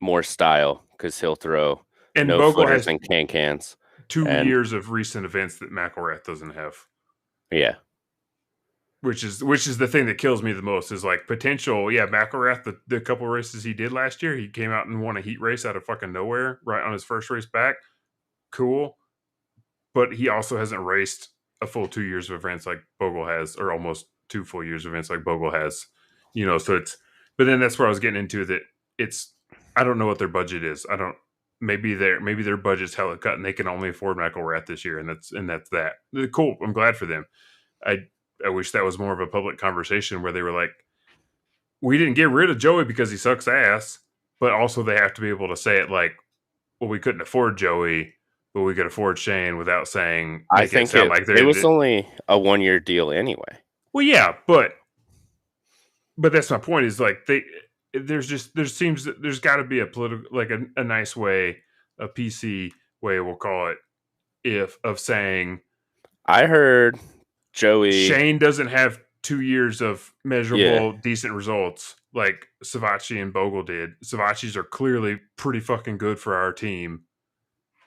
more style because he'll throw And no Bogle footers has and can-cans. And2 years of recent events that McElrath doesn't have. yeah, Which is the thing that kills me the most is like potential. Yeah, McElrath, the couple races he did last year, he came out and won a heat race out of fucking nowhere right on his first race back. Cool, but he also hasn't raced a full 2 years of events like Bogle has, or almost 2 full years of events like Bogle has. So it's. But then that's where I was getting into that. It's I don't know what their budget is. I don't. Maybe their budget's hella cut and they can only afford McElrath this year, and that's that. Cool. I'm glad for them. I wish that was more of a public conversation where they were like, we didn't get rid of Joey because he sucks ass, but also they have to be able to say it like, well, we couldn't afford Joey, but we could afford Shane without saying I making it think sound like it they're was only a 1-year deal anyway. well, yeah, but that's my point is like there's got to be a political like a nice way, a PC way we'll call it, if of saying I heard Joey. Shane doesn't have 2 years of Yeah, measurable, decent results like Savachi and Bogle did. Savachis are clearly pretty fucking good for our team.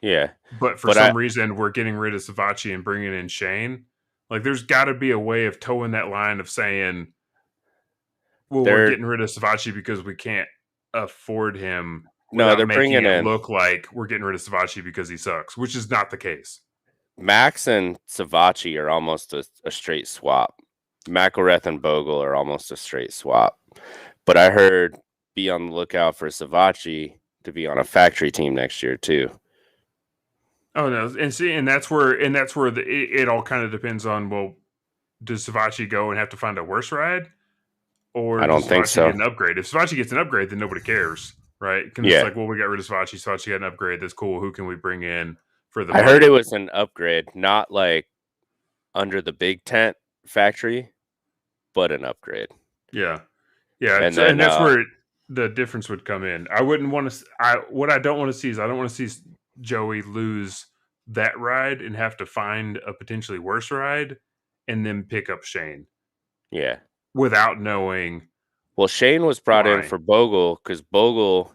yeah, But for but I some reason, we're getting rid of Savachi and bringing in Shane. Like, there's got to be a way of towing that line of saying, well, we're they're getting rid of Savachi because we can't afford him no, without they're making bringing it in look like we're getting rid of Savachi because he sucks, which is not the case. Max and Savachi are almost a straight swap. McElrath and Bogle are almost a straight swap. But I heard be on the lookout for Savachi to be on a factory team next year too. Oh no, and see, and that's where it all kind of depends on, well, does Savachi go and have to find a worse ride, or I don't does think Savachi so. get an upgrade? If Savachi gets an upgrade, then nobody cares, right? Because it's Yeah, like, well, we got rid of Savachi. Savachi got an upgrade. That's cool. Who can we bring in for the I money. heard it was an upgrade, not like under the big tent factory, but an upgrade. Yeah. Yeah, And and then that's where the difference would come in. I wouldn't want to. What I don't want to see is I don't want to see Joey lose that ride and have to find a potentially worse ride, and then pick up Shane. Yeah. Without knowing. Well, Shane was brought in Why. for Bogle because Bogle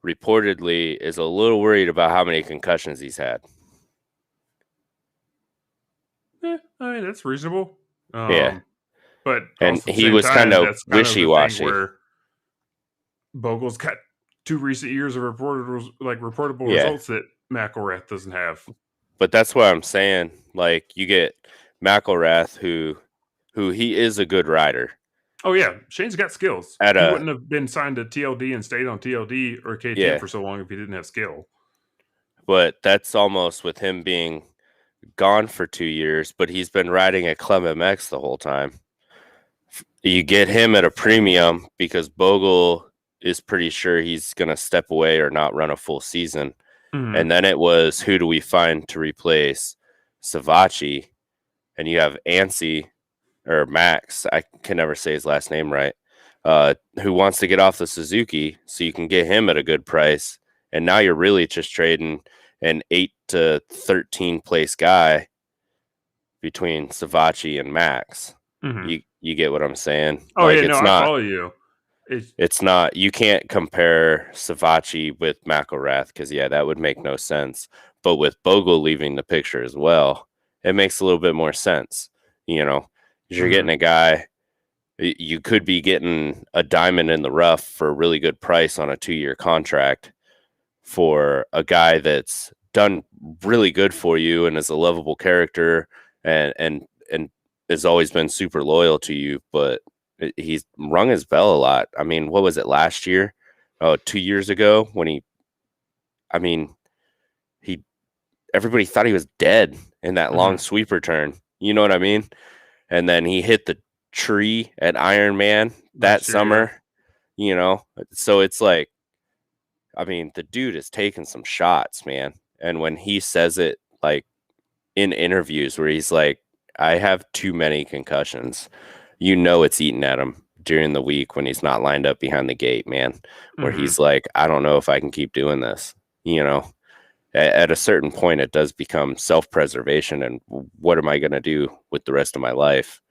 reportedly is a little worried about how many concussions he's had. I mean, that's reasonable. Yeah. But And also at the he same was kind time, of that's kind of the thing wishy-washy. where Bogle's got 2 recent years of reportable Yeah. results that McElrath doesn't have. But that's what I'm saying. Like, you get McElrath, who he is a good rider. Oh yeah, Shane's got skills. At He a wouldn't have been signed to TLD and stayed on TLD or KTM Yeah. for so long if he didn't have skill. But that's almost with him being gone for 2 years, but he's been riding at Club MX the whole time. You get him at a premium because Bogle is pretty sure he's going to step away or not run a full season. Mhm. And then it was, who do we find to replace Savachi? And you have Ansi or Max, I can never say his last name right, who wants to get off the Suzuki, so you can get him at a good price. And now you're really just trading an 8 to 13 place guy between Savachi and Max. Mhm. You get what I'm saying? Oh Like, yeah, no, it's I not. follow you. It's not. You can't compare Savachi with McElrath because that would make no sense. But with Bogle leaving the picture as well, it makes a little bit more sense. You know, 'cause you're getting a guy. You could be getting a diamond in the rough for a really good price on a 2-year contract for a guy that's done really good for you and is a lovable character and has always been super loyal to you, but he's rung his bell a lot. I mean, what was it last year? Oh, 2 years ago when he everybody thought he was dead in that long sweeper turn. You know what I mean? And then he hit the tree at Ironman that summer, So it's like, I mean, the dude is taking some shots, man. And when he says it, like in interviews where he's like, I have too many concussions, it's eating at him during the week when he's not lined up behind the gate, man, where he's like, I don't know if I can keep doing this, At a certain point, it does become self-preservation. And what am I going to do with the rest of my life?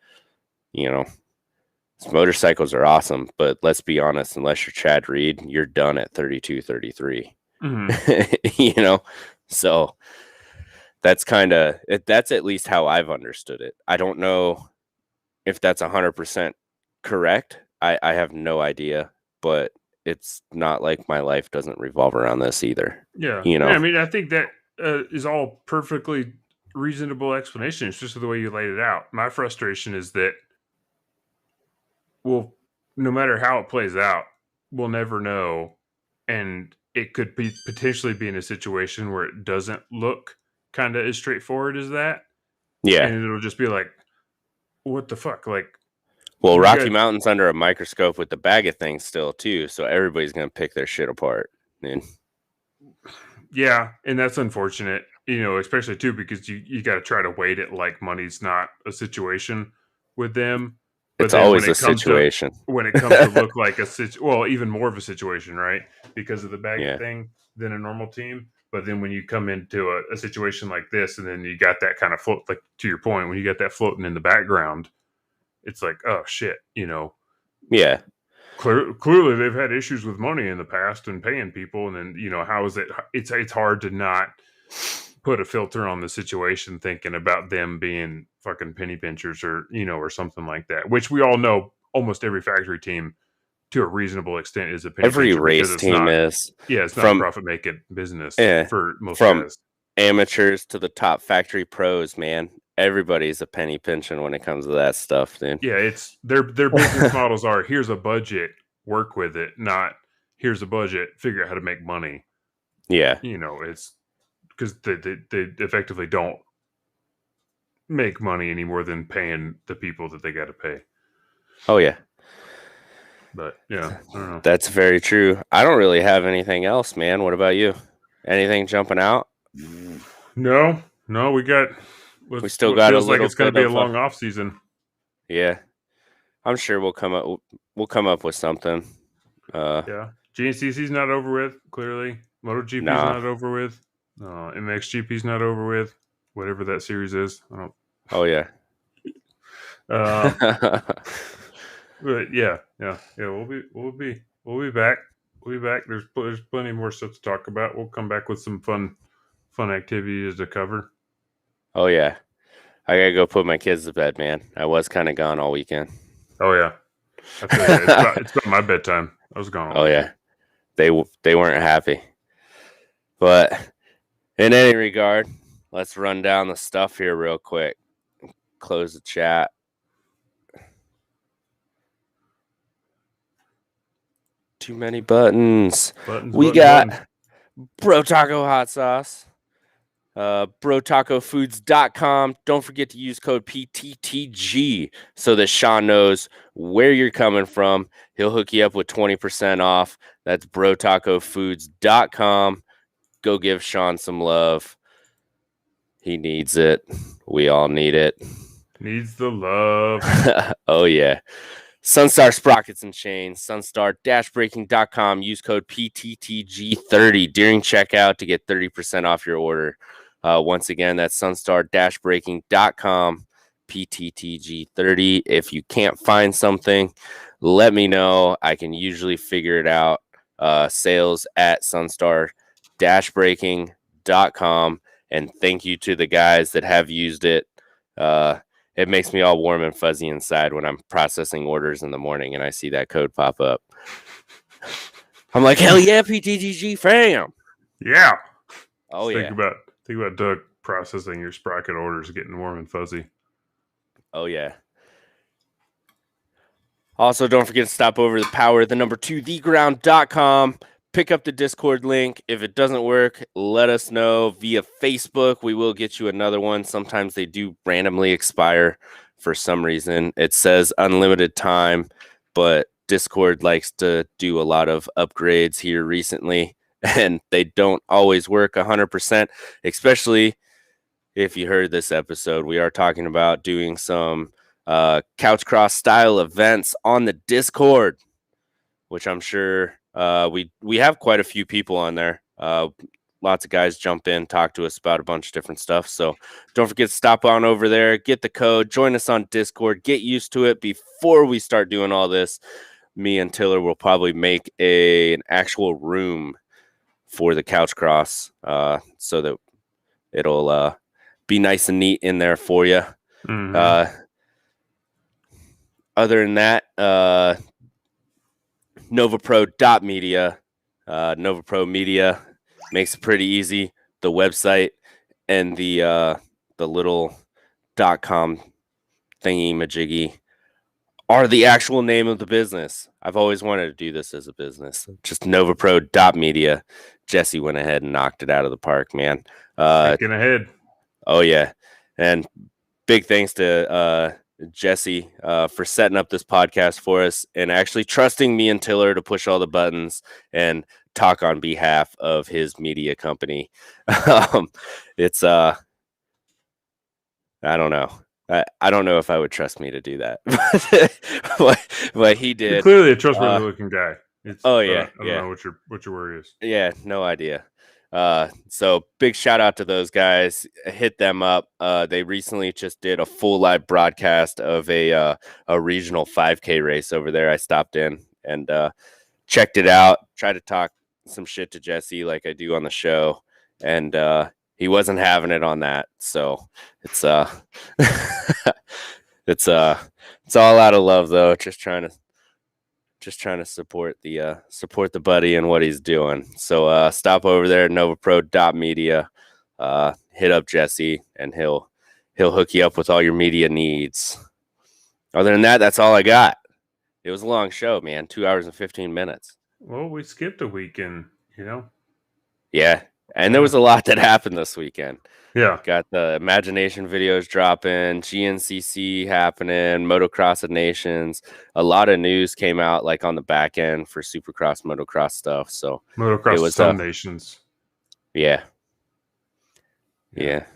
Motorcycles are awesome, but let's be honest, unless you're Chad Reed, you're done at 32, 33. So that's that's at least how I've understood it. I don't know if that's 100% correct. I have no idea, but it's not like my life doesn't revolve around this either. Yeah. I mean, I think that is all perfectly reasonable explanation. It's just the way you laid it out. My frustration is that, well, no matter how it plays out, we'll never know. And it could be potentially be in a situation where it doesn't look kind of as straightforward as that. Yeah. And it'll just be like, what the fuck? Like, well, Rocky Mountain's under a microscope with the bag of things still, too. So everybody's going to pick their shit apart. Yeah. And that's unfortunate, especially, too, because you got to try to weight it like money's not a situation with them. But it's always a situation. When it comes to look like even more of a situation, right? Because of the bag thing than a normal team. But then when you come into a situation like this, and then you got that kind of float, like to your point, when you got that floating in the background, it's like, oh shit, Yeah. Clearly, they've had issues with money in the past and paying people, and then how is it? It's hard to not put a filter on the situation, thinking about them being fucking penny pinchers or or something like that. Which we all know, almost every factory team, to a reasonable extent, is a penny every pincher race team is. Yeah, it's not a profit making business for most guys. Amateurs to the top factory pros, man. Everybody's a penny pinching when it comes to that stuff, dude. Yeah, it's their business models are, here's a budget, work with it, not here's a budget, figure out how to make money. Yeah. It's because they effectively don't make money any more than paying the people that they got to pay. Oh, yeah. But, yeah, I don't know. That's very true. I don't really have anything else, man. What about you? Anything jumping out? No, we got. We still What got a feels like little it's going to bit be a of long off season. yeah. I'm sure we'll come up with something. Yeah, GNCC's not over with. Clearly, MotoGP's Nah. not over with. MXGP's not over with. Whatever that series is, I don't. Oh yeah. But yeah. We'll be back. We'll be back. There's plenty more stuff to talk about. We'll come back with some fun activities to cover. Oh yeah. I gotta go put my kids to bed, man. I was kind of gone all weekend. Oh yeah, I feel you. It's about my bedtime. I was gone all weekend. Yeah, they weren't happy. But in any regard, let's run down the stuff here real quick. Close the chat. Too many buttons. We got Bro Taco Hot Sauce. BroTacoFoods.com. Don't forget to use code PTTG so that Sean knows where you're coming from. He'll hook you up with 20% off. That's BroTacoFoods.com. Go give Sean some love. He needs it. We all need it. Needs the love. Oh, yeah. Sunstar Sprockets and Chains, sunstar-breaking.com. Use code PTTG30 during checkout to get 30% off your order. Once again, that's sunstar-breaking.com, PTTG30. If you can't find something, let me know. I can usually figure it out. Sales at sunstar-breaking.com. And thank you to the guys that have used it. It makes me all warm and fuzzy inside when I'm processing orders in the morning and I see that code pop up. I'm like, hell yeah, PTTG fam. Yeah. Oh, yeah. Think about Doug processing your Sprocket orders, getting warm and fuzzy. Oh, yeah. Also, don't forget to stop over the power, the number 2, theground.com. Pick up the Discord link. If it doesn't work, let us know via Facebook. We will get you another one. Sometimes they do randomly expire for some reason. It says unlimited time, but Discord likes to do a lot of upgrades here recently, and they don't always work 100%, especially if you heard this episode. We are talking about doing some couch cross style events on the Discord, which I'm sure we have quite a few people on there. Lots of guys jump in, talk to us about a bunch of different stuff. So don't forget to stop on over there, get the code, join us on Discord, get used to it. Before we start doing all this, me and Tiller will probably make an actual room for the couch cross so that it'll be nice and neat in there for you. Mm-hmm. Other than that, NovaPro.media. NovaPro Media makes it pretty easy. The website and the little .com thingy majiggy are the actual name of the business. I've always wanted to do this as a business. Just NovaPro.media. Jesse went ahead and knocked it out of the park, man. Thinking ahead. Oh, yeah. And big thanks to Jesse for setting up this podcast for us and actually trusting me and Tiller to push all the buttons and talk on behalf of his media company. It's I don't know. I don't know if I would trust me to do that, but he did. You're clearly a trustworthy looking guy. Yeah. I don't know what your worry is. Yeah, no idea. So big shout out to those guys. Hit them up. They recently just did a full live broadcast of a regional 5K race over there. I stopped in and checked it out. Tried to talk some shit to Jesse like I do on the show, and he wasn't having it on that. So it's it's all out of love though. Just trying to support the buddy and what he's doing. So stop over there at NovaPro.media. Hit up Jesse and he'll hook you up with all your media needs. Other than that, that's all I got. It was a long show, man. 2 hours and 15 minutes. Well, we skipped a weekend, you know? Yeah. And there was a lot that happened this weekend. Yeah. Got the Imagination videos dropping, GNCC happening, Motocross of Nations. A lot of news came out like on the back end for Supercross, Motocross stuff. So Motocross of some nations. Yeah. Yeah.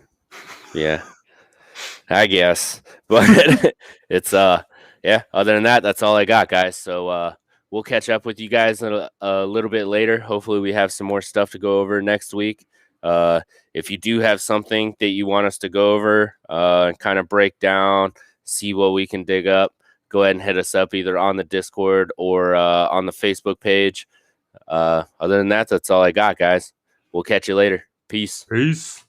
Yeah. I guess. But it's yeah, other than that, that's all I got, guys. So we'll catch up with you guys a little bit later. Hopefully we have some more stuff to go over next week. If you do have something that you want us to go over and kind of break down, see what we can dig up, go ahead and hit us up either on the Discord or on the Facebook page. Other than that, that's all I got, guys. We'll catch you later. Peace. Peace.